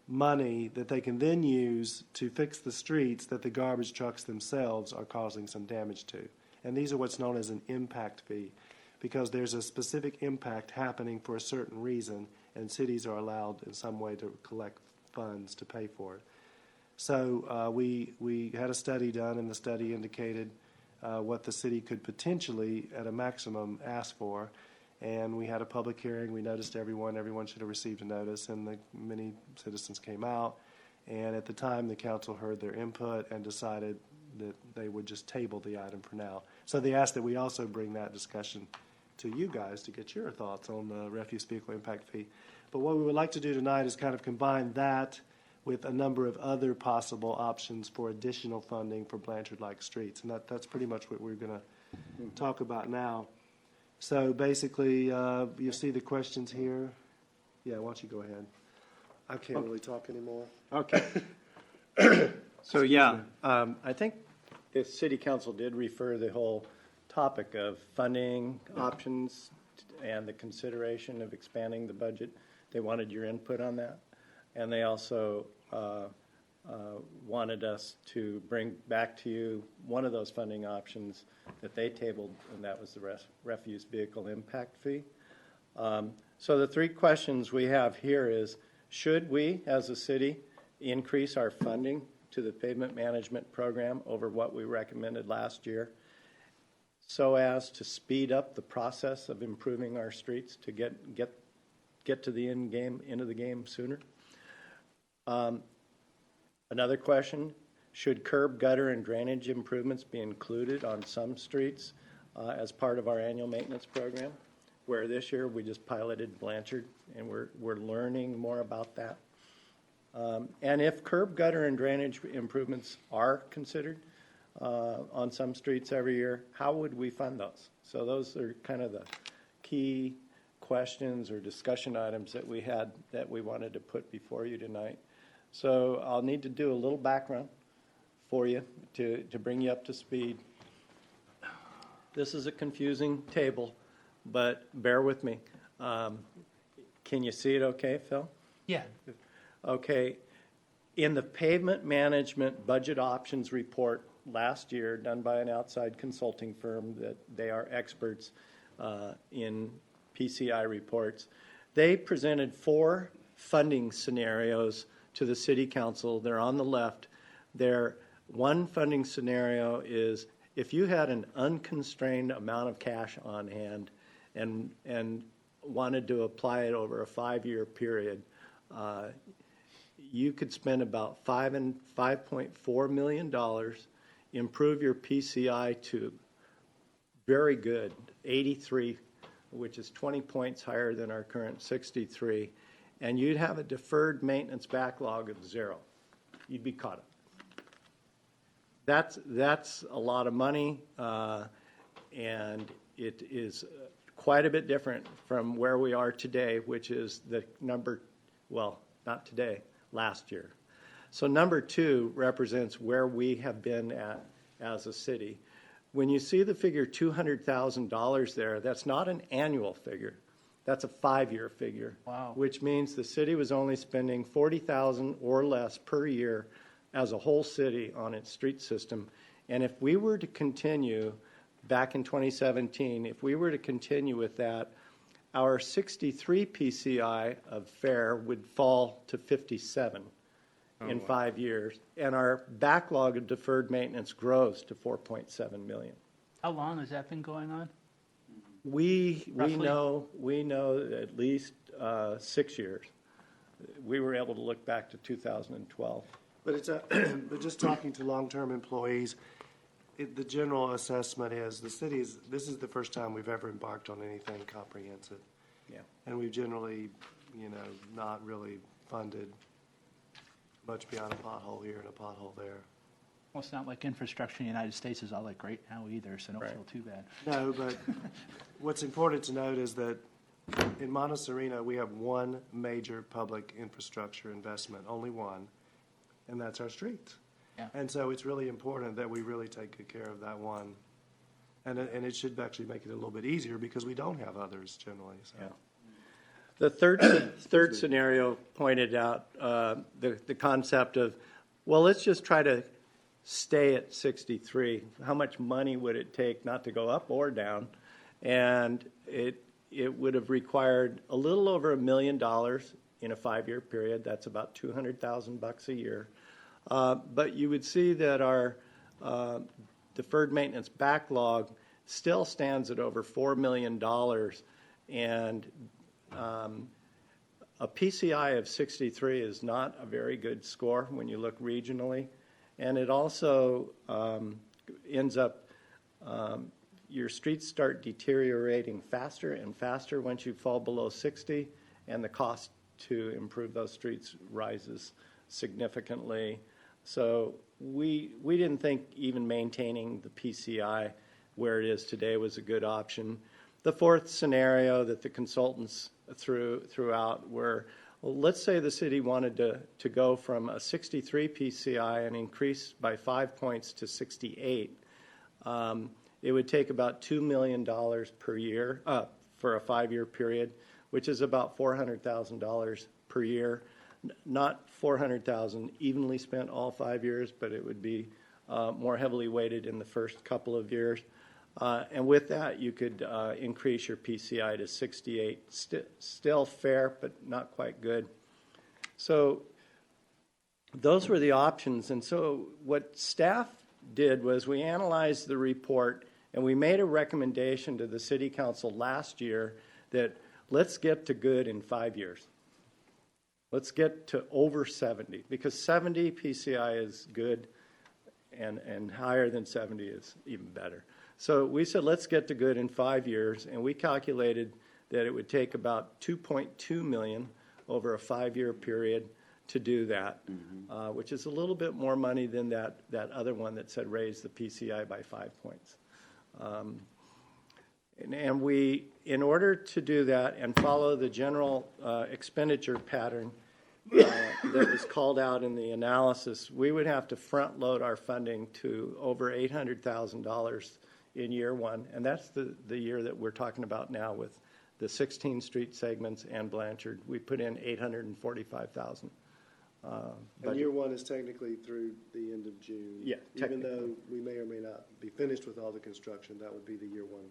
money that they can then use to fix the streets that the garbage trucks themselves are causing some damage to. And these are what's known as an impact fee, because there's a specific impact happening for a certain reason, and cities are allowed in some way to collect funds to pay for it. So we had a study done, and the study indicated what the city could potentially, at a maximum, ask for. And we had a public hearing. We noticed everyone should have received a notice, and many citizens came out. And at the time, the council heard their input and decided that they would just table the item for now. So they asked that we also bring that discussion to you guys to get your thoughts on the refuse vehicle impact fee. But what we would like to do tonight is kind of combine that with a number of other possible options for additional funding for Blanchard-like streets. And that's pretty much what we're going to talk about now. So basically, you see the questions here. Yeah, why don't you go ahead? I can't really talk anymore. Okay. So, I think the city council did refer the whole topic of funding options and the consideration of expanding the budget. They wanted your input on that. And they also wanted us to bring back to you one of those funding options that they tabled, and that was the refuse vehicle impact fee. So the three questions we have here is, should we, as a city, increase our funding to the pavement management program over what we recommended last year so as to speed up the process of improving our streets to get to the end of the game sooner? Another question, should curb, gutter, and drainage improvements be included on some streets as part of our annual maintenance program? Where this year we just piloted Blanchard, and we're learning more about that. And if curb, gutter, and drainage improvements are considered on some streets every year, how would we fund those? So those are kind of the key questions or discussion items that we had that we wanted to put before you tonight. So I'll need to do a little background for you to bring you up to speed. This is a confusing table, but bear with me. Can you see it okay, Phil? Yeah. Okay. In the pavement management budget options report last year, done by an outside consulting firm that they are experts in PCI reports, they presented 4 funding scenarios to the city council. They're on the left. One funding scenario is if you had an unconstrained amount of cash on hand and wanted to apply it over a 5-year period, you could spend about $5.4 million, improve your PCI to very good, 83, which is 20 points higher than our current 63, and you'd have a deferred maintenance backlog of 0. You'd be caught up. That's a lot of money, and it is quite a bit different from where we are today, which is the number, well, not today, last year. So number 2 represents where we have been at as a city. When you see the figure $200,000 there, that's not an annual figure. That's a 5-year figure. Wow. Which means the city was only spending $40,000 or less per year as a whole city on its street system. And if we were to continue back in 2017, if we were to continue with that, our 63 PCI of fair would fall to 57 in 5 years, and our backlog of deferred maintenance grows to $4.7 million. How long has that been going on? We Roughly? know at least 6 years. We were able to look back to 2012. But it's but just talking to long-term employees, the general assessment is this is the first time we've ever embarked on anything comprehensive. Yeah. And we've generally, not really funded much beyond a pothole here and a pothole there. Well, it's not like infrastructure in the United States is all that great now either, so don't feel too bad. No, but what's important to note is that in Monte Sereno, we have one major public infrastructure investment, only one, and that's our streets. Yeah. And so it's really important that we really take good care of that one. And it should actually make it a little bit easier because we don't have others generally. So. Yeah. The third scenario pointed out the concept of, well, let's just try to stay at 63. How much money would it take not to go up or down? And it would have required a little over $1 million in a 5-year period. That's about $200,000 a year. But you would see that our deferred maintenance backlog still stands at over $4 million, And a PCI of 63 is not a very good score when you look regionally. And it also ends up, your streets start deteriorating faster and faster once you fall below 60, and the cost to improve those streets rises significantly. So we didn't think even maintaining the PCI where it is today was a good option. The fourth scenario that the consultants threw out were, well, let's say the city wanted to go from a 63 PCI and increase by 5 points to 68. It would take about $2 million per year for a 5-year period, which is about $400,000 per year. Not $400,000 evenly spent all 5 years, but it would be more heavily weighted in the first couple of years. And with that, you could increase your PCI to 68. Still fair, but not quite good. So those were the options. And so what staff did was we analyzed the report, and we made a recommendation to the City Council last year that let's get to good in 5 years. Let's get to over 70, because 70 PCI is good, and higher than 70 is even better. So we said, let's get to good in 5 years, and we calculated that it would take about $2.2 million over a 5-year period to do that, which is a little bit more money than that other one that said raise the PCI by 5 points. And we, in order to do that and follow the general expenditure pattern that was called out in the analysis, we would have to front load our funding to over $800,000 in year one, and that's the year that we're talking about now with the 16 street segments and Blanchard. We put in $845,000. And year one is technically through the end of June. Yeah, even though we may or may not be finished with all the construction, that would be the year one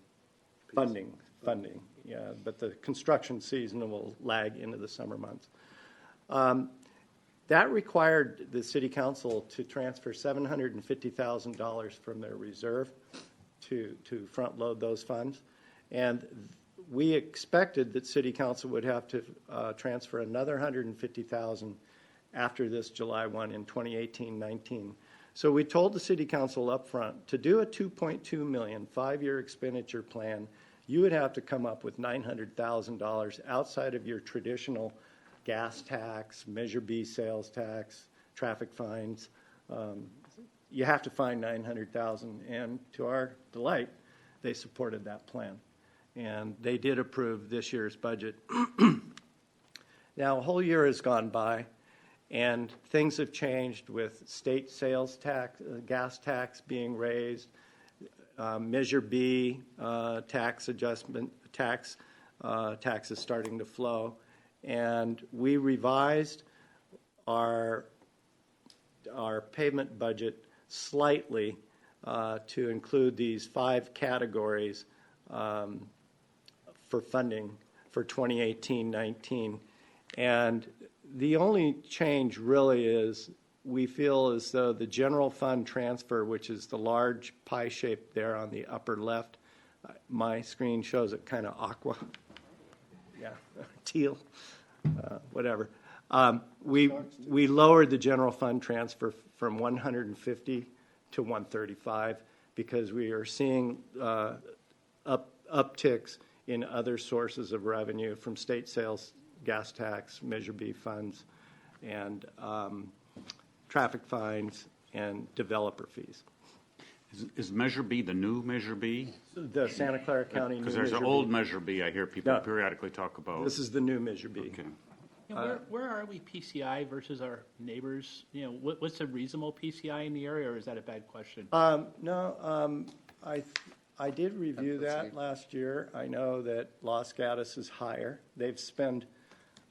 piece. Funding, yeah, but the construction season will lag into the summer months. That required the City Council to transfer $750,000 from their reserve to front load those funds, and we expected that City Council would have to transfer another $150,000 after this July 1 in 2018-19. So we told the City Council up front, to do a $2.2 million 5-year expenditure plan, you would have to come up with $900,000 outside of your traditional gas tax, Measure B sales tax, traffic fines. You have to find $900,000, and to our delight, they supported that plan. And they did approve this year's budget. Now, a whole year has gone by, and things have changed with state sales tax, gas tax being raised, Measure B tax adjustment, taxes starting to flow. And we revised our pavement budget slightly to include these 5 categories for funding for 2018-19. And the only change really is we feel as though the general fund transfer, which is the large pie shape there on the upper left, my screen shows it kind of aqua. Yeah, teal, whatever. We lowered the general fund transfer from 150 to 135 because we are seeing upticks in other sources of revenue from state sales, gas tax, Measure B funds, and traffic fines and developer fees. Is Measure B the new Measure B? The Santa Clara County new Because there's an Measure old B. Measure B I hear people No. periodically talk about. This is the new Measure B. Okay. Yeah, where are we PCI versus our neighbors? You know, what's a reasonable PCI in the area, or is that a bad question? No, I did review that last year. I know that Los Gatos is higher. They spend,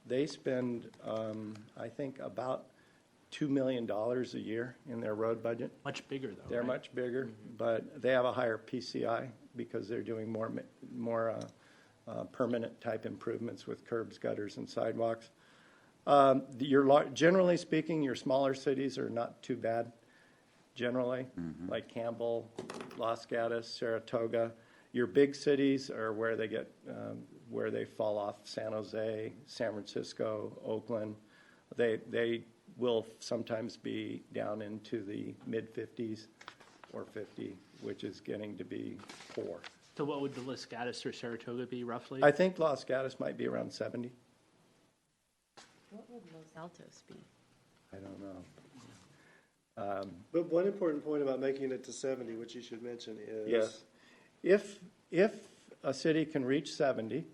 I think, about $2 million a year in their road budget. Much bigger, though. They're right? much bigger, but they have a higher PCI because they're doing more permanent type improvements with curbs, gutters, and sidewalks. Generally speaking, your smaller cities are not too bad. Generally, like Campbell, Los Gatos, Saratoga. Your big cities are where they get where they fall off San Jose, San Francisco, Oakland. They will sometimes be down into the mid-50s or 50, which is getting to be poor. So what would the Los Gatos or Saratoga be roughly? I think Los Gatos might be around 70. What would Los Altos be? I don't know. But one important point about making it to 70, which you should mention, is Yes. If a city can reach 70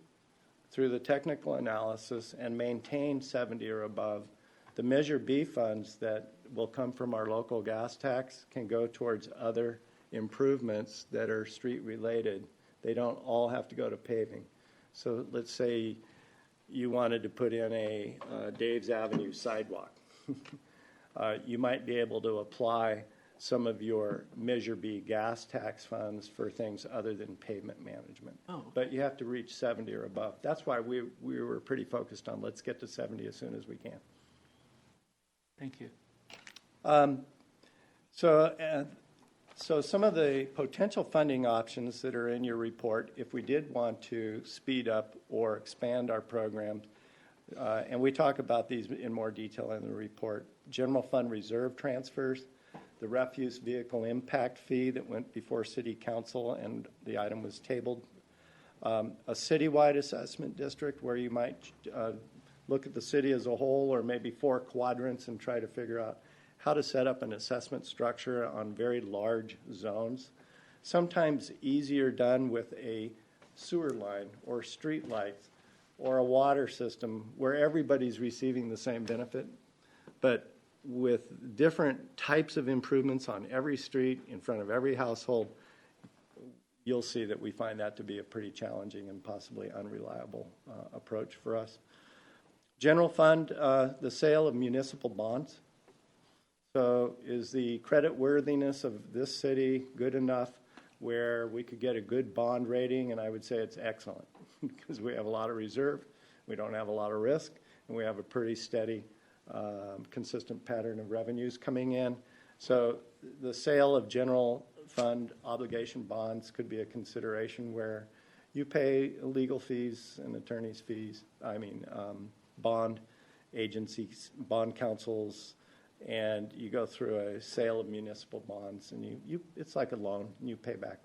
through the technical analysis and maintain 70 or above, the Measure B funds that will come from our local gas tax can go towards other improvements that are street related. They don't all have to go to paving. So let's say you wanted to put in a Dave's Avenue sidewalk. You might be able to apply some of your Measure B gas tax funds for things other than pavement management. Oh. But you have to reach 70 or above. That's why we were pretty focused on let's get to 70 as soon as we can. Thank you. So some of the potential funding options that are in your report, if we did want to speed up or expand our programs, and we talk about these in more detail in the report, general fund reserve transfers, the refuse vehicle impact fee that went before City Council and the item was tabled, a citywide assessment district where you might look at the city as a whole or maybe 4 quadrants and try to figure out how to set up an assessment structure on very large zones. Sometimes easier done with a sewer line or street lights or a water system where everybody's receiving the same benefit, but with different types of improvements on every street in front of every household, you'll see that we find that to be a pretty challenging and possibly unreliable approach for us. General fund, the sale of municipal bonds. So is the credit worthiness of this city good enough where we could get a good bond rating? And I would say it's excellent because we have a lot of reserve, we don't have a lot of risk, and we have a pretty steady, consistent pattern of revenues coming in. So the sale of general fund obligation bonds could be a consideration where you pay legal fees and attorney's fees, bond agencies, bond councils, and you go through a sale of municipal bonds, and you it's like a loan, and you pay back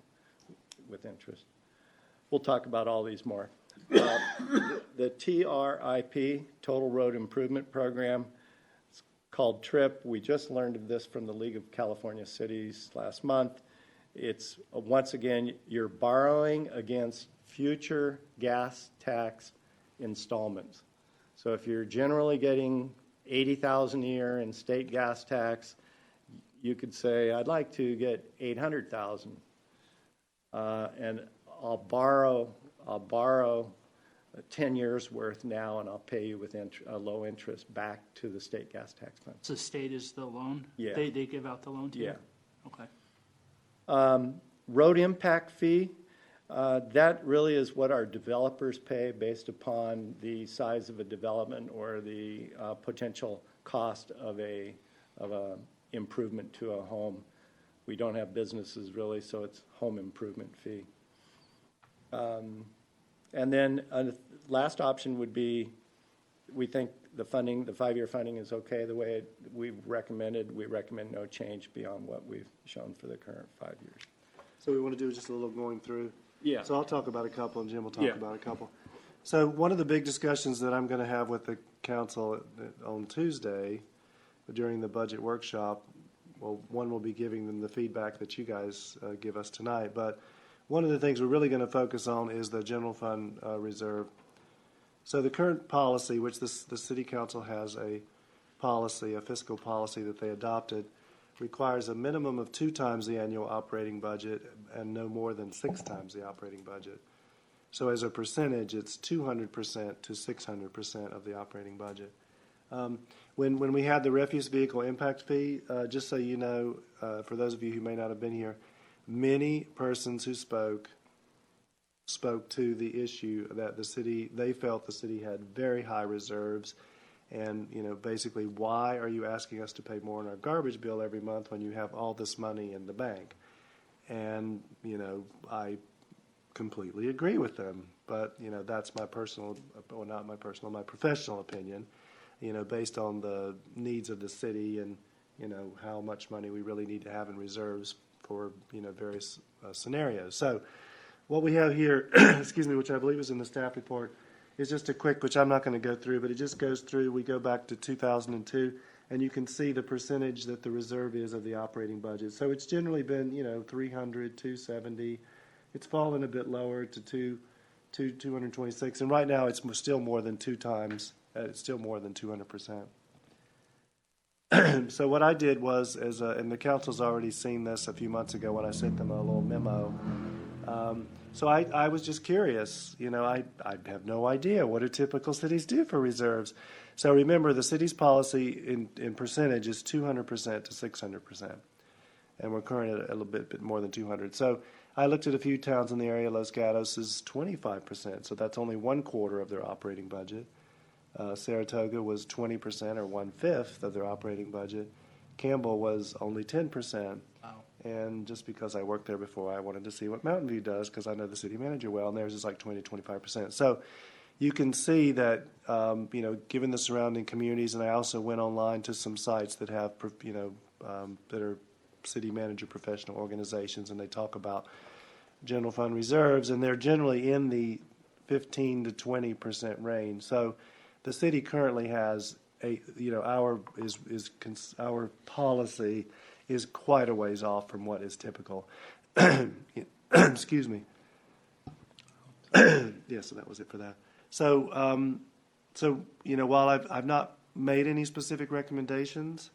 with interest. We'll talk about all these more. The TRIP, Total Road Improvement Program, it's called TRIP. We just learned of this from the League of California Cities last month. It's, once again, you're borrowing against future gas tax installments. So if you're generally getting $80,000 a year in state gas tax, you could say, I'd like to get $800,000, and I'll borrow 10 years worth now, and I'll pay you with low interest back to the state gas tax fund. So state is the loan? Yeah. They give out the loan to you? Yeah. Okay. Road impact fee, that really is what our developers pay based upon the size of a development or the potential cost of a improvement to a home. We don't have businesses really, so it's home improvement fee. And then last option would be, we think the funding, the 5-year funding is okay the way we've recommended. We recommend no change beyond what we've shown for the current 5 years. So we want to do just a little going through. Yeah. So I'll talk about a couple, and Jim will talk Yeah. about a couple. So one of the big discussions that I'm going to have with the council on Tuesday during the budget workshop, well, one will be giving them the feedback that you guys give us tonight, but one of the things we're really going to focus on is the general fund reserve. So the current policy, which the city council has a policy, a fiscal policy that they adopted, requires a minimum of 2 times the annual operating budget and no more than 6 times the operating budget. So as a percentage, it's 200% to 600% of the operating budget. When we had the refuse vehicle impact fee, just so you know, for those of you who may not have been here, many persons who spoke to the issue that they felt the city had very high reserves. And, basically, why are you asking us to pay more on our garbage bill every month when you have all this money in the bank? And, I completely agree with them. But, that's my personal, well, not my personal, my professional opinion, based on the needs of the city and, how much money we really need to have in reserves for, various scenarios. So what we have here, excuse me, which I believe is in the staff report, is just a quick, which I'm not going to go through, but it just goes through, we go back to 2002, and you can see the percentage that the reserve is of the operating budget. So it's generally been, 300, 270. It's fallen a bit lower to 226, and right now it's still more than 2 times. It's still more than 200%. So what I did was, and the council's already seen this a few months ago when I sent them a little memo. So I was just curious. I have no idea what do typical cities do for reserves. So remember, the city's policy in percentage is 200% to 600%, and we're currently at a little bit more than 200. So I looked at a few towns in the area. Los Gatos is 25%, so that's only 1/4 of their operating budget. Saratoga was 20%, or 1/5 of their operating budget. Campbell was only 10%. Wow. And just because I worked there before, I wanted to see what Mountain View does because I know the city manager well, and theirs is like 20 to 25%. So you can see that, given the surrounding communities, and I also went online to some sites that have, that are city manager professional organizations, and they talk about general fund reserves, and they're generally in the 15 to 20% range. So the city currently has our policy is quite a ways off from what is typical. Excuse me. Yeah, so that was it for that. So, while I've not made any specific recommendations,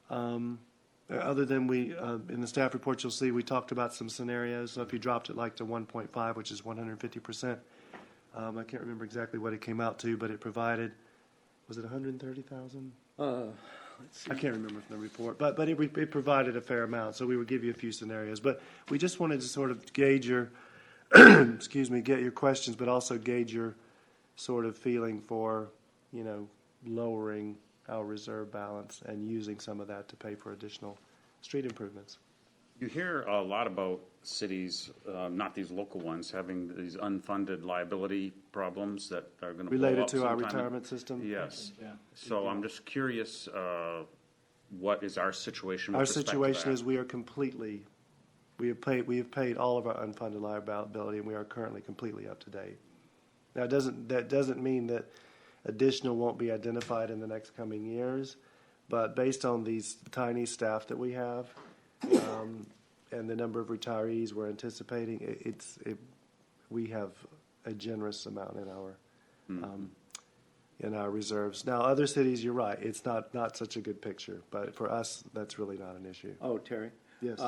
other than in the staff report, you'll see we talked about some scenarios. So if you dropped it like to 1.5, which is 150%, I can't remember exactly what it came out to, but it provided, was it 130,000? Let's see. I can't remember from the report, but it provided a fair amount, so we would give you a few scenarios. But we just wanted to sort of gauge your, get your questions, but also gauge your sort of feeling for, lowering our reserve balance and using some of that to pay for additional street improvements. You hear a lot about cities, not these local ones, having these unfunded liability problems that are going to Related to our retirement system? Yes. Yeah. So I'm just curious, what is our situation with Our respect to situation that? is we have paid all of our unfunded liability, and we are currently completely up to date. Now, that doesn't mean that additional won't be identified in the next coming years, but based on these tiny staff that we have, and the number of retirees we're anticipating, we have a generous amount in our reserves. Now, other cities, you're right, it's not such a good picture, but for us, that's really not an issue. Oh, Terry? Yes.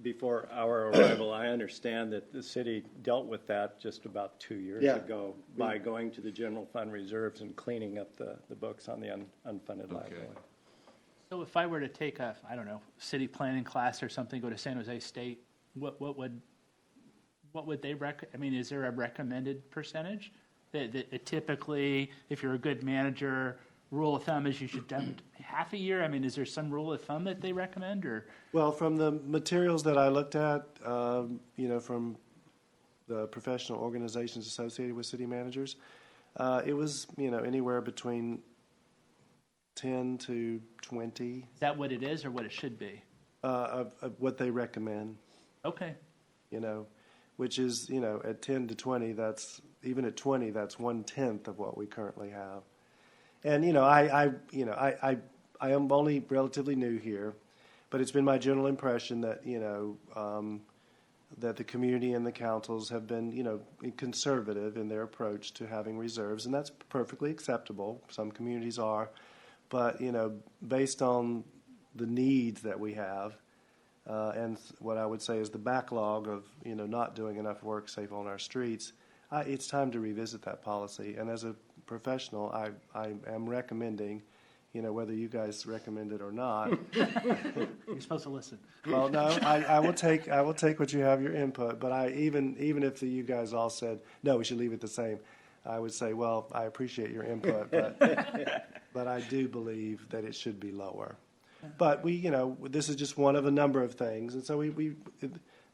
Before our arrival, I understand that the city dealt with that just about 2 years ago by going to the general fund reserves and cleaning up the books on the unfunded liability. So if I were to take a, city planning class or something, go to San Jose State, what would they is there a recommended percentage? That typically, if you're a good manager, rule of thumb is you should do half a year? Is there some rule of thumb that they recommend, or? Well, from the materials that I looked at, from the professional organizations associated with city managers, it was, anywhere between 10 to 20. Is that what it is or what it should be? Of what they recommend. Okay. Which is, at 10 to 20, even at 20, that's 1/10 of what we currently have. And, I am only relatively new here, but it's been my general impression that, that the community and the councils have been, conservative in their approach to having reserves, and that's perfectly acceptable. Some communities are. But, based on the needs that we have, and what I would say is the backlog of, not doing enough work safe on our streets, it's time to revisit that policy. And as a professional, I am recommending, whether you guys recommend it or not. You're supposed to listen. Well, no, I will take what you have your input. But even if you guys all said, no, we should leave it the same, I would say, well, I appreciate your input, but I do believe that it should be lower. But this is just one of a number of things, and so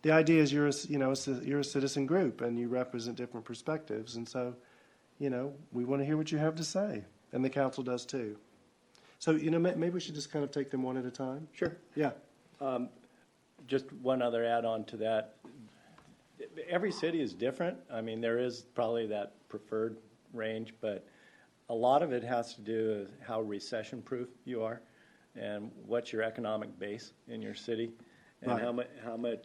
the idea is you're a citizen group and you represent different perspectives, and so, we want to hear what you have to say, and the council does too. So, maybe we should just kind of take them one at a time. Sure. Yeah. Just one other add-on to that. Every city is different. I mean, there is probably that preferred range, but a lot of it has to do with how recession-proof you are and what's your economic base in your city, and Right. how much,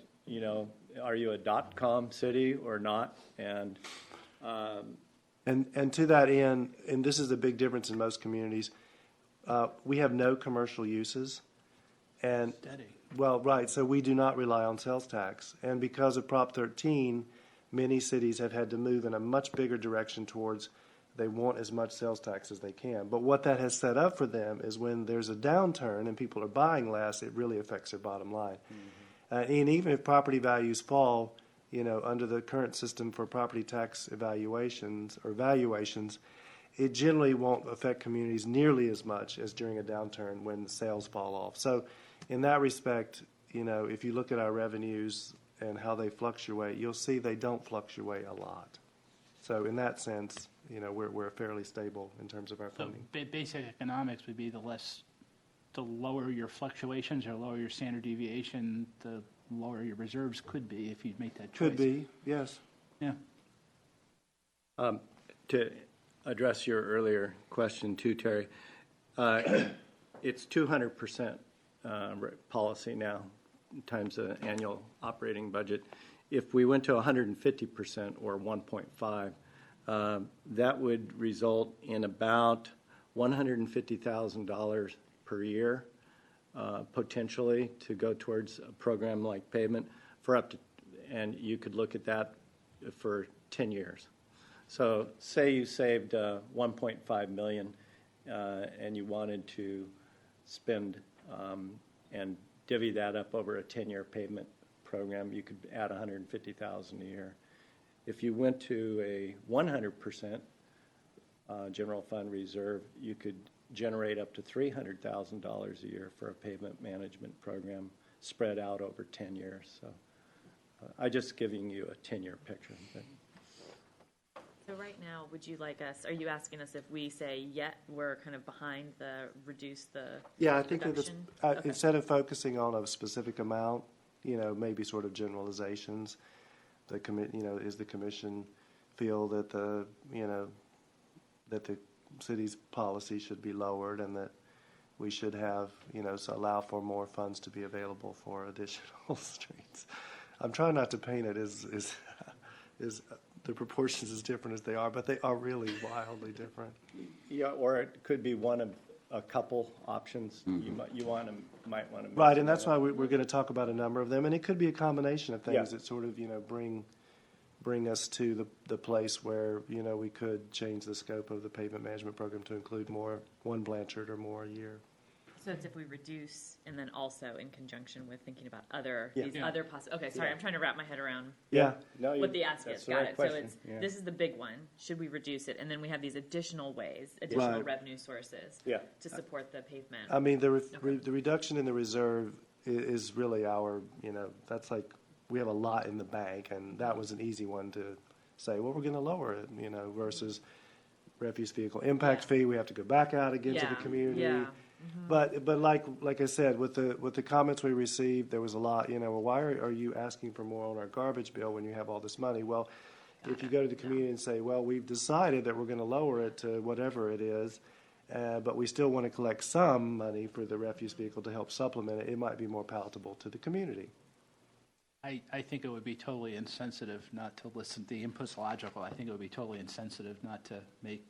are you a dot-com city or not? And And to that end, and this is a big difference in most communities, we have no commercial uses. And, well, right, so we do not rely on sales tax. And because of Prop 13, many cities have had to move in a much bigger direction towards they want as much sales tax as they can. But what that has set up for them is when there's a downturn and people are buying less, it really affects their bottom line. And even if property values fall, under the current system for property tax evaluations or valuations, it generally won't affect communities nearly as much as during a downturn when sales fall off. So in that respect, if you look at our revenues and how they fluctuate, you'll see they don't fluctuate a lot. So in that sense, we're fairly stable in terms of our So funding. basic economics would be the lower your fluctuations or lower your standard deviation, the lower your reserves could be if you make that choice. Could be, yes. Yeah. to address your earlier question too, Terry, it's 200% policy now times the annual operating budget. If we went to 150% or 1.5, that would result in about $150,000 per year, potentially, to go towards a program like pavement for up to, and you could look at that for 10 years. So say you saved 1.5 million and you wanted to spend and divvy that up over a 10-year pavement program, you could add 150,000 a year. If you went to a 100% general fund reserve, you could generate up to $300,000 a year for a pavement management program spread out over 10 years. So I'm just giving you a 10-year picture. So right now, would you like us, are you asking us if we say, we're kind of behind the, reduce the Yeah, I think that reduction? instead of focusing on a specific amount, maybe sort of generalizations, is the commission feel that that the city's policy should be lowered and that we should have, so allow for more funds to be available for additional streets. I'm trying not to paint it as the proportions as different as they are, but they are really wildly different. Yeah, or it could be one of a couple options. You might want to. Right, and that's why we're going to talk about a number of them, and it could be a combination of things Yeah. that sort of bring us to the place where we could change the scope of the pavement management program to include one Blanchard or more a year. So it's if we reduce and then also in conjunction with thinking about other okay, sorry, Yeah. I'm trying to wrap my head around Yeah. No, what the ask that's is. the Got right it. question. So Yeah. this is the big one. Should we reduce it? And then we have these additional ways, additional Right. revenue sources Yeah. to support the pavement. I mean, the reduction in the reserve is really our, that's like, we have a lot in the bank, and that was an easy one to say, well, we're going to lower it, versus refuse vehicle impact fee, we have to go back out again to the community. Yeah. But like I said, with the comments we received, there was a lot, well, why are you asking for more on our garbage bill when you have all this money? Well, if you go to the community and say, well, we've decided that we're going to lower it to whatever it is, but we still want to collect some money for the refuse vehicle to help supplement it, it might be more palatable to the community. I think it would be totally insensitive not to listen. The input's logical. I think it would be totally insensitive not to make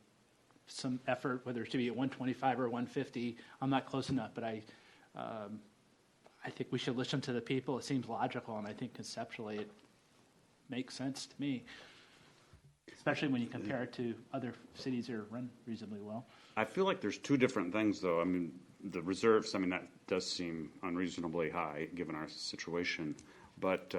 some effort, whether it should be at 125 or 150. I'm not close enough, but I think we should listen to the people. It seems logical, and I think conceptually it makes sense to me, especially when you compare it to other cities that are run reasonably well. I feel like there's two different things, though. I mean, the reserves, that does seem unreasonably high, given our situation. But,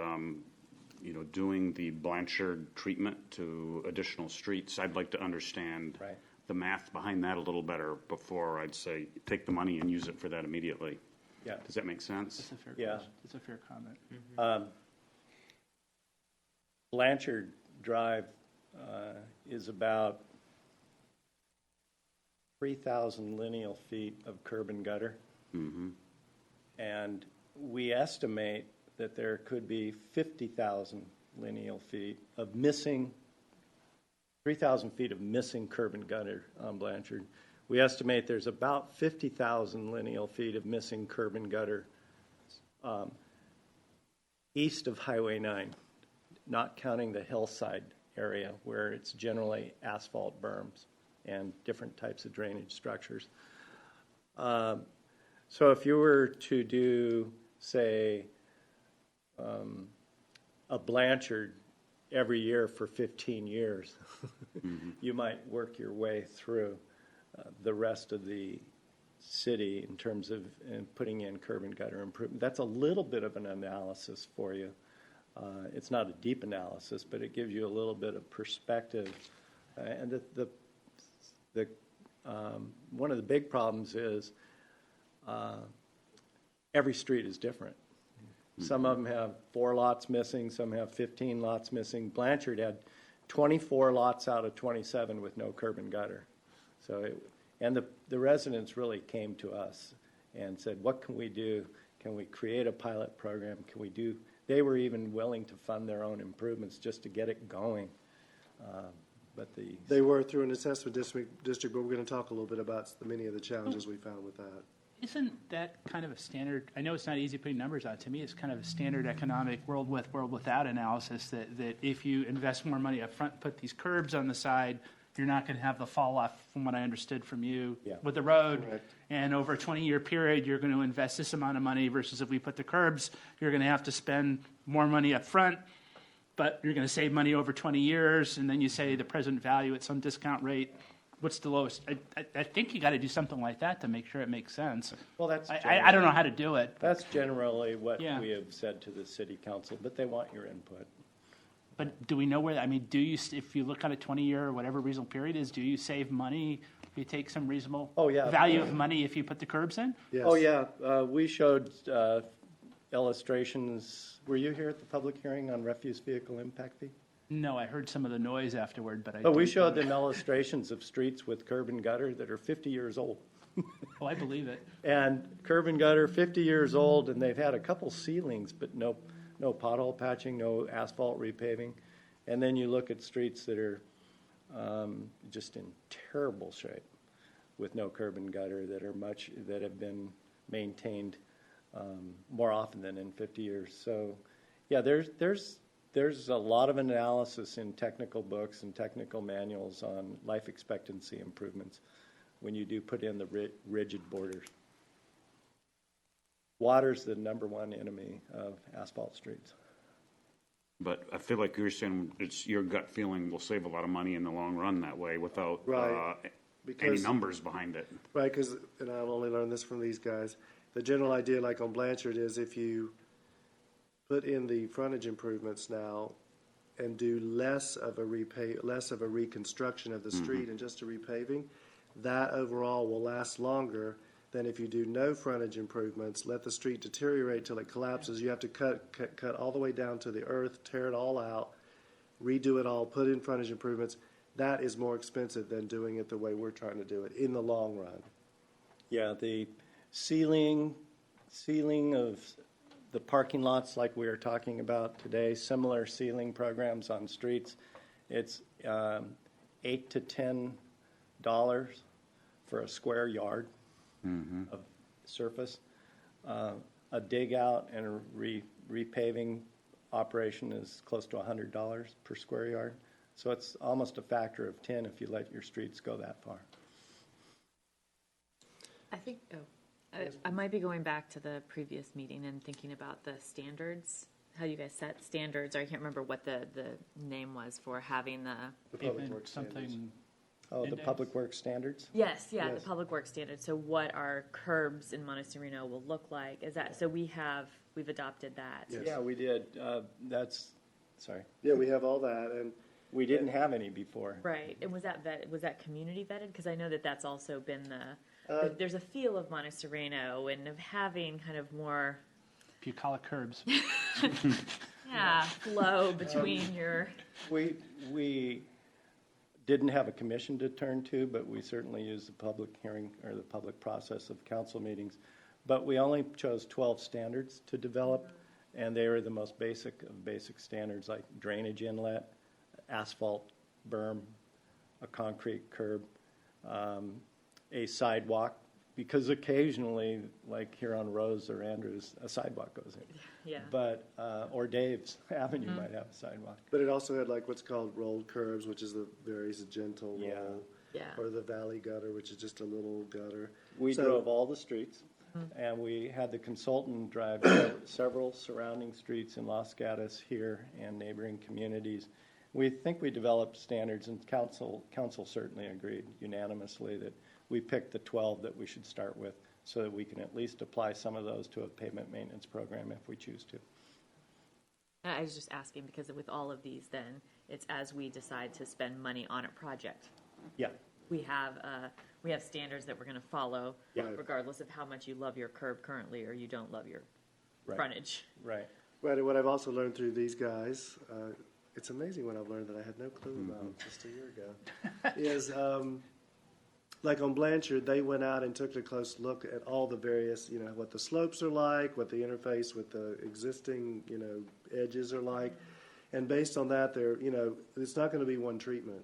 doing the Blanchard treatment to additional streets, I'd like to understand Right. the math behind that a little better before I'd say take the money and use it for that immediately. Yeah. Does that make sense? It's a fair Yeah. question. It's a fair comment. Blanchard Drive is about 3,000 lineal feet of curb and gutter. And we estimate that there could be 50,000 lineal feet of missing, 3,000 feet of missing curb and gutter on Blanchard. We estimate there's about 50,000 lineal feet of missing curb and gutter east of Highway 9, not counting the hillside area where it's generally asphalt berms and different types of drainage structures. So if you were to do, say, a Blanchard every year for 15 years, you might work your way through the rest of the city in terms of putting in curb and gutter improvement. That's a little bit of an analysis for you. It's not a deep analysis, but it gives you a little bit of perspective. And one of the big problems is every street is different. Some of them have 4 lots missing, some have 15 lots missing. Blanchard had 24 lots out of 27 with no curb and gutter. So, the residents really came to us and said, what can we do? Can we create a pilot program? Can we do? They were even willing to fund their own improvements just to get it going. They were through an assessment district, but we're going to talk a little bit about many of the challenges we found with that. Isn't that kind of a standard? I know it's not easy putting numbers out. To me, it's kind of a standard economic world with, world without analysis that if you invest more money up front, put these curbs on the side, you're not going to have the fall off, from what I understood from you, with the road. Correct. And over a 20-year period, you're going to invest this amount of money versus if we put the curbs, you're going to have to spend more money up front, but you're going to save money over 20 years. And then you say the present value at some discount rate. What's the lowest? I think you got to do something like that to make sure it makes sense. Well, that's I don't know how to do it. That's generally what we have said to the city council, but they want your input. But do we know where? I mean, do you? If you look at a 20-year or whatever reasonable period is, do you save money if you take some reasonable value of money if you put the curbs in? Yes. Oh yeah, we showed illustrations. Were you here at the public hearing on refuse vehicle impact fee? No, I heard some of the noise afterward, but we showed them illustrations of streets with curb and gutter that are 50 years old. Oh, I believe it. And curb and gutter, 50 years old, and they've had a couple ceilings, but no pothole patching, no asphalt repaving. And then you look at streets that are just in terrible shape with no curb and gutter that have been maintained more often than in 50 years. So, yeah, there's a lot of analysis in technical books and technical manuals on life expectancy improvements when you do put in the rigid borders. Water's the #1 enemy of asphalt streets. But I feel like you're saying it's your gut feeling will save a lot of money in the long run that way without any numbers behind it. Right, because, and I've only learned this from these guys, the general idea, like on Blanchard, is if you put in the frontage improvements now and do less of a reconstruction of the street and just a repaving, that overall will last longer than if you do no frontage improvements, let the street deteriorate till it collapses. You have to cut all the way down to the earth, tear it all out, redo it all, put in frontage improvements. That is more expensive than doing it the way we're trying to do it in the long run. Yeah, the sealing of the parking lots like we were talking about today, similar sealing programs on streets, it's $8 to $10 for a square yard of surface. A dig out and a repaving operation is close to $100 per square yard. So it's almost a factor of 10 if you let your streets go that far. I think, I might be going back to the previous meeting and thinking about the standards, how you guys set standards, or I can't remember what the name was for having the Public Works standards. Something. Oh, the Index? Public Works standards? Yes, the Yes. public works standards. So what our curbs in Monte Sereno will look like, is that, so we've adopted that. Yes. Yeah, we did. Sorry. Yeah, we have all that, and We didn't have any before. Right, and was that community vetted? Because I know that's also been there's a feel of Monte Sereno and of having kind of more. Bucolic curbs. flow between your. We didn't have a commission to turn to, but we certainly used the public hearing or the public process of council meetings. But we only chose 12 standards to develop, and they were the most basic of basic standards, like drainage inlet, asphalt berm, a concrete curb, a sidewalk, because occasionally, like here on Rose or Andrews, a sidewalk goes in. Yeah. But, or Dave's Avenue might have a sidewalk. But it also had like what's called rolled curbs, which is the very gentle Yeah. roll. Yeah. Or the valley gutter, which is just a little gutter. We So- drove all the streets, and we had the consultant drive several surrounding streets in Los Gatos here and neighboring communities. We think we developed standards, and council certainly agreed unanimously that we picked the 12 that we should start with so that we can at least apply some of those to a pavement maintenance program if we choose to. I was just asking because with all of these, then it's as we decide to spend money on a project. Yeah. We have standards that we're going to follow, Yeah. regardless of how much you love your curb currently or you don't love your Right. frontage. Right. Right, and what I've also learned through these guys, it's amazing what I've learned that I had no clue about just a year ago, is like on Blanchard, they went out and took a close look at all the various, what the slopes are like, what the interface with the existing, edges are like. And based on that, it's not going to be one treatment.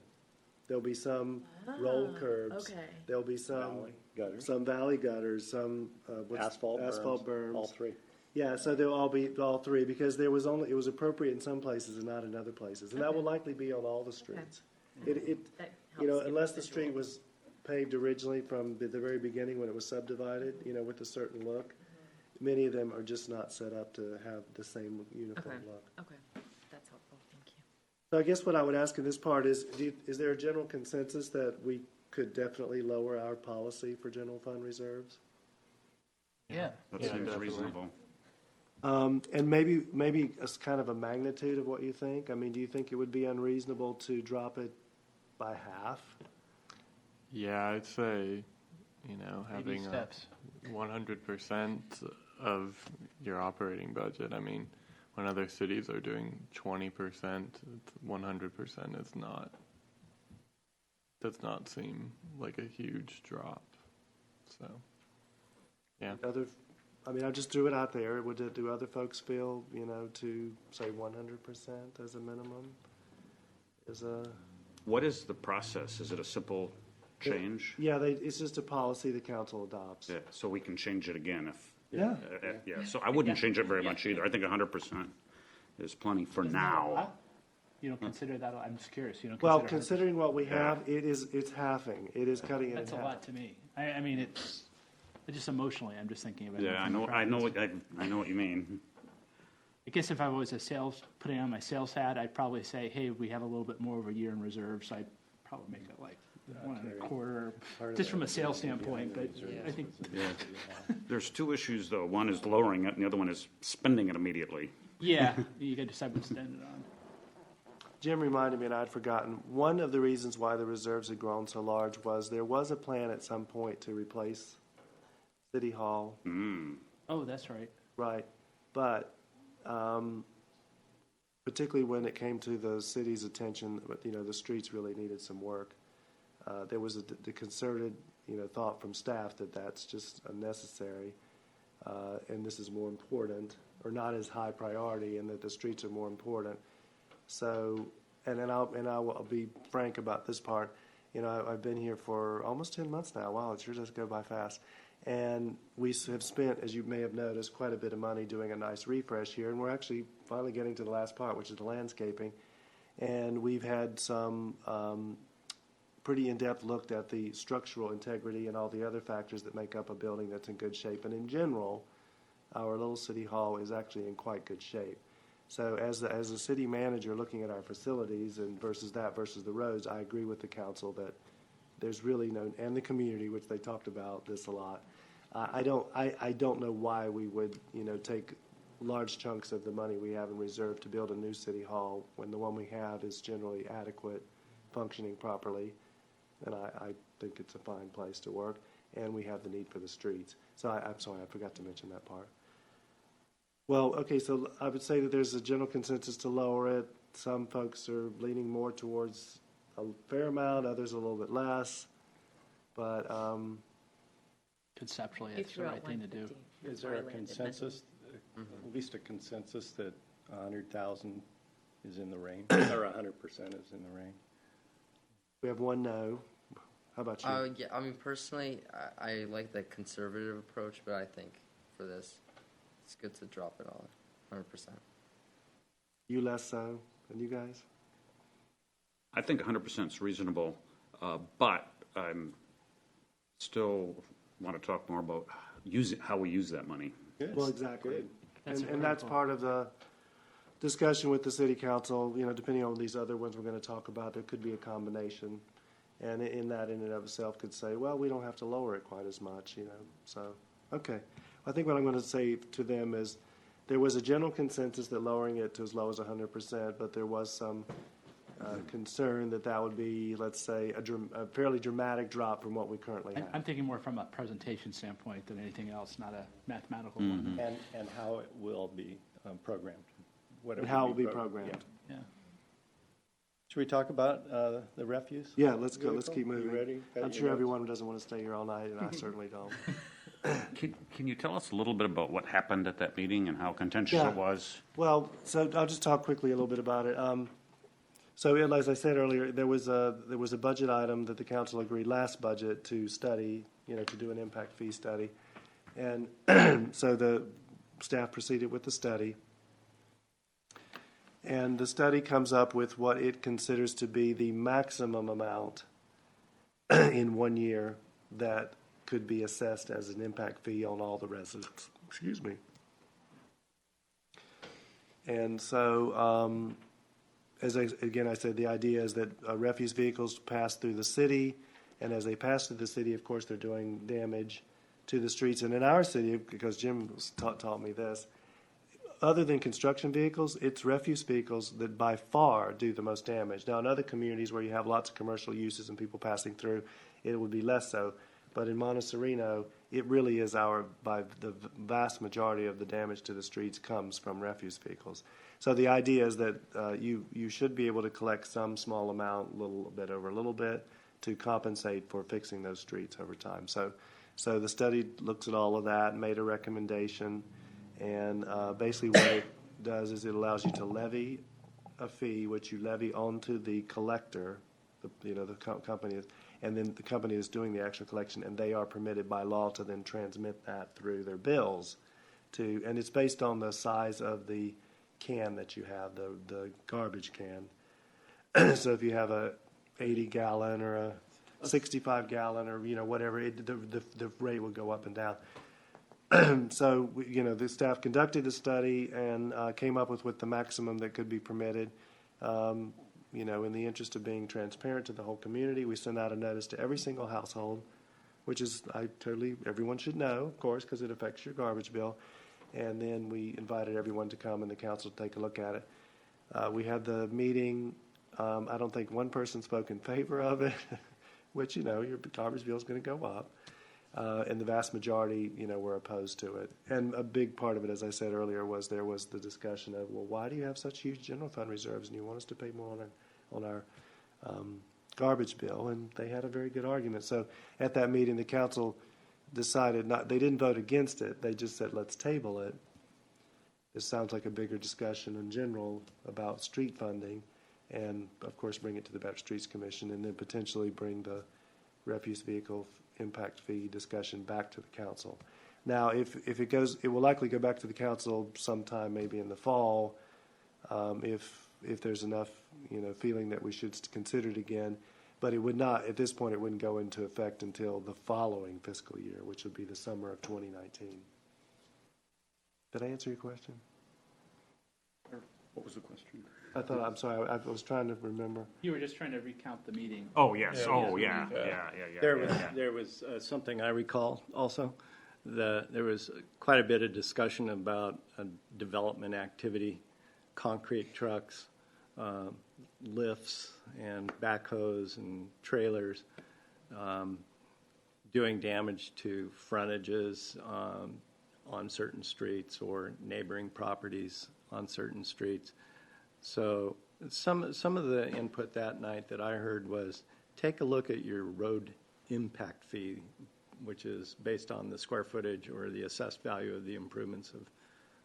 There'll be some rolled curbs. Okay. There'll be some Valley gutters. some valley gutters, some Asphalt berms. All three. Yeah, so they'll all be all three because it was appropriate in some places and not in other places, and that will likely be on all the streets. It That helps give unless a the visual. street was paved originally from the very beginning when it was subdivided, with a certain look, many of them are just not set up to have the same uniform Okay. look. Okay, that's helpful. Thank you. So I guess what I would ask in this part is there a general consensus that we could definitely lower our policy for general fund reserves? Yeah. That Yeah, seems definitely. reasonable. And maybe as kind of a magnitude of what you think. I mean, do you think it would be unreasonable to drop it by half? Yeah, I'd say, Baby having steps. 100% of your operating budget. I mean, when other cities are doing 20%, 100% does not seem like a huge drop. So, yeah. I just threw it out there. Do other folks feel, to say 100% as a minimum? What is the process? Is it a simple change? Yeah, it's just a policy the council adopts. Yeah, so we can change it again if. Yeah. Yeah, so I wouldn't change it very much either. I think 100% is plenty for Isn't that a now. lot? You don't consider that, I'm just curious, you don't Well, consider. considering what we have, it's halving. It is cutting it in half. That's a lot to me. I mean, it's just emotionally, I'm just thinking about it. Yeah, I know what you mean. I guess if I was putting on my sales hat, I'd probably say, hey, we have a little bit more of a year in reserve, so I'd probably make it like 1.25, just from a sales standpoint, but I think, Yeah. There's two issues though. One is lowering it and the other one is spending it immediately. yeah, you gotta decide what to spend it on. Jim reminded me, and I'd forgotten, one of the reasons why the reserves had grown so large was there was a plan at some point to replace City Hall, Oh, that's right. right? But particularly when it came to the city's attention, the streets really needed some work. There was the concerted, thought from staff that that's just unnecessary, and this is more important, or not as high priority, and that the streets are more important. So, and I will be frank about this part. I've been here for almost 10 months now. Wow, it sure does go by fast. And we have spent, as you may have noticed, quite a bit of money doing a nice refresh here, and we're actually finally getting to the last part, which is the landscaping. And we've had some pretty in-depth looked at the structural integrity and all the other factors that make up a building that's in good shape. And in general, our little city hall is actually in quite good shape. So as a city manager looking at our facilities and versus the roads, I agree with the council that there's really no, and the community, which they talked about this a lot. I don't know why we would, take large chunks of the money we have in reserve to build a new city hall when the one we have is generally adequate, functioning properly. And I think it's a fine place to work, and we have the need for the streets. So I'm sorry, I forgot to mention that part. Well, okay, so I would say that there's a general consensus to lower it. Some folks are leaning more towards a fair amount, others a little bit less. But, Conceptually, You it's the threw out right thing to do. 150. Is there a That's why I landed, but- consensus, at least a consensus that 100,000 is in the range, or 100% is in the range? we have one no. How about you? Yeah, I mean, personally, I like the conservative approach, but I think for this, it's good to drop it all, 100%. You less so, and you guys? I think 100% is reasonable, but I'm still want to talk more about how we use that money. Well, exactly. That's And that's critical. part of the discussion with the city council, depending on these other ones we're going to talk about, there could be a combination. And in that, in and of itself, could say, well, we don't have to lower it quite as much, So, okay. I think what I'm going to say to them is there was a general consensus that lowering it to as low as 100%, but there was some concern that would be, let's say, a fairly dramatic drop from what we currently have. I'm thinking more from a presentation standpoint than anything else, not a mathematical one. And how it will be programmed. What And it how will it will be programmed. Yeah. Should we talk about the refuse? Yeah, let's go. Let's vehicle? keep moving. You ready? I'm Got sure your everyone doesn't want to stay here all night, and I certainly don't. Can you tell us a little bit about what happened at that meeting and how contentious Yeah. it was? Well, so I'll just talk quickly a little bit about it. So, as I said earlier, there was a budget item that the council agreed last budget to study, to do an impact fee study, and so the staff proceeded with the study. And the study comes up with what it considers to be the maximum amount in 1 year that could be assessed as an impact fee on all the residents. Excuse me. And so, I said, the idea is that refuse vehicles pass through the city, and as they pass through the city, of course, they're doing damage to the streets. And in our city, because Jim taught me this, other than construction vehicles, it's refuse vehicles that by far do the most damage. Now, in other communities where you have lots of commercial uses and people passing through, it would be less so. But in Monte Sereno, it really is by the vast majority of the damage to the streets comes from refuse vehicles. So the idea is that you should be able to collect some small amount, little bit over a little bit, to compensate for fixing those streets over time. So the study looks at all of that and made a recommendation. And basically what it does is it allows you to levy a fee, which you levy onto the collector, the company, and then the company is doing the actual collection, and they are permitted by law to then transmit that through their bills. And it's based on the size of the can that you have, the garbage can. So if you have a 80-gallon or a 65-gallon or whatever, the rate will go up and down. So, the staff conducted the study and came up with the maximum that could be permitted. In the interest of being transparent to the whole community, we sent out a notice to every single household, which is, everyone should know, of course, because it affects your garbage bill. And then we invited everyone to come and the council to take a look at it. We had the meeting. I don't think one person spoke in favor of it, which, your garbage bill is going to go up. And the vast majority, were opposed to it. And a big part of it, as I said earlier, was there was the discussion of, well, why do you have such huge general fund reserves and you want us to pay more on our garbage bill? And they had a very good argument. So at that meeting, the council decided they didn't vote against it. They just said, let's table it. It sounds like a bigger discussion in general about street funding and, of course, bring it to the Better Streets Commission and then potentially bring the refuse vehicle impact fee discussion back to the council. Now, if it goes, it will likely go back to the council sometime, maybe in the fall, if there's enough, feeling that we should consider it again. But it would not, at this point, it wouldn't go into effect until the following fiscal year, which would be the summer of 2019. Did I answer your question? What was the question? I'm sorry, I was trying to remember. You were just trying to recount the meeting. Oh, yes. Oh, yeah. There was something I recall also. There was quite a bit of discussion about development activity, concrete trucks, lifts and backhoes and trailers doing damage to frontages on certain streets or neighboring properties on certain streets. So some of the input that night that I heard was take a look at your road impact fee, which is based on the square footage or the assessed value of the improvements of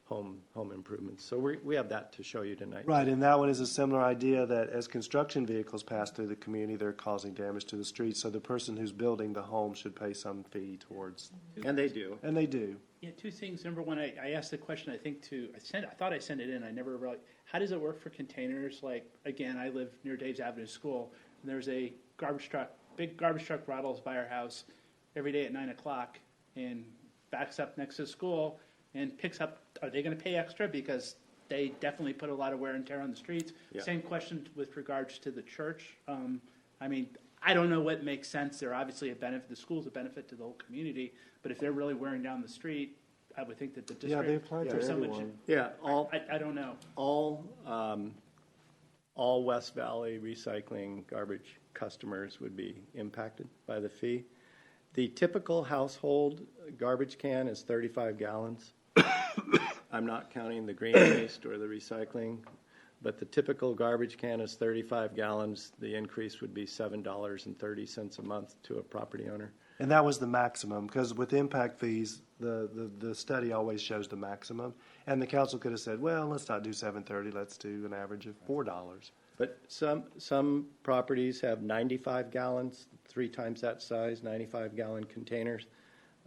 home improvements. So we have that to show you tonight. Right, and that one is a similar idea that as construction vehicles pass through the community, they're causing damage to the streets. So the person who's building the home should pay some fee towards. And they do. And they do. Yeah, two things. Number one, I asked the question, I think I thought I sent it in. I never really, how does it work for containers? Like, again, I live near Dave's Avenue School, and there's a big garbage truck rattles by our house every day at 9 o'clock and backs up next to the school and picks up, are they going to pay extra? Because they definitely put a lot of wear and tear on the streets. Yeah. Same question with regards to the church. I mean, I don't know what makes sense. They're obviously a benefit, the school's a benefit to the whole community, but if they're really wearing down the street, I would think that the district. Yeah, they apply to or someone everyone. Yeah, I don't know. all West Valley recycling garbage customers would be impacted by the fee. The typical household garbage can is 35 gallons. I'm not counting the green waste or the recycling, but the typical garbage can is 35 gallons. The increase would be $7.30 a month to a property owner. And that was the maximum, because with impact fees, the study always shows the maximum. And the council could have said, well, let's not do $7.30, let's do an average of $4. But some properties have 95 gallons, 3 times that size, 95-gallon containers.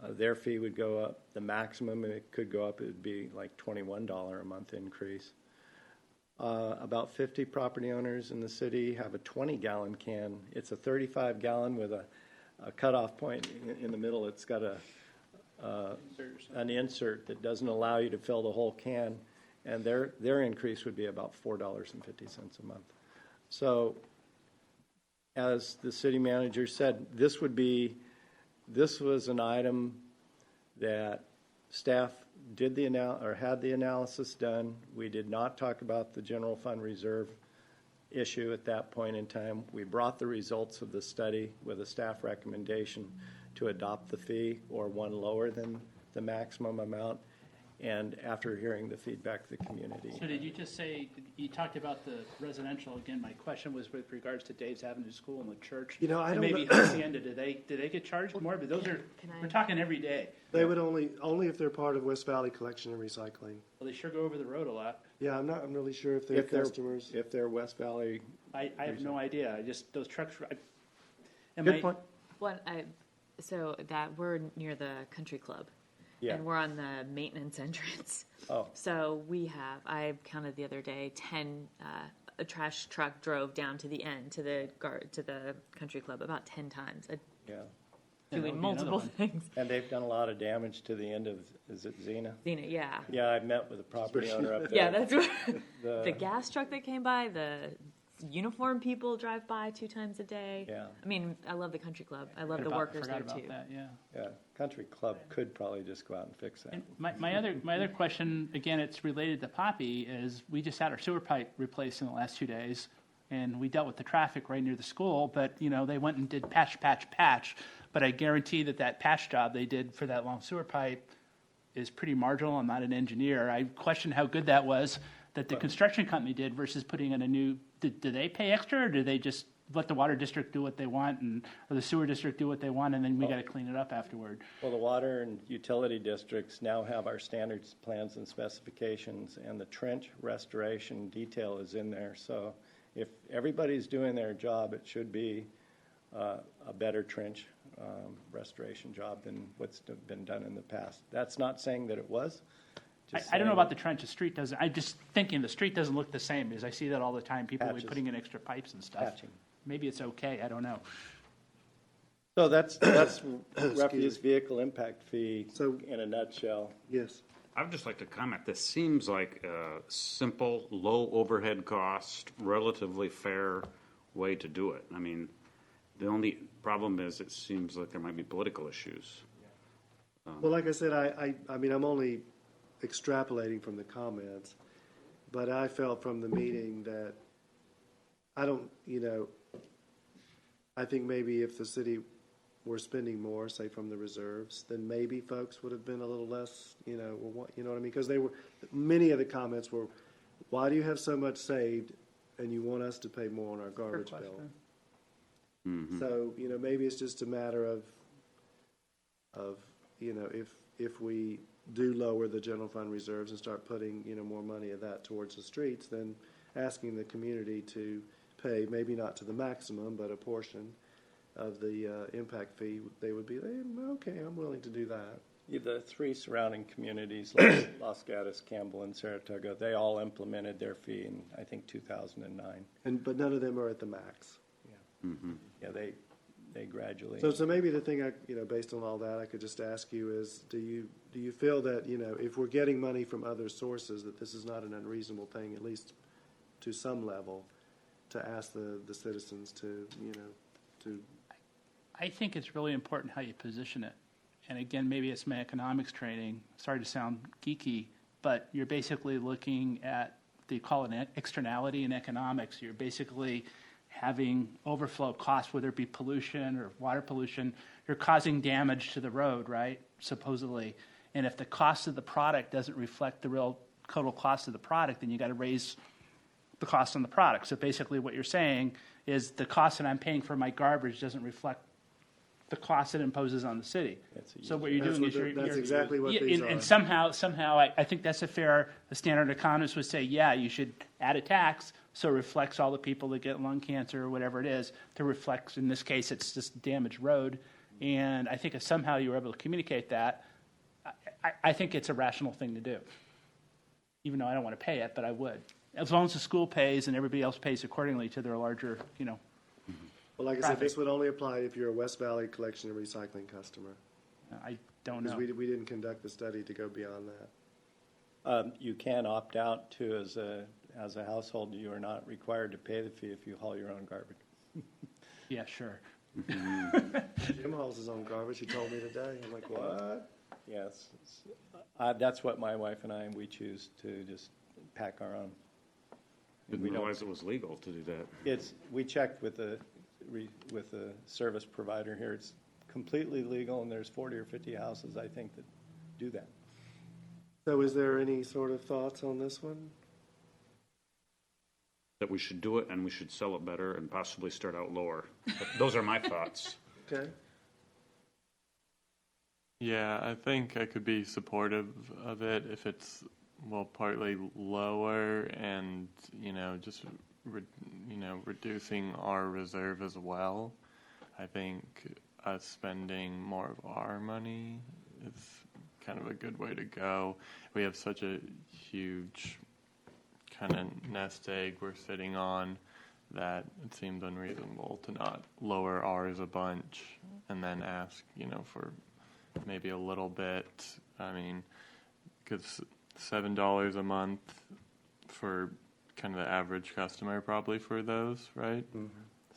Their fee would go up. The maximum it could go up, it would be like $21 a month increase. About 50 property owners in the city have a 20-gallon can. It's a 35-gallon with a cutoff point in the middle. It's got an insert that doesn't allow you to fill the whole can, and their increase would be about $4.50 a month. So, as the city manager said, this was an item that staff did had the analysis done. We did not talk about the general fund reserve issue at that point in time. We brought the results of the study with a staff recommendation to adopt the fee or one lower than the maximum amount, and after hearing the feedback of the community. So did you just say, you talked about the residential, again, my question was with regards to Dave's Avenue School and the church. You know, I and don't maybe know- Hacienda, did they get charged more? But those are, we're talking every day. They would only if they're part of West Valley Collection and Recycling. Well, they sure go over the road a lot. Yeah, I'm really sure if they're customers. If they're West Valley. I have no idea. Those trucks, Good point. So that we're near the country club. Yeah. And we're on the maintenance entrance. Oh. So I counted the other day, 10, a trash truck drove down to the end, to the country club about 10 times, Yeah. doing multiple things. And they've done a lot of damage to the end of, is it Xena? Xena, yeah. Yeah, I met with a property owner up there. Yeah, that's what, the gas truck that came by, the uniform people drive by 2 times a day. Yeah. I mean, I love the country club. I love the workers there forgot too. about that, yeah. Yeah, country club could probably just go out and fix that. And my other question, again, it's related to Poppy, is we just had our sewer pipe replaced in the last 2 days, and we dealt with the traffic right near the school, but, they went and did patch, but I guarantee that patch job they did for that long sewer pipe is pretty marginal. I'm not an engineer. I question how good that was that the construction company did versus putting in a new, do they pay extra, or do they just let the water district do what they want, or the sewer district do what they want, and then we got to clean it up afterward? Well, the water and utility districts now have our standards, plans, and specifications, and the trench restoration detail is in there. So if everybody's doing their job, it should be a better trench restoration job than what's been done in the past. That's not saying that it was. I don't know about the trench. The street doesn't. I'm just thinking the street doesn't look the same, because I see that all the time. People Patches. putting in extra pipes and stuff. Patching. Maybe it's okay. I don't know. So that's refuse vehicle impact fee in a nutshell. Yes. I would just like to comment, this seems like a simple, low overhead cost, relatively fair way to do it. I mean, the only problem is it seems like there might be political issues. Well, like I said, I mean, I'm only extrapolating from the comments, but I felt from the meeting that I think maybe if the city we're spending more, say, from the reserves, then maybe folks would have been a little less, you know, well, what, you know what I mean? Because many of the comments were, why do you have so much saved and you want us to pay more on our garbage bill? So, you know, maybe it's just a matter of, you know, if we do lower the general fund reserves and start putting, you know, more money of that towards the streets, then asking the community to pay, maybe not to the maximum, but a portion of the impact fee, they would be, okay, I'm willing to do that. The three surrounding communities, Los Gatos, Campbell, and Saratoga, they all implemented their fee in, I think, 2009. But none of them are at the max. Yeah, they gradually. So maybe the thing you know, based on all that, I could just ask you is, do you feel that, you know, if we're getting money from other sources, that this is not an unreasonable thing, at least to some level, to ask the citizens to, you know, to. I think it's really important how you position it. And again, maybe it's my economics training. Sorry to sound geeky, but you're basically looking at, they call it an externality in economics. You're basically having overflow costs, whether it be pollution or water pollution. You're causing damage to the road, right, supposedly. And if the cost of the product doesn't reflect the real total cost of the product, then you got to raise the cost on the product. So basically what you're saying is the cost that I'm paying for my garbage doesn't reflect the cost it imposes on the city. So what you're doing is That's exactly what these are. And somehow I think that's a standard economist would say, yeah, you should add a tax so it reflects all the people that get lung cancer or whatever it is, to reflect, in this case, it's just damaged road. And I think if somehow you were able to communicate that, I think it's a rational thing to do. Even though I don't want to pay it, but I would. As long as the school pays and everybody else pays accordingly to their larger, you know. Well, like I said, this would only apply if you're a West Valley collection and recycling customer. I don't know. Because we didn't conduct the study to go beyond that. You can opt out too as a household. You are not required to pay the fee if you haul your own garbage. Yeah, sure. Jim hauls his own garbage. He told me today. I'm like, what? Yes, that's what my wife and I, we choose to just pack our own. Didn't realize it was legal to do that. We checked with the service provider here. It's completely legal, and there's 40 or 50 houses, I think, that do that. So is there any sort of thoughts on this one? That we should do it and we should sell it better and possibly start out lower. Those are my thoughts. Okay. Yeah, I think I could be supportive of it if it's, well, partly lower and, you know, just, reducing our reserve as well. I think us spending more of our money is kind of a good way to go. We have such a huge kind of nest egg we're sitting on that it seems unreasonable to not lower ours a bunch and then ask, you know, for maybe a little bit. I mean, because $7 a month for kind of the average customer probably for those, right?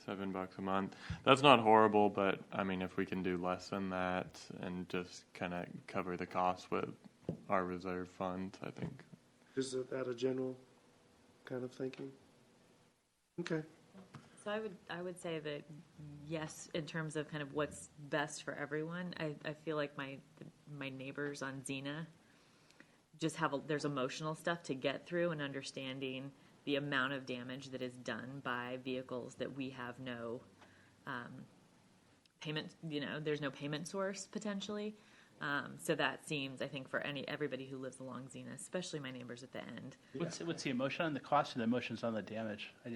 $7 a month. That's not horrible, but I mean, if we can do less than that and just kind of cover the cost with our reserve fund, I think. Is that a general kind of thinking? Okay. So I would say that yes, in terms of kind of what's best for everyone. I feel like my neighbors on Xena just there's emotional stuff to get through and understanding the amount of damage that is done by vehicles that we have no payment, you know, there's no payment source potentially. So that seems, I think, for everybody who lives along Xena, especially my neighbors at the end. What's the emotion on the cost and the emotions on the damage? I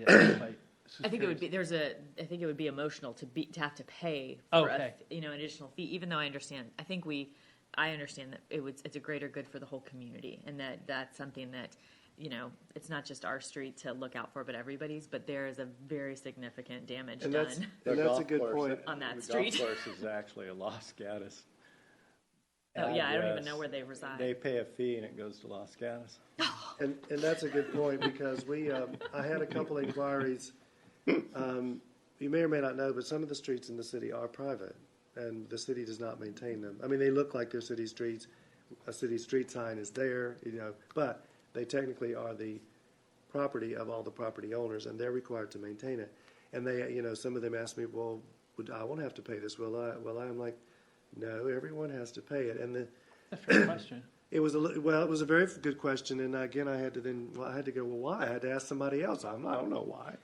think it would be I think it would be emotional to have to pay for an additional fee, even though I understand. I understand that it's a greater good for the whole community, and that's something that, you know, it's not just our street to look out for, but everybody's. But there is a very significant damage done. And that's a good point on that street. The golf course is actually a Los Gatos. Oh yeah, I don't even know where they reside. They pay a fee and it goes to Los Gatos. And that's a good point because I had a couple inquiries. You may or may not know, but some of the streets in the city are private, and the city does not maintain them. I mean, they look like they're city streets. A city street sign is there, you know, but they technically are the property of all the property owners, and they're required to maintain it. And they, you know, some of them asked me, well, I won't have to pay this, will I? Well, I'm like, no, everyone has to pay it. And A fair question. it was it was a very good question. And again, I had to go, well, why? I had to ask somebody else. I don't know why.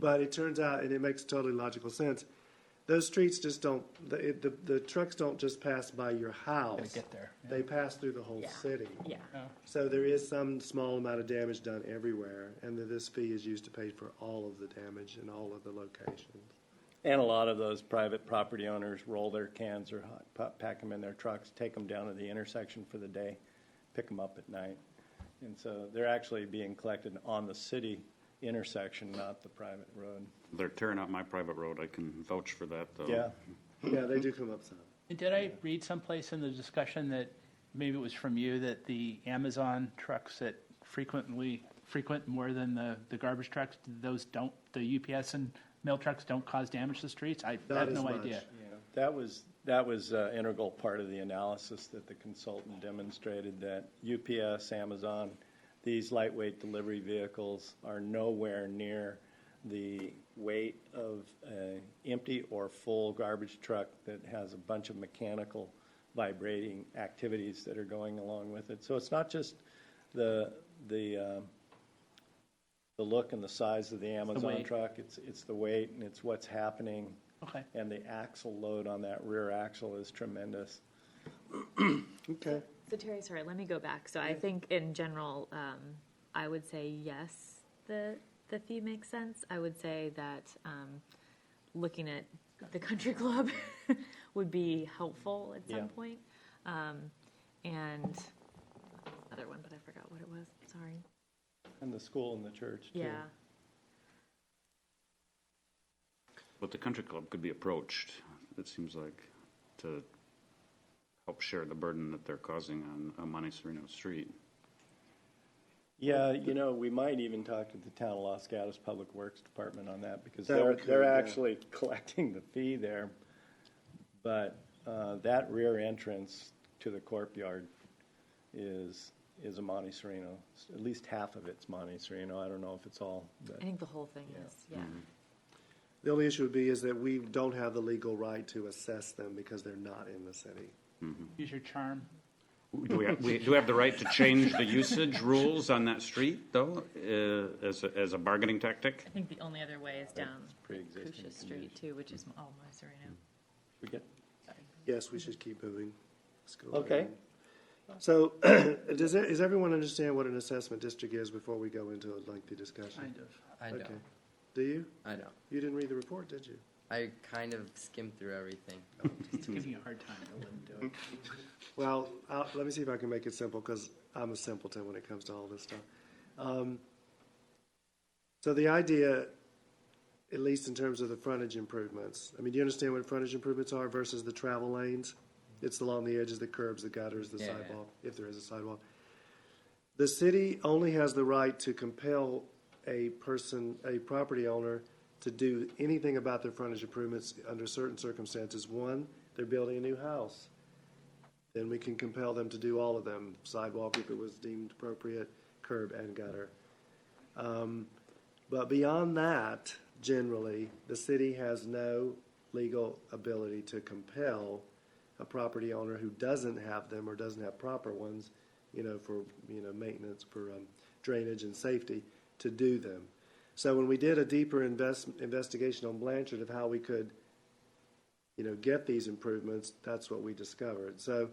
But it turns out, and it makes totally logical sense, those streets just don't, the trucks don't just pass by your house. Gotta get there. Yeah. They pass through the whole city. Yeah. So there is some small amount of damage done everywhere, and this fee is used to pay for all of the damage in all of the locations. And a lot of those private property owners roll their cans or pack them in their trucks, take them down to the intersection for the day, pick them up at night. And so they're actually being collected on the city intersection, not the private road. They're tearing up my private road. I can vouch for that, though. Yeah. Yeah, they do come up some. And did I read someplace in the discussion that maybe it was from you that the Amazon trucks that frequent more than the garbage trucks, the UPS and mail trucks don't cause damage to the streets? I Not have as no much. idea. Yeah, that was an integral part of the analysis that the consultant demonstrated, that UPS, Amazon, these lightweight delivery vehicles are nowhere near the weight of an empty or full garbage truck that has a bunch of mechanical vibrating activities that are going along with it. So it's not just the look and the size of the Amazon weight. truck, it's the weight and it's what's happening. Okay. And the axle load on that rear axle is tremendous. Okay. So Terry, sorry, let me go back. So I think in general, I would say yes, the fee makes sense. I would say that looking at the country club would be helpful at some point. And other one, but I forgot what it was. Sorry. And the school and the church, too. Yeah. But the country club could be approached, it seems like, to help share the burden that they're causing on Monte Sereno Street. Yeah, we might even talk to the town of Los Gatos Public Works Department on that, because That we could, they're yeah. actually collecting the fee there. But that rear entrance to the courtyard is a Monte Sereno. At least half of it's Monte Sereno. I don't know if it's all, but I think the whole thing is, yeah. The only issue would be is that we don't have the legal right to assess them because they're not in the city. Use your charm. Do we have the right to change the usage rules on that street, though, as a bargaining tactic? I think the only other way is down pre-existing Crucia Street too, which is all Monte Sereno. we get. Yes, we should keep moving. Let's go Okay. ahead. So, is everyone understand what an assessment district is before we go into a lengthy discussion? Kind of. I don't. Okay. Do you? I don't. You didn't read the report, did you? I kind of skimmed through everything. It's giving you a hard time. I wouldn't do it. Well, let me see if I can make it simple, because I'm a simpleton when it comes to all this stuff. So the idea, at least in terms of the frontage improvements, I mean, do you understand what frontage improvements are versus the travel lanes? It's along the edges, the curbs, the gutters, the Yeah. sidewalk, if there is a sidewalk. The city only has the right to compel a property owner, to do anything about their frontage improvements under certain circumstances. One, they're building a new house. Then we can compel them to do all of them, sidewalk if it was deemed appropriate, curb and gutter. But beyond that, generally, the city has no legal ability to compel a property owner who doesn't have them or doesn't have proper ones, for, maintenance, for drainage and safety, to do them. So when we did a deeper investigation on Blanchard of how we could, get these improvements, that's what we discovered. So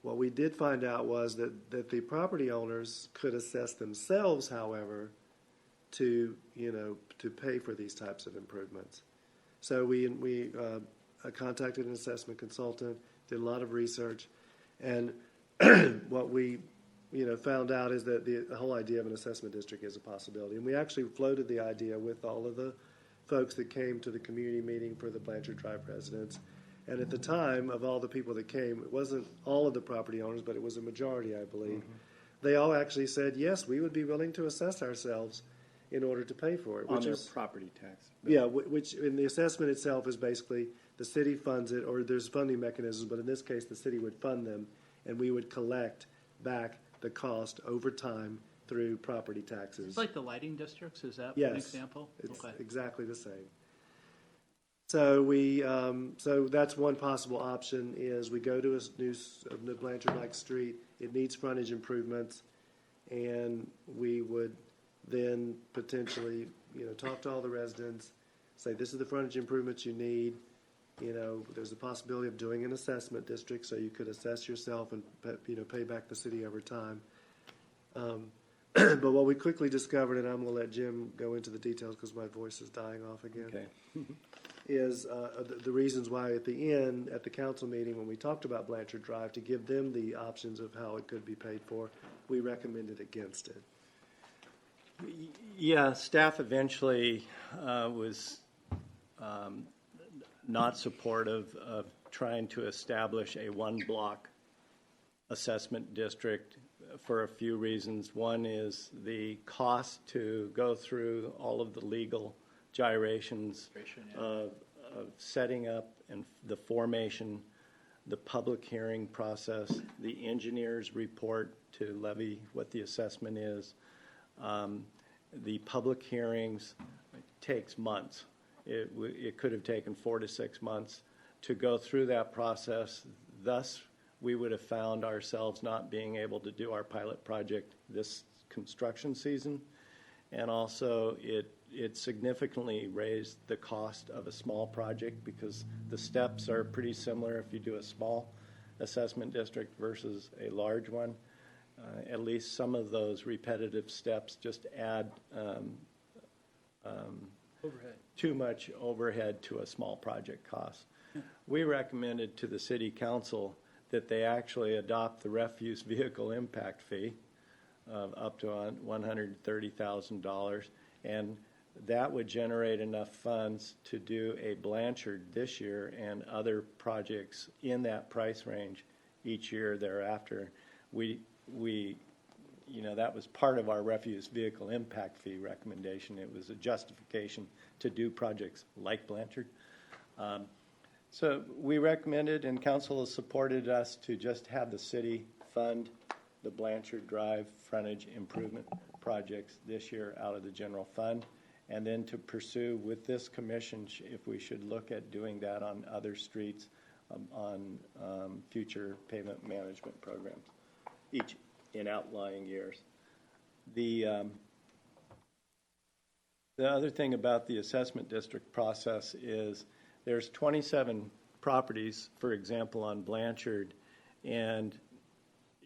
what we did find out was that the property owners could assess themselves, however, to pay for these types of improvements. So we contacted an assessment consultant, did a lot of research, and what we found out is that the whole idea of an assessment district is a possibility. And we actually floated the idea with all of the folks that came to the community meeting for the Blanchard Drive residents. And at the time, of all the people that came, it wasn't all of the property owners, but it was a majority, I believe. They all actually said, yes, we would be willing to assess ourselves in order to pay for it. On which their is, property tax. yeah, which in the assessment itself is basically the city funds it, or there's funding mechanisms, but in this case, the city would fund them, and we would collect back the cost over time through property taxes. It's like the lighting districts, is that Yes. an example? It's Okay. exactly the same. So that's one possible option is we go to a new Blanchard-like street. It needs frontage improvements, and we would then potentially, talk to all the residents, say this is the frontage improvements you need. There's a possibility of doing an assessment district, so you could assess yourself and pay back the city over time. But what we quickly discovered, and I'm going to let Jim go into the details because my voice is dying off again. Okay. Is the reasons why at the end, at the council meeting, when we talked about Blanchard Drive, to give them the options of how it could be paid for, we recommended against it. Yeah, staff eventually was not supportive of trying to establish a one-block assessment district for a few reasons. One is the cost to go through all of the legal gyrations of setting up and the formation, the public hearing process, the engineer's report to levy what the assessment is. The public hearings takes months. It could have taken 4 to 6 months to go through that process. Thus, we would have found ourselves not being able to do our pilot project this construction season. And also, it significantly raised the cost of a small project because the steps are pretty similar if you do a small assessment district versus a large one. At least some of those repetitive steps just add too much overhead to a small project cost. We recommended to the city council that they actually adopt the refuse vehicle impact fee of up to $130,000, and that would generate enough funds to do a Blanchard this year and other projects in that price range each year thereafter. That was part of our refuse vehicle impact fee recommendation. It was a justification to do projects like Blanchard. So we recommended, and council has supported us to just have the city fund the Blanchard Drive frontage improvement projects this year out of the general fund, and then to pursue with this commission if we should look at doing that on other streets on future pavement management programs, each in outlying years. The other thing about the assessment district process is there's 27 properties, for example, on Blanchard, and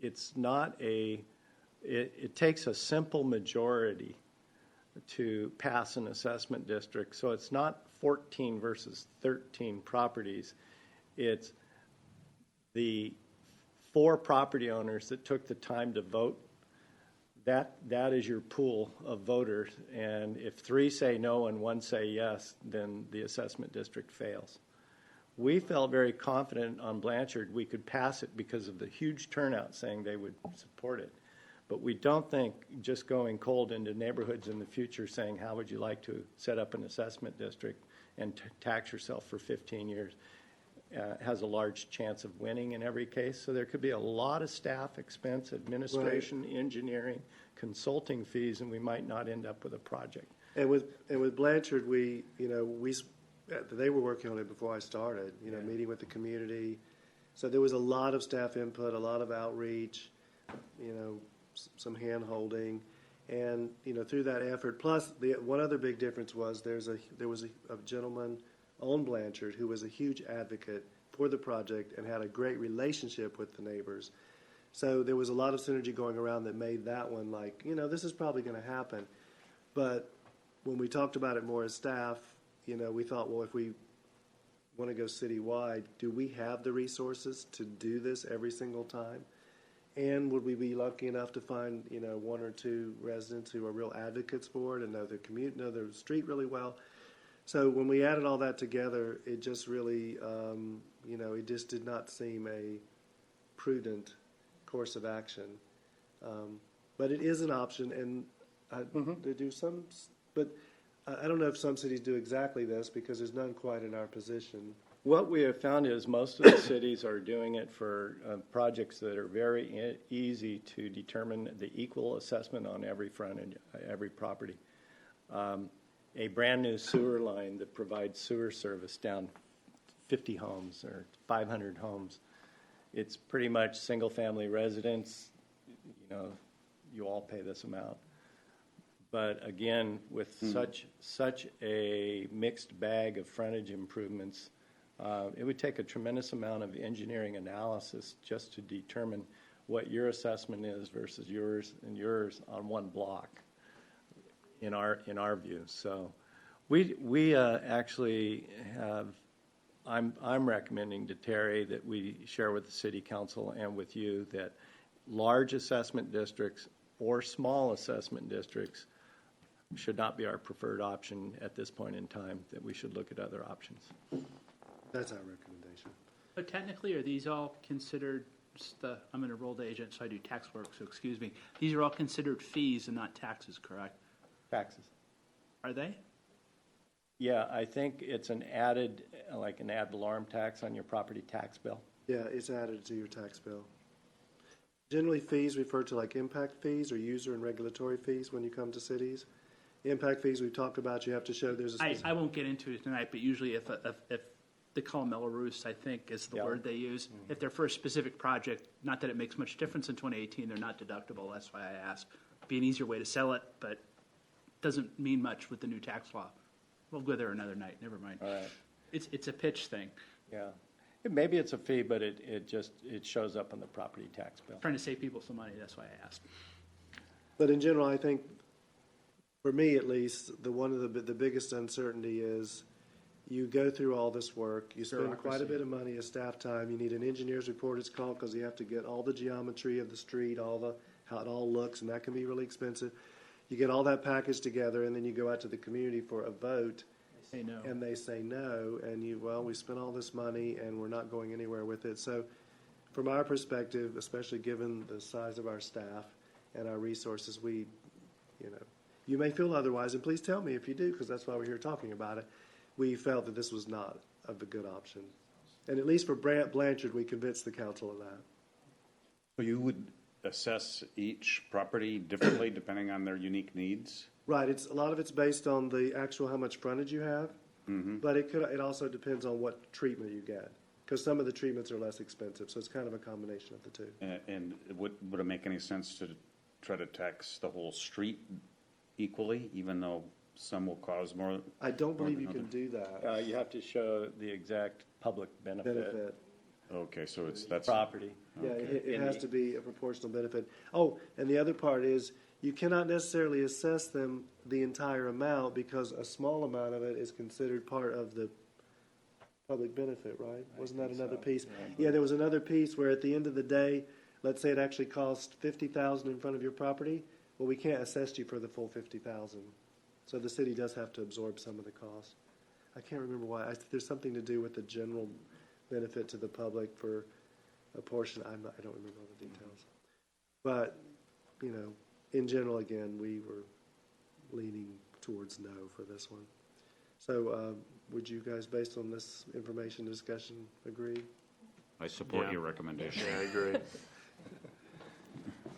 it's not it takes a simple majority to pass an assessment district. So it's not 14 versus 13 properties. It's the 4 property owners that took the time to vote. That is your pool of voters, and if 3 say no and 1 say yes, then the assessment district fails. We felt very confident on Blanchard we could pass it because of the huge turnout saying they would support it. But we don't think just going cold into neighborhoods in the future saying, how would you like to set up an assessment district and tax yourself for 15 years has a large chance of winning in every case. So there could be a lot of staff expense, administration, engineering, consulting fees, and we might not end up with a project. And with Blanchard, they were working on it before I started, meeting with the community. So there was a lot of staff input, a lot of outreach, some hand holding, and through that effort. Plus, one other big difference was there was a gentleman on Blanchard who was a huge advocate for the project and had a great relationship with the neighbors. So there was a lot of synergy going around that made that one like, this is probably going to happen. But when we talked about it more as staff, we thought, well, if we want to go citywide, do we have the resources to do this every single time? And would we be lucky enough to find, 1 or 2 residents who are real advocates for it and know the street really well? So when we added all that together, it just really, it just did not seem a prudent course of action. But it is an option, and they do some, but I don't know if some cities do exactly this because there's none quite in our position. What we have found is most of the cities are doing it for projects that are very easy to determine the equal assessment on every front and every property. a brand-new sewer line that provides sewer service down 50 homes or 500 homes. It's pretty much single-family residence, you know, you all pay this amount. But again, with such a mixed bag of frontage improvements, it would take a tremendous amount of engineering analysis just to determine what your assessment is versus yours and yours on one block, in our view. So we actually have, I'm recommending to Terry that we share with the city council and with you that large assessment districts or small assessment districts should not be our preferred option at this point in time, that we should look at other options. That's our recommendation. But technically, are these all considered, I'm an enrolled agent, so I do tax work, so excuse me. These are all considered fees and not taxes, correct? Taxes. Are they? Yeah, I think it's an added, like an ad valorem tax on your property tax bill. Yeah, it's added to your tax bill. Generally, fees refer to like impact fees or user and regulatory fees when you come to cities. Impact fees we've talked about, you have to show there's a I won't get into it tonight, but usually if they call them Belarus, I think is the Yeah. word they use. If they're for a specific project, not that it makes much difference in 2018, they're not deductible. That's why I ask. Be an easier way to sell it, but doesn't mean much with the new tax law. We'll go there another night. Never mind. All right. It's a pitch thing. Yeah. Maybe it's a fee, but it shows up on the property tax bill. Trying to save people some money. That's why I asked. But in general, I think, for me at least, one of the biggest uncertainty is you go through all this work, you spend quite a bit of money as staff time, you need an engineer's report, it's called, because you have to get all the geometry of the street, how it all looks, and that can be really expensive. You get all that packaged together, and then you go out to the community for a vote, Say no. and they say no, and we spent all this money, and we're not going anywhere with it. So from our perspective, especially given the size of our staff and our resources, you may feel otherwise, and please tell me if you do, because that's why we're here talking about it. We felt that this was not a good option. And at least for Blanchard, we convinced the council of that. So you would assess each property differently depending on their unique needs? Right, a lot of it's based on the actual how much frontage you have, but it also depends on what treatment you get, because some of the treatments are less expensive, so it's kind of a combination of the two. And would it make any sense to try to tax the whole street equally, even though some will cause more? I don't believe you than can others? do that. You have to show the exact public benefit. Okay, so that's Property. Yeah, it has to be a proportional benefit. Oh, and the other part is, you cannot necessarily assess them the entire amount, because a small amount of it is considered part of the public benefit, right? Wasn't that another piece? Yeah, there was another piece where at the end of the day, let's say it actually cost $50,000 in front of your property, well, we can't assess you for the full $50,000. So the city does have to absorb some of the cost. I can't remember why. There's something to do with the general benefit to the public for a portion. I don't remember all the details. But, in general, again, we were leaning towards no for this one. So would you guys, based on this information discussion, agree? I support Yeah. your recommendation. Yeah, I agree.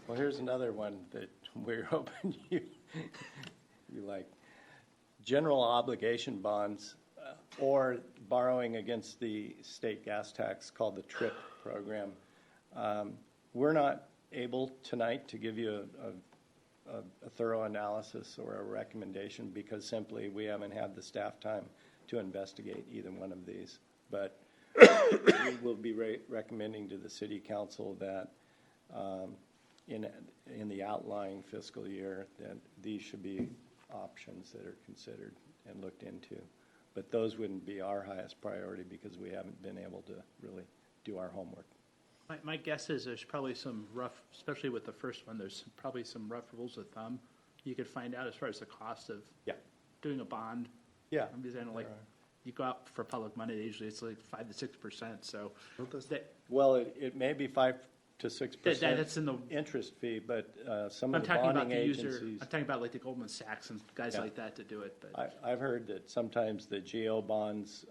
Well, here's another one that we're hoping you like. General obligation bonds or borrowing against the state gas tax, called the TRIP program. We're not able tonight to give you a thorough analysis or a recommendation, because simply we haven't had the staff time to investigate either one of these. But we will be recommending to the city council that in the outlying fiscal year, that these should be options that are considered and looked into. But those wouldn't be our highest priority, because we haven't been able to really do our homework. My guess is there's probably some rough, especially with the first one, there's probably some rough rules of thumb you could find out as far as the cost of doing a bond. Yeah. I'm just saying, like, you go out for public money, usually it's like 5 to 6%. So Well, it may be 5 to 6% that's in the interest fee, but some I'm of the talking about bonding the user. agencies. I'm talking about like the Goldman Sachs and guys like that to do it. But I've heard that sometimes the GO bonds,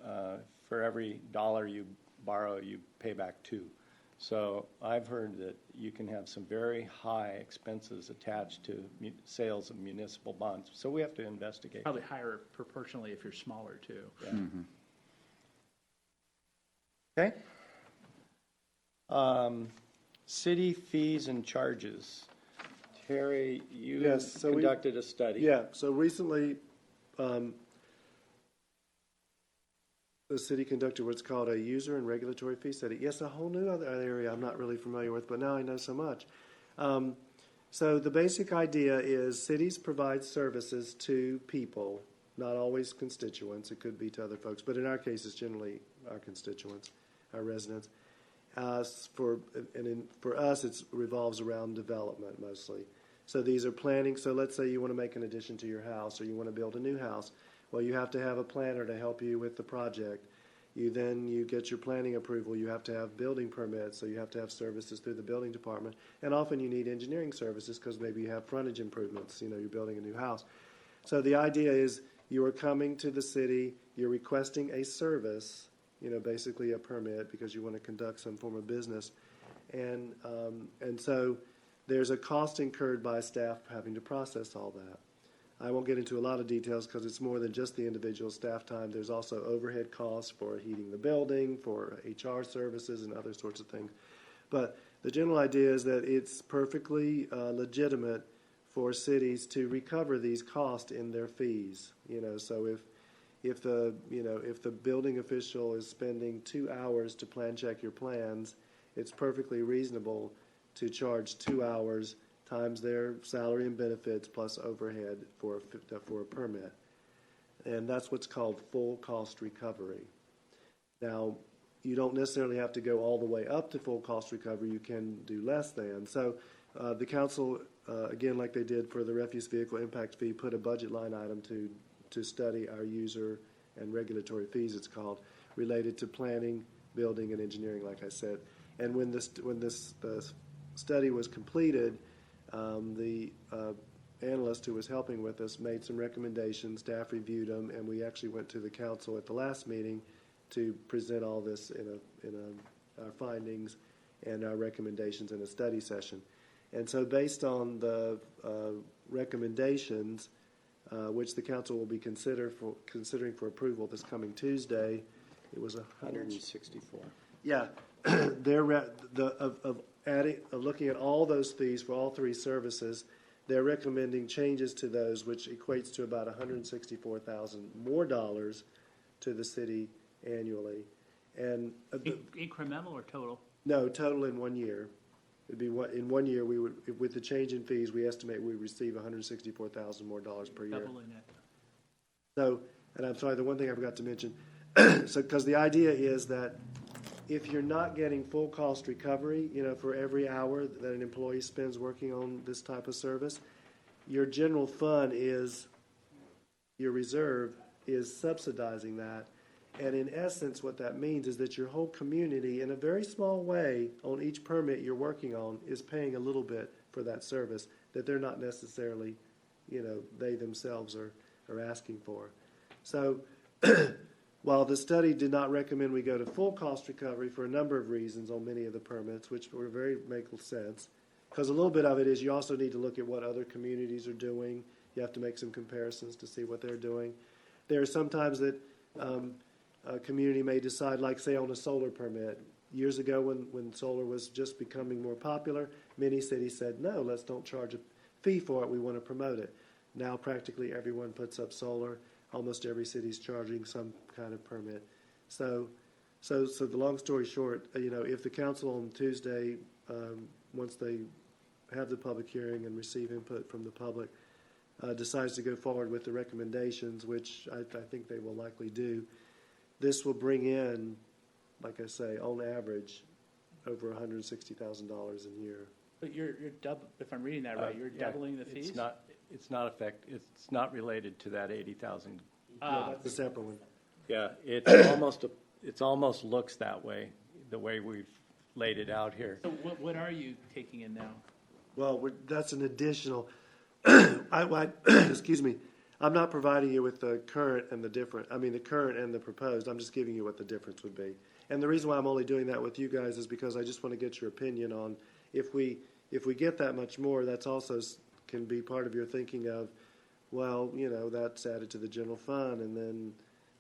for every dollar you borrow, you pay back $2. So I've heard that you can have some very high expenses attached to sales of municipal bonds. So we have to investigate. Probably higher proportionally if you're smaller too. Yeah. Okay. City fees and charges. Terry, you Yes, so conducted a study. Yeah, so recently, the city conducted what's called a user and regulatory fee study. Yes, a whole new other area I'm not really familiar with, but now I know so much. So the basic idea is cities provide services to people, not always constituents. It could be to other folks, but in our case, it's generally our constituents, our residents. For us, it revolves around development mostly. So these are planning. So let's say you want to make an addition to your house or you want to build a new house. Well, you have to have a planner to help you with the project. You get your planning approval. You have to have building permits, so you have to have services through the building department. And often you need engineering services because maybe you have frontage improvements. You're building a new house. So the idea is you are coming to the city, you're requesting a service, basically a permit because you want to conduct some form of business. And so there's a cost incurred by staff having to process all that. I won't get into a lot of details because it's more than just the individual staff time. There's also overhead costs for heating the building, for HR services, and other sorts of things. But the general idea is that it's perfectly legitimate for cities to recover these costs in their fees. So if the building official is spending 2 hours to plan check your plans, it's perfectly reasonable to charge 2 hours times their salary and benefits plus overhead for a permit. And that's what's called full cost recovery. Now, you don't necessarily have to go all the way up to full cost recovery. You can do less than. So the council, again, like they did for the refuse vehicle impact fee, put a budget line item to study our user and regulatory fees, it's called, related to planning, building, and engineering, like I said. And when the study was completed, the analyst who was helping with us made some recommendations, staff reviewed them, and we actually went to the council at the last meeting to present all this in our findings and our recommendations in a study session. And so based on the recommendations, which the council will be considering for approval this coming Tuesday, it was 164. Yeah, of looking at all those fees for all three services, they're recommending changes to those, which equates to about $164,000 more dollars to the city annually. And Incremental or total? no, total in 1 year. It'd be in 1 year we would, with the change in fees, we estimate we receive $164,000 more dollars per year. Doubling it. So, and I'm sorry, the one thing I forgot to mention, so because the idea is that if you're not getting full cost recovery, for every hour that an employee spends working on this type of service, your general fund your reserve is subsidizing that. And in essence, what that means is that your whole community, in a very small way, on each permit you're working on, is paying a little bit for that service that they're not necessarily, they themselves are asking for. So while the study did not recommend we go to full cost recovery for a number of reasons on many of the permits, which were make sense, because a little bit of it is you also need to look at what other communities are doing. You have to make some comparisons to see what they're doing. There are sometimes that a community may decide, like say on a solar permit. Years ago when solar was just becoming more popular, many cities said, no, let's don't charge a fee for it. We want to promote it. Now practically everyone puts up solar. Almost every city's charging some kind of permit. So the long story short, if the council on Tuesday, once they have the public hearing and receive input from the public, decides to go forward with the recommendations, which I think they will likely do, this will bring in, like I say, on average, over $160,000 a year. But you're if I'm reading that right, you're doubling the fees? It's not related to that 80,000. That's a separate one. Yeah, it almost looks that way, the way we've laid it out here. So what are you taking in now? Well, that's an additional. Excuse me. I'm not providing you with the current and the current and the proposed. I'm just giving you what the difference would be. And the reason why I'm only doing that with you guys is because I just want to get your opinion on if we get that much more, that's also can be part of your thinking of, well, that's added to the general fund, and then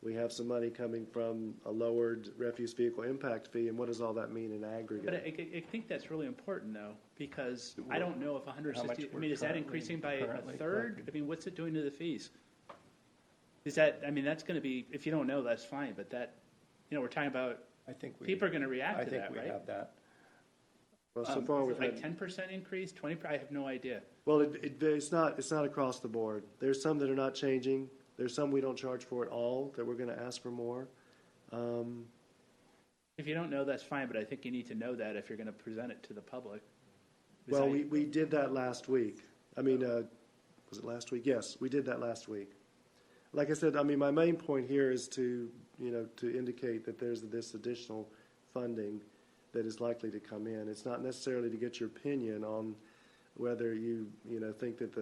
we have some money coming from a lowered refuse vehicle impact fee, and what does all that mean in aggregate? But I think that's really important, though, because I don't know if 160, I mean, is that increasing by a third? I mean, what's it doing to the fees? Is that, I mean, that's going to be, if you don't know, that's fine, but that, we're talking about, people are going to react to that, I think we right? have that. Well, so far we've Like had, 10% increase, 20%, I have no idea. well, it's not across the board. There's some that are not changing. There's some we don't charge for at all that we're going to ask for more. If you don't know, that's fine, but I think you need to know that if you're going to present it to the public. Well, we did that last week. I mean, was it last week? Yes, we did that last week. Like I said, I mean, my main point here is to indicate that there's this additional funding that is likely to come in. It's not necessarily to get your opinion on whether you think that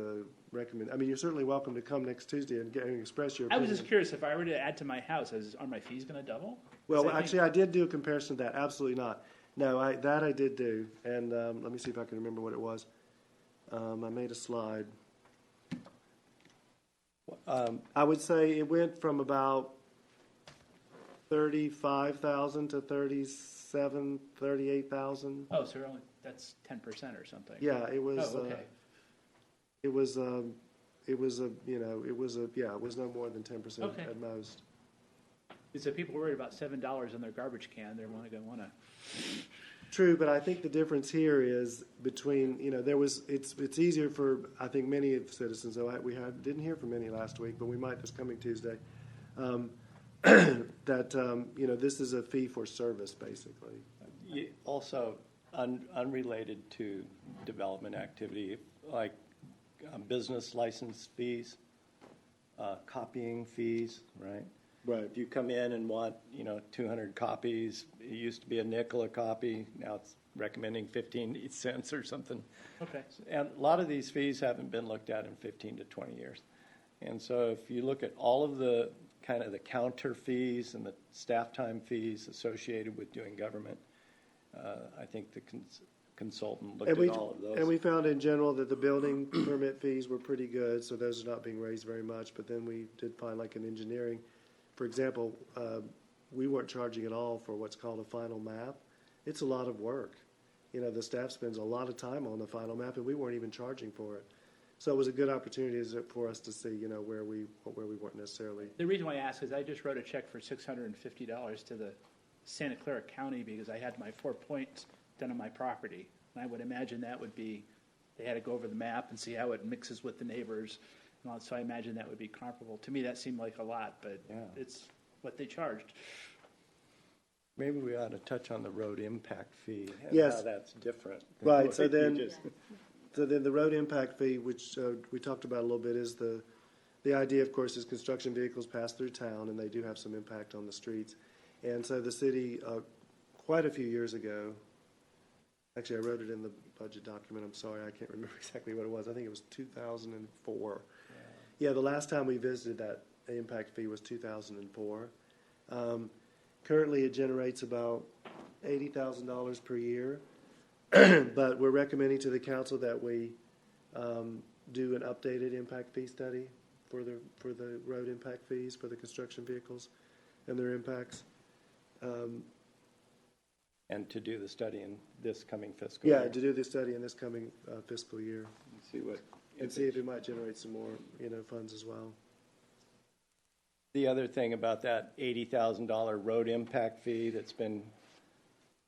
I mean, you're certainly welcome to come next Tuesday and express your I opinion. was just curious, if I were to add to my house, are my fees going to double? Well, actually, I did do a comparison of that. Absolutely not. No, I did do, and let me see if I can remember what it was. I made a slide. I would say it went from about 35,000 to 38,000. Oh, so that's 10% or something. Yeah, it was. Oh, okay. It was no more than 10% Okay. at most. Is if people worried about $7 in their garbage can, they're going to want to. True, but I think the difference here is between, it's easier for, I think, many of the citizens, though didn't hear from many last week, but we might this coming Tuesday, that, this is a fee for service, basically. Also, unrelated to development activity, like business license fees, copying fees, right? Right. If you come in and want, 200 copies, it used to be a nickel a copy, now it's recommending 15 cents or something. Okay. And a lot of these fees haven't been looked at in 15 to 20 years. And so if you look at all of the kind of the counter fees and the staff time fees associated with doing government, I think the consultant looked at all of those. And we found in general that the building permit fees were pretty good, so those are not being raised very much. But then we did find, like in engineering, for example, we weren't charging at all for what's called a final map. It's a lot of work. The staff spends a lot of time on the final map, and we weren't even charging for it. So it was a good opportunity for us to see, where we weren't necessarily. The reason why I ask is I just wrote a check for $650 to the Santa Clara County because I had my 4 points done on my property. And I would imagine that would be, they had to go over the map and see how it mixes with the neighbors. And all, so I imagine that would be comparable. To me, that seemed like a lot, but it's what they charged. Maybe we ought to touch on the road impact fee and Yes. how that's different. Right, so then the road impact fee, which we talked about a little bit, is the idea, of course, is construction vehicles pass through town, and they do have some impact on the streets. And so the city, quite a few years ago, actually I wrote it in the budget document, I'm sorry, I can't remember exactly what it was. I think it was 2004. Yeah, the last time we visited that impact fee was 2004. Currently, it generates about $80,000 per year. But we're recommending to the council that we do an updated impact fee study for the road impact fees for the construction vehicles and their impacts. And to do the study in this coming fiscal year. Yeah, to do the study in this coming fiscal year See what. and see if it might generate some more, funds as well. The other thing about that $80,000 road impact fee that's been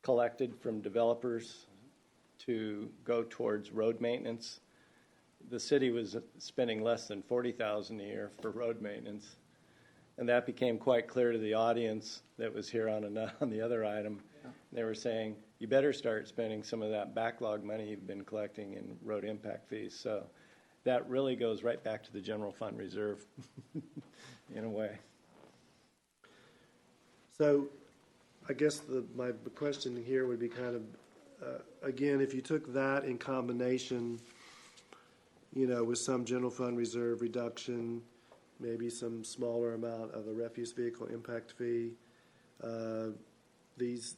collected from developers to go towards road maintenance, the city was spending less than $40,000 a year for road maintenance. And that became quite clear to the audience that was here on the other item. They were saying, you better start spending some of that backlog money you've been collecting in road impact fees. So that really goes right back to the general fund reserve in a way. So I guess my question here would be kind of, again, if you took that in combination, with some general fund reserve reduction, maybe some smaller amount of a refuse vehicle impact fee, these,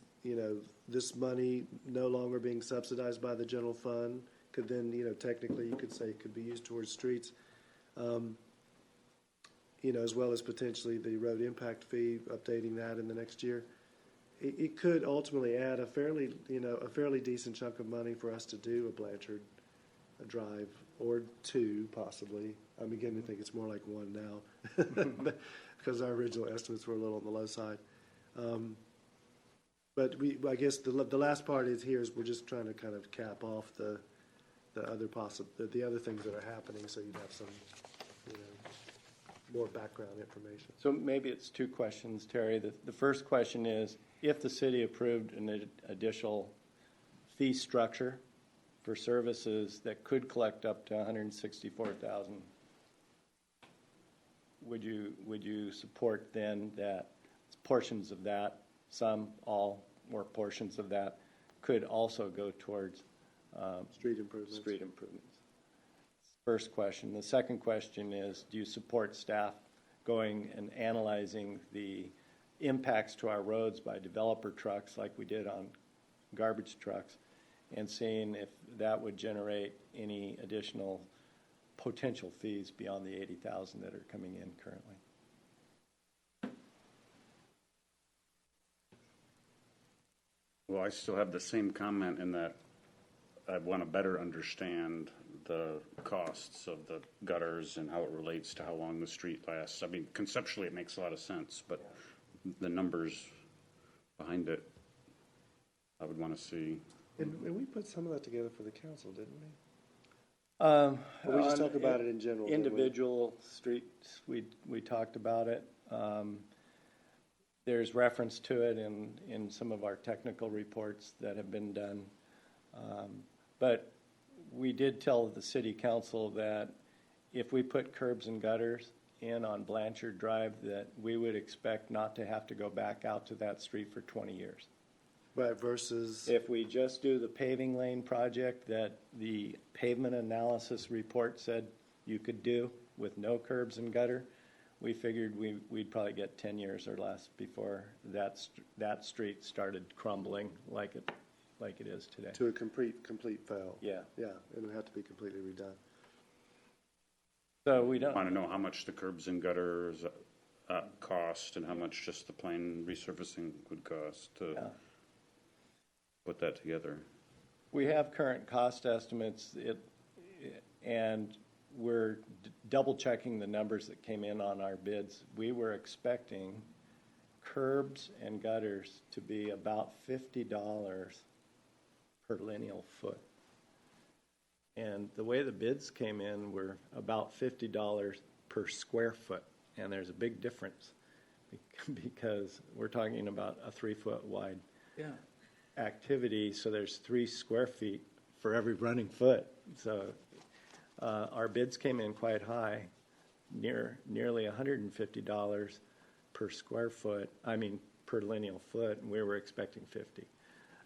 this money no longer being subsidized by the general fund could then, technically you could say it could be used towards streets, as well as potentially the road impact fee, updating that in the next year. It could ultimately add a fairly decent chunk of money for us to do a Blanchard drive or two, possibly. I'm beginning to think it's more like one now because our original estimates were a little on the low side. But I guess the last part is we're just trying to kind of cap off the other things that are happening, so you'd have some more background information. So maybe it's two questions, Terry. The first question is, if the city approved an additional fee structure for services that could collect up to $164,000, would you support then that portions of that, some, all, or portions of that, could also go towards Street improvements. First question. The second question is, do you support staff going and analyzing the impacts to our roads by developer trucks like we did on garbage trucks and seeing if that would generate any additional potential fees beyond the $80,000 that are coming in currently? Well, I still have the same comment in that I want to better understand the costs of the gutters and how it relates to how long the street lasts. I mean, conceptually it makes a lot of sense, but the numbers behind it, I would want to see. And we put some of that together for the council, didn't we? Or we just talked about it in general. Individual streets, we talked about it. There's reference to it in some of our technical reports that have been done. But we did tell the city council that if we put curbs and gutters in on Blanchard Drive, that we would expect not to have to go back out to that street for 20 years. Right, versus if we just do the paving lane project that the pavement analysis report said you could do with no curbs and gutter, we figured we'd probably get 10 years or less before that street started crumbling like it is today. To a complete fail. Yeah. Yeah, it would have to be completely redone. So we don't want to know how much the curbs and gutters cost and how much just the plain resurfacing would cost to put that together. We have current cost estimates, and we're double checking the numbers that came in on our bids. We were expecting curbs and gutters to be about $50 per lineal foot. And the way the bids came in were about $50 per square foot. And there's a big difference because we're talking about a 3-foot wide activity. So there's 3 square feet for every running foot. So our bids came in quite high, nearly $150 per square foot, per lineal foot, and we were expecting 50.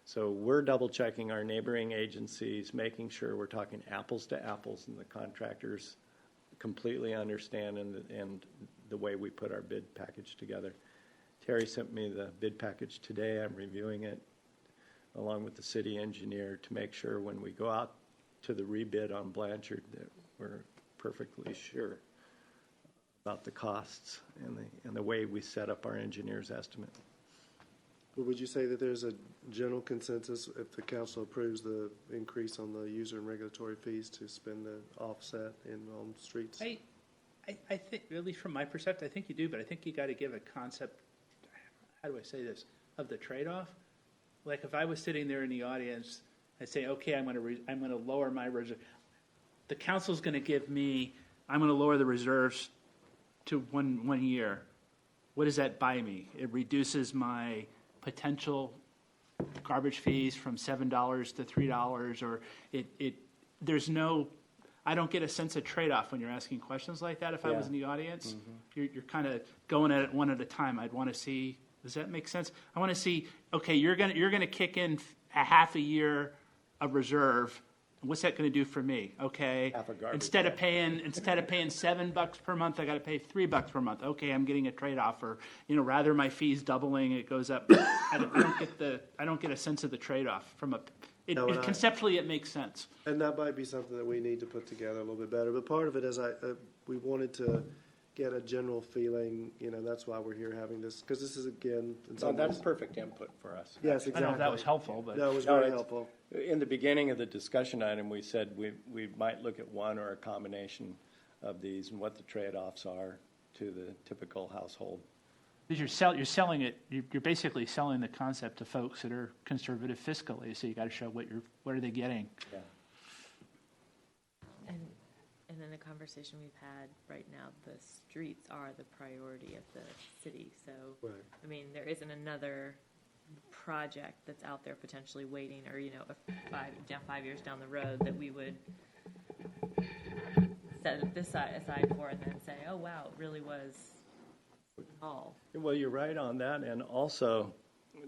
So we're double checking our neighboring agencies, making sure we're talking apples to apples and the contractors completely understand and the way we put our bid package together. Terry sent me the bid package today. I'm reviewing it along with the city engineer to make sure when we go out to the rebid on Blanchard that we're perfectly sure about the costs and the way we set up our engineer's estimate. Well, would you say that there's a general consensus if the council approves the increase on the user and regulatory fees to spend the offset on streets? I think, at least from my perspective, I think you do, but I think you got to give a concept, how do I say this, of the trade-off. Like if I was sitting there in the audience, I'd say, okay, I'm going to lower my reserve. The council's going to give me, I'm going to lower the reserves to one year. What does that buy me? It reduces my potential garbage fees from $7 to $3, or there's no, I don't get a sense of trade-off when you're asking questions like that. If I was in the audience, you're kind of going at it one at a time. I'd want to see, does that make sense? I want to see, okay, you're going to kick in a half a year of reserve What's that going to do for me? Okay, Half a garbage instead of paying $7 per month, I got to pay $3 per month. Okay, I'm getting a trade-off, or rather my fees doubling, it goes up. I don't get a sense of the trade-off from a. No, and Conceptually, it makes sense. And that might be something that we need to put together a little bit better. But part of it is we wanted to get a general feeling. That's why we're here having this, because this is again. So that's perfect input for us. Yes, I exactly. don't know if that was helpful, but That was No, very it's- helpful. In the beginning of the discussion item, we said we might look at one or a combination of these and what the trade-offs are to the typical household. because you're selling it. You're basically selling the concept to folks that are conservative fiscally. So you got to show what are they getting. Yeah. And in the conversation we've had right now, the streets are the priority of the city. So, Right. I mean, there isn't another project that's out there potentially waiting, or 5 years down the road that we would set this aside for, and then say, oh wow, it really was all. Well, you're right on that, and also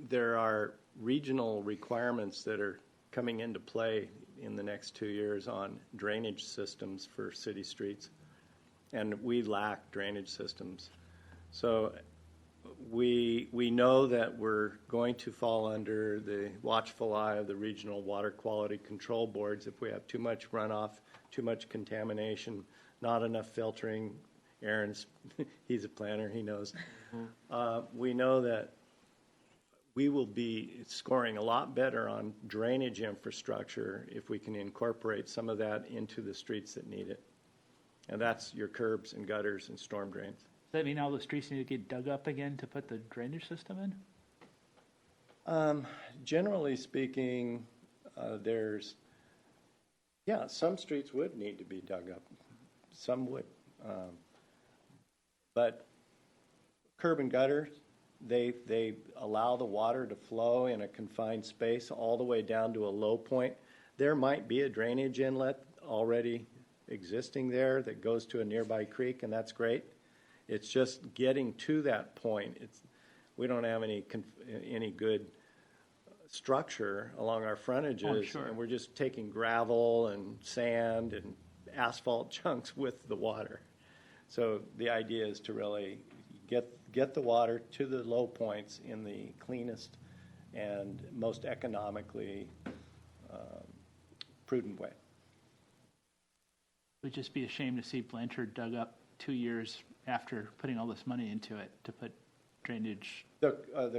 there are regional requirements that are coming into play in the next 2 years on drainage systems for city streets, and we lack drainage systems. So we know that we're going to fall under the watchful eye of the regional water quality control boards if we have too much runoff, too much contamination, not enough filtering. Aaron's, he's a planner, he knows. We know that we will be scoring a lot better on drainage infrastructure if we can incorporate some of that into the streets that need it. And that's your curbs and gutters and storm drains. Does that mean all the streets need to get dug up again to put the drainage system in? Generally speaking, some streets would need to be dug up. Some would. But curb and gutter, they allow the water to flow in a confined space all the way down to a low point. There might be a drainage inlet already existing there that goes to a nearby creek, and that's great. It's just getting to that point. We don't have any good structure along our frontages, Oh, sure. and we're just taking gravel and sand and asphalt chunks with the water. So the idea is to really get the water to the low points in the cleanest and most economically prudent way. It would just be a shame to see Blanchard dug up 2 years after putting all this money into it to put drainage The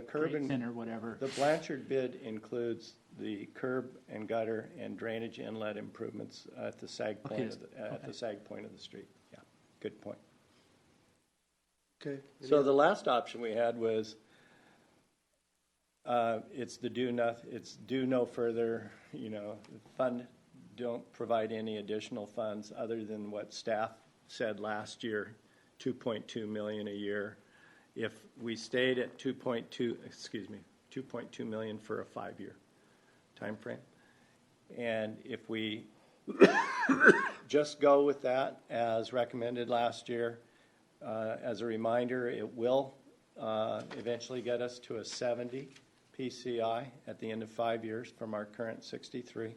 curb grates and in or whatever. the Blanchard bid includes the curb and gutter and drainage inlet improvements at the sag point the sag point of the street. Yeah, good point. Okay. So the last option we had was it's do no further, don't provide any additional funds other than what staff said last year, 2.2 million a year. If we stayed at 2.2 million for a 5-year time frame. And if we just go with that as recommended last year, as a reminder, it will eventually get us to a 70 PCI at the end of 5 years from our current 63.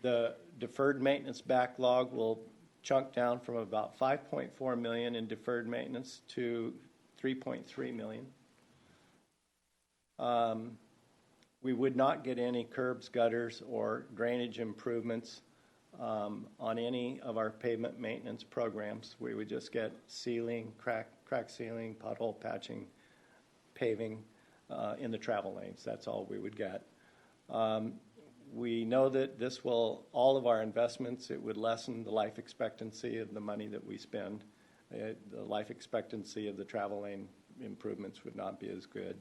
The deferred maintenance backlog will chunk down from about 5.4 million in deferred maintenance to 3.3 million. We would not get any curbs, gutters, or drainage improvements on any of our pavement maintenance programs. We would just get sealing, crack sealing, pothole patching, paving in the travel lanes. That's all we would get. We know that this will, all of our investments, it would lessen the life expectancy of the money that we spend. The life expectancy of the travel lane improvements would not be as good.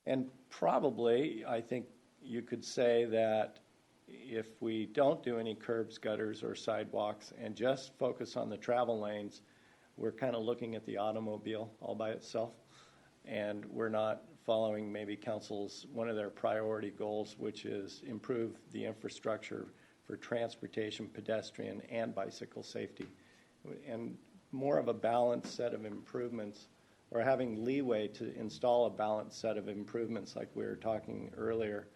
And probably, I think you could say that if we don't do any curbs, gutters, or sidewalks and just focus on the travel lanes, we're kind of looking at the automobile all by itself. And we're not following maybe council's, one of their priority goals, which is improve the infrastructure for transportation, pedestrian, and bicycle safety. And more of a balanced set of improvements, or having leeway to install a balanced set of improvements like we were talking earlier,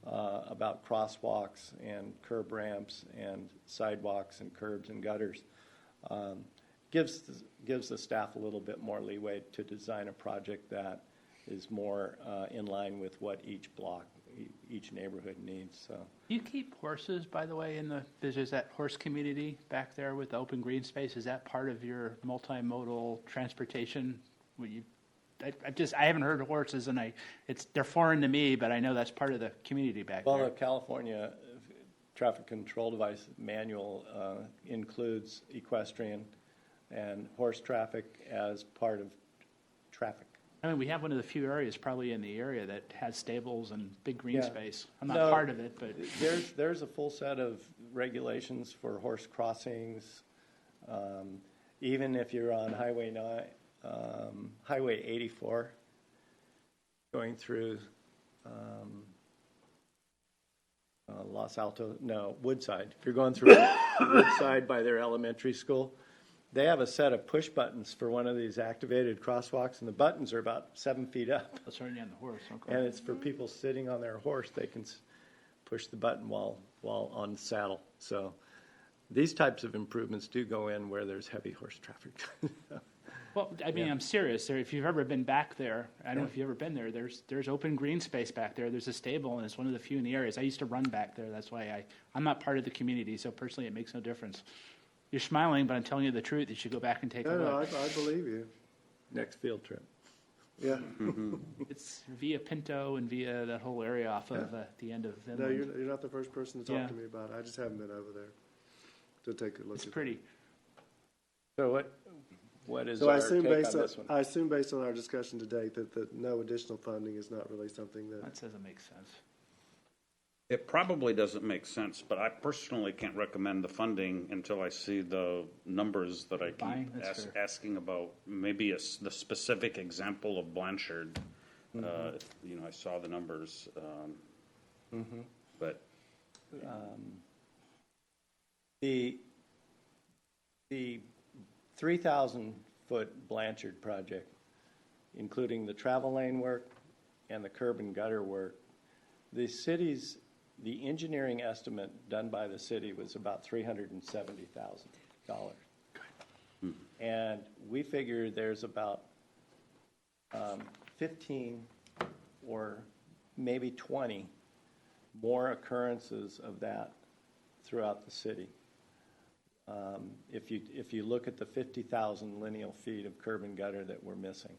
about crosswalks and curb ramps and sidewalks and curbs and gutters. Gives the staff a little bit more leeway to design a project that is more in line with what each block, each neighborhood needs. So Do you keep horses, by the way, there's that horse community back there with the open green space? Is that part of your multimodal transportation? I haven't heard of horses, and they're foreign to me, but I know that's part of the community back well, there. the California Traffic Control Device Manual includes equestrian and horse traffic as part of traffic. I mean, we have one of the few areas probably in the area that has stables and big green Yeah. space. I'm not No, part of it, but there's a full set of regulations for horse crossings. Even if you're on Highway 84, going through Woodside. If you're going through Woodside by their elementary school, they have a set of push buttons for one of these activated crosswalks, and the buttons are about 7 feet up. that's already on the horse. Okay. And it's for people sitting on their horse. They can push the button while on the saddle. So these types of improvements do go in where there's heavy horse traffic. Well, I mean, Yeah. I'm serious. If you've ever been back there, I don't know if you've ever been there. There's open green space back there. There's a stable, and it's one of the few in the areas. I used to run back there. That's why I'm not part of the community. So personally, it makes no difference. You're smiling, but I'm telling you the truth. You should go back and take a No, look. I believe you. Next field trip. Yeah. It's via Pinto and via that whole area off of the end of No, Vinland. you're not the first person to talk Yeah. to me about it. I just haven't been over there to take a look. It's at pretty. So what is So I our assume take on based on, this one? I assume based on our discussion to date that no additional funding is not really something that. That doesn't make sense. It probably doesn't make sense, but I personally can't recommend the funding until I see the numbers that I Fine, keep that's fair. asking about. Maybe the specific example of Blanchard. I saw the numbers, but The 3,000-foot Blanchard project, including the travel lane work and the curb and gutter work, the engineering estimate done by the city was about $370,000. And we figure there's about 15 or maybe 20 more occurrences of that throughout the city. If you look at the 50,000 lineal feet of curb and gutter that we're missing.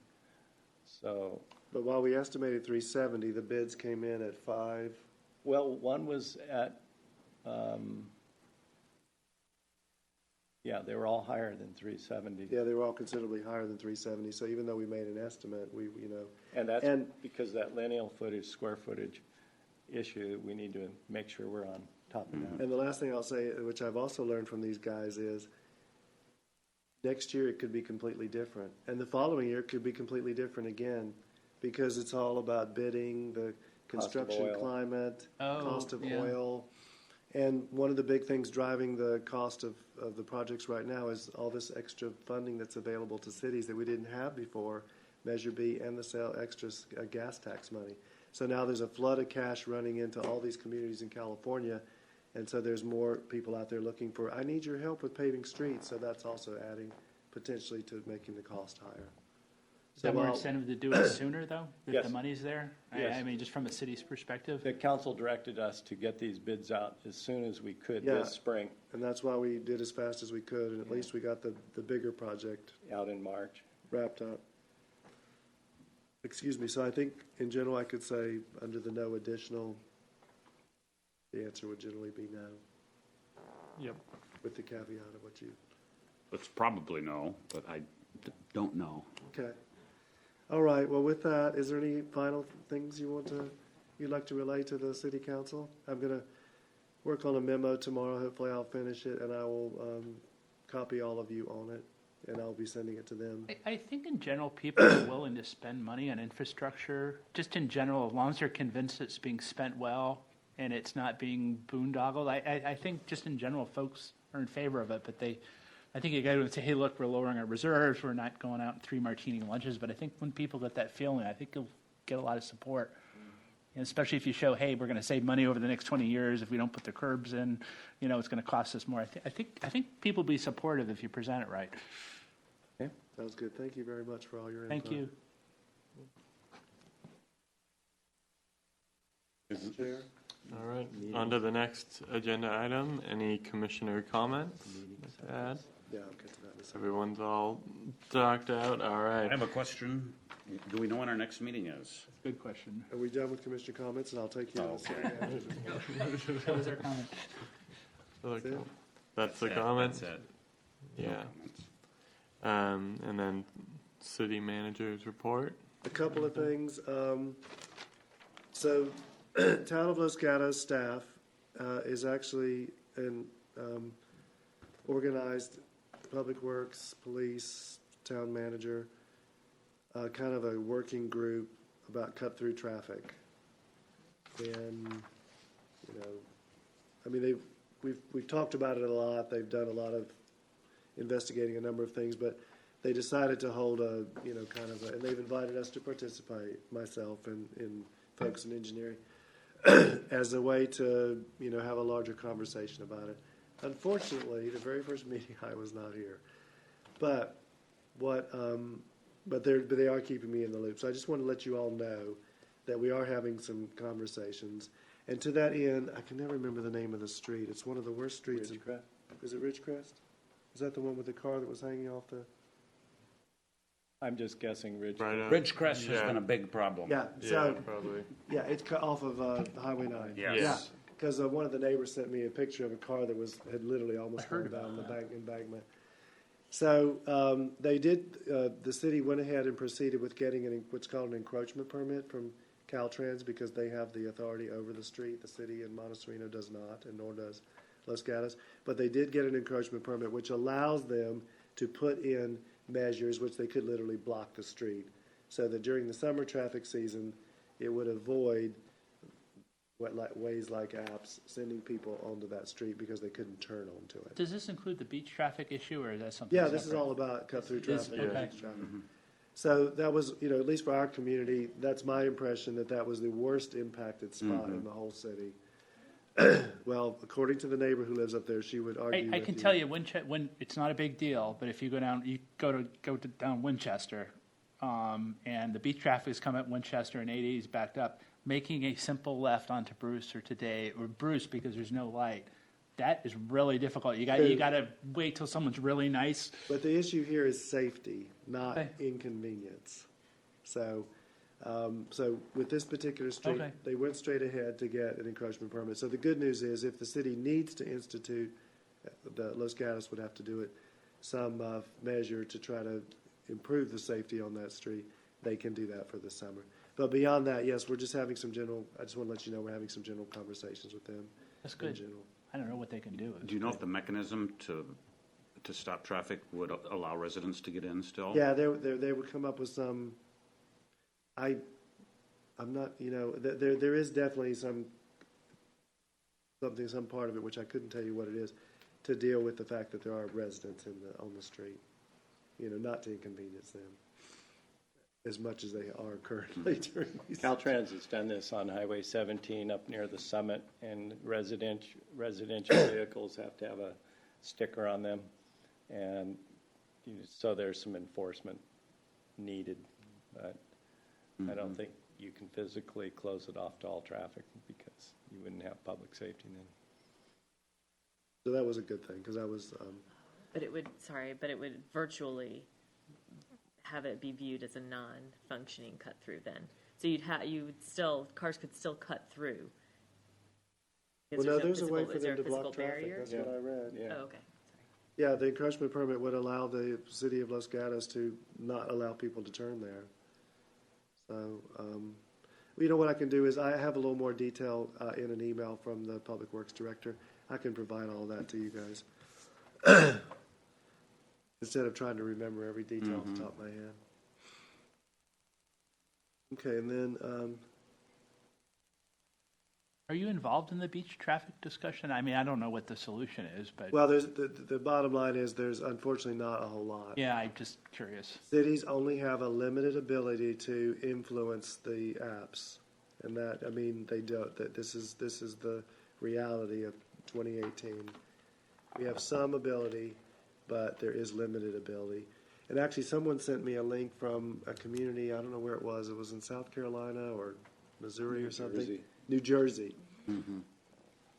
So, But while we estimated 370, the bids came in at 5. well, one was at, they were all higher than 370. Yeah, they were all considerably higher than 370. So even though we made an estimate, And that's And- because that lineal footage, square footage issue, we need to make sure we're on top of that. And the last thing I'll say, which I've also learned from these guys, is next year it could be completely different. And the following year it could be completely different again, because it's all about bidding, the construction oil. climate, Oh, cost of yeah. oil. And one of the big things driving the cost of the projects right now is all this extra funding that's available to cities that we didn't have before, Measure B and the extra gas tax money. So now there's a flood of cash running into all these communities in California. And so there's more people out there looking for, I need your help with paving streets. So that's also adding potentially to making the cost higher. Is there more while- incentive to do it sooner, though, if Yes. the money's there? Yes. I mean, just from a city's perspective? The council directed us to get these bids out as soon as we could Yeah. this spring, And that's why we did as fast as we could. And at least we got the bigger project out in March. wrapped up. Excuse me. So I think in general, I could say under the no additional, the answer would generally be no, Yep. with the caveat of what you. it's probably no, but I don't know. Okay. All right. Well, with that, is there any final things you'd like to relay to the city council? I'm going to work on a memo tomorrow. Hopefully I'll finish it and I will copy all of you on it and I'll be sending it to them. I think in general, people are willing to spend money on infrastructure, just in general, as long as they're convinced it's being spent well and it's not being boondoggled. I think just in general, folks are in favor of it, but I think you got to say, hey, look, we're lowering our reserves, we're not going out in 3 martini lunches, but I think when people get that feeling, I think you'll get a lot of support. And especially if you show, hey, we're going to save money over the next 20 years if we don't put the curbs in, it's going to cost us more. I think people will be supportive if you present it right. Sounds good. Thank you very much for all your input. Thank you. Chair? All right, on to the next agenda item. Any commissioner comments to add? Yeah, I'll get to that in a second. Everyone's all docked out, all I right. have a question. Do we know when our next meeting is? Good question. Are we done with commissioner comments? And I'll take you. That was our comment. That's the comment? That's it. No Yeah. comments. And then city manager's report. A couple of things. So, Town of Los Gatos staff is actually an organized public works, police, town manager, kind of a working group about cut-through traffic. And, we've talked about it a lot. They've done a lot of investigating a number of things, but they decided to hold and they've invited us to participate, myself and folks in engineering, as a way to, have a larger conversation about it. Unfortunately, the very first meeting I was not here, but they are keeping me in the loop. So I just want to let you all know that we are having some conversations. And to that end, I can never remember the name of the street. It's one of the worst streets. Ridgecrest? Is it Ridgecrest? Is that the one with the car that was hanging off the? I'm just guessing Ridgecrest. Right up. Ridgecrest has Yeah. been a big problem. Yeah. Yeah, So probably. yeah, it's cut off of Highway 9. Yes. Yeah. Because one of the neighbors sent me a picture of a car that had literally almost gone down the embankment. So they did. The city went ahead and proceeded with getting what's called an encroachment permit from Caltrans because they have the authority over the street. The city in Monte Sereno does not, and nor does Los Gatos. But they did get an encroachment permit, which allows them to put in measures which they could literally block the street, so that during the summer traffic season, it would avoid ways like apps sending people onto that street because they couldn't turn onto it. Does this include the beach traffic issue, or is that something Yeah, separate? this is all about cut-through This- traffic. okay. So that was, at least for our community, that's my impression that was the worst impacted spot in the whole city. Well, according to the neighbor who lives up there, she would argue. I can tell you when it's not a big deal, but if you go down Winchester, and the beach traffic is coming at Winchester and 80 is backed up, making a simple left onto Bruce because there's no light, that is really difficult. You got to wait till someone's really nice. But the issue here is safety, not Okay. inconvenience. So with this particular street, Okay. they went straight ahead to get an encroachment permit. So the good news is, if the city needs to institute, Los Gatos would have to do it, some measure to try to improve the safety on that street, they can do that for the summer. But beyond that, yes, we're just having some general, I just want to let you know we're having some general conversations with them. That's In good. general. I don't know what they can do. Do you know if the mechanism to stop traffic would allow residents to get in still? Yeah, they would come up with some. I'm not. There is definitely some part of it which I couldn't tell you what it is, to deal with the fact that there are residents on the street. Not to inconvenience them as much as they are currently during these. Caltrans has done this on Highway 17 up near the summit, and residential vehicles have to have a sticker on them, and so there's some enforcement needed, but I don't think you can physically close it off to all traffic because you wouldn't have public safety then. So that was a good thing because I was. But it would virtually have it be viewed as a non-functioning cut through then. So cars could still cut through. Well, no, there's a way for them to block traffic. Barrier? That's what I read. Yeah. Oh, okay. Yeah, the encroachment permit would allow the city of Los Gatos to not allow people to turn there. So, what I can do is I have a little more detail in an email from the Public Works Director. I can provide all that to you guys. Instead of trying to remember every detail off the top of my head. Okay, and then Are you involved in the beach traffic discussion? I mean, I don't know what the solution is, but well, there's the bottom line is there's unfortunately not a whole lot. yeah, I'm just curious. Cities only have a limited ability to influence the apps And that, I mean, they don't, that this is the reality of 2018. We have some ability, but there is limited ability. And actually, someone sent me a link from a community, I don't know where it was in South Carolina or Missouri or something? Jersey. New Jersey.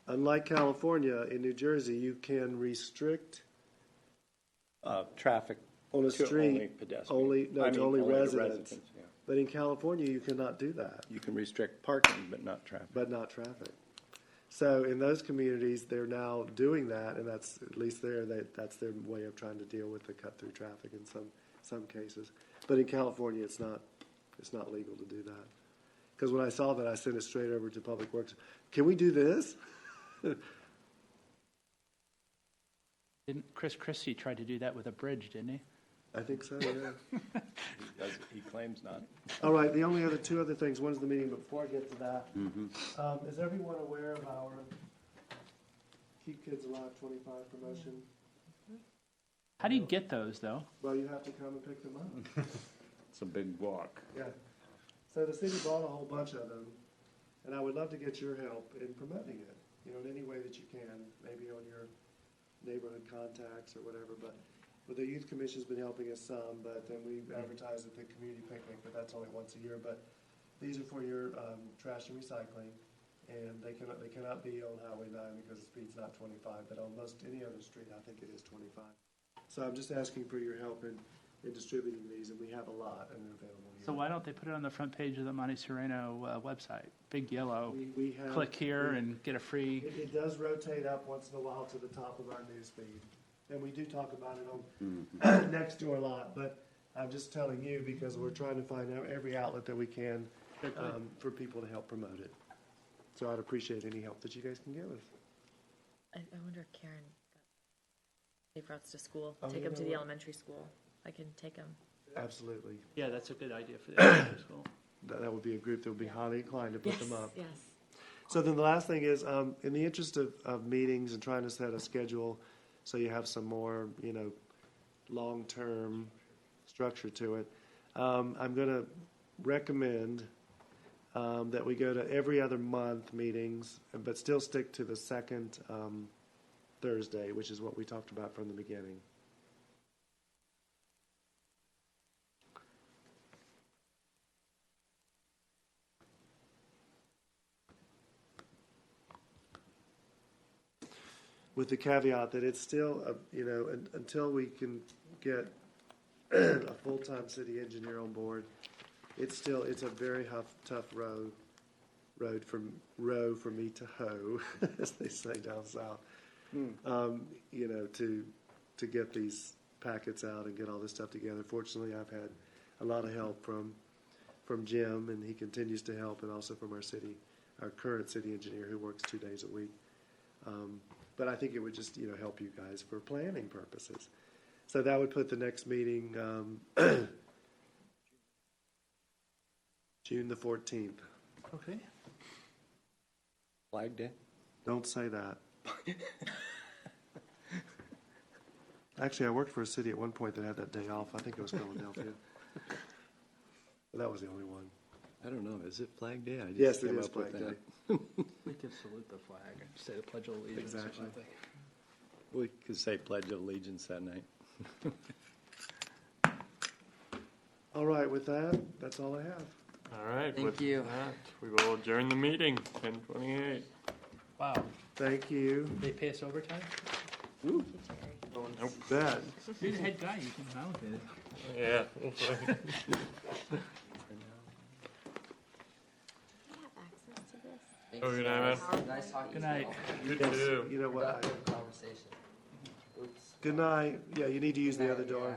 Unlike California, in New Jersey, you can restrict Traffic on a to street, only pedestrian. to only to residents. yeah. But in California, you cannot do that, You can restrict parking, but not traffic. but not traffic. So in those communities, they're now doing that, and that's, at least there, that's their way of trying to deal with the cut-through traffic in some cases. But in California, it's not legal to do that. Because when I saw that, I sent it straight over to Public Works. Can we do this? Didn't Chris Christie tried to do that with a bridge, didn't he? I think so, yeah. He claims not. All right, the only two other things, one is the meeting, but before I get to that, is everyone aware of our Keep Kids Alive 25 promotion? How do you get those, though? Well, you have to come and pick them up. It's a big walk. Yeah. So the city bought a whole bunch of them, and I would love to get your help in promoting it, you know, in any way that you can, maybe on your neighborhood contacts or whatever, but the youth commission's been helping us some, but then we advertise at the community picnic, but that's only once a year. But these are for your trash and recycling, and they cannot be on Highway 9 because the speed's not 25, but on most any other street, I think it is 25. So I'm just asking for your help in distributing these, and we have a lot and they're available here. So why don't they put it on the front page of the Monte Sereno website? Big yellow, we have, click here and get a free. It does rotate up once in a while to the top of our news feed. And we do talk about it on next door a lot, but I'm just telling you because we're trying to find out every outlet that we can for people to help promote it. So I'd appreciate any help that you guys can give us. I wonder if Karen got safe routes to school. Oh, Take you them to know the what? elementary school. I can take them. Absolutely. Yeah, that's a good idea for the elementary school. That would be a group that would be highly inclined to put Yes, them up. yes. So then the last thing is, in the interest of meetings and trying to set a schedule so you have some more, you know, long-term structure to it, I'm going to recommend that we go to every other month meetings, but still stick to the second Thursday, which is what we talked about from the beginning. With the caveat that it's still, you know, until we can get a full-time city engineer on board, it's a very tough road for me to hoe, as they say down south. You know, to get these packets out and get all this stuff together. Fortunately, I've had a lot of help from Jim, and he continues to help, and also from our current city engineer who works 2 days a week. But I think it would just, you know, help you guys for planning purposes. So that would put the next meeting June the 14th. Okay. Flag Day? Don't say that. Actually, I worked for a city at one point that had that day off. I think it was Philadelphia. But that was the only one. I don't know. Is it Flag Day? I just Yes, it came is up with Flag that. Day. We could salute the flag and say the Pledge of Allegiance or Exactly. something. We could say Pledge of Allegiance that night. All right, with that, that's all I have. All right. Thank with you. that, we will adjourn the meeting, 10:28. Wow. Thank you. They pay us overtime? Nope. Bet. You're the head guy. You can allocate it. Yeah. Do you have access to this? Thanks, Oh, good night, guys. Nice talking Good to night. you all. You too. You know what? Productive conversation. Oops. Good night. Yeah, you need to use the other door. Yeah.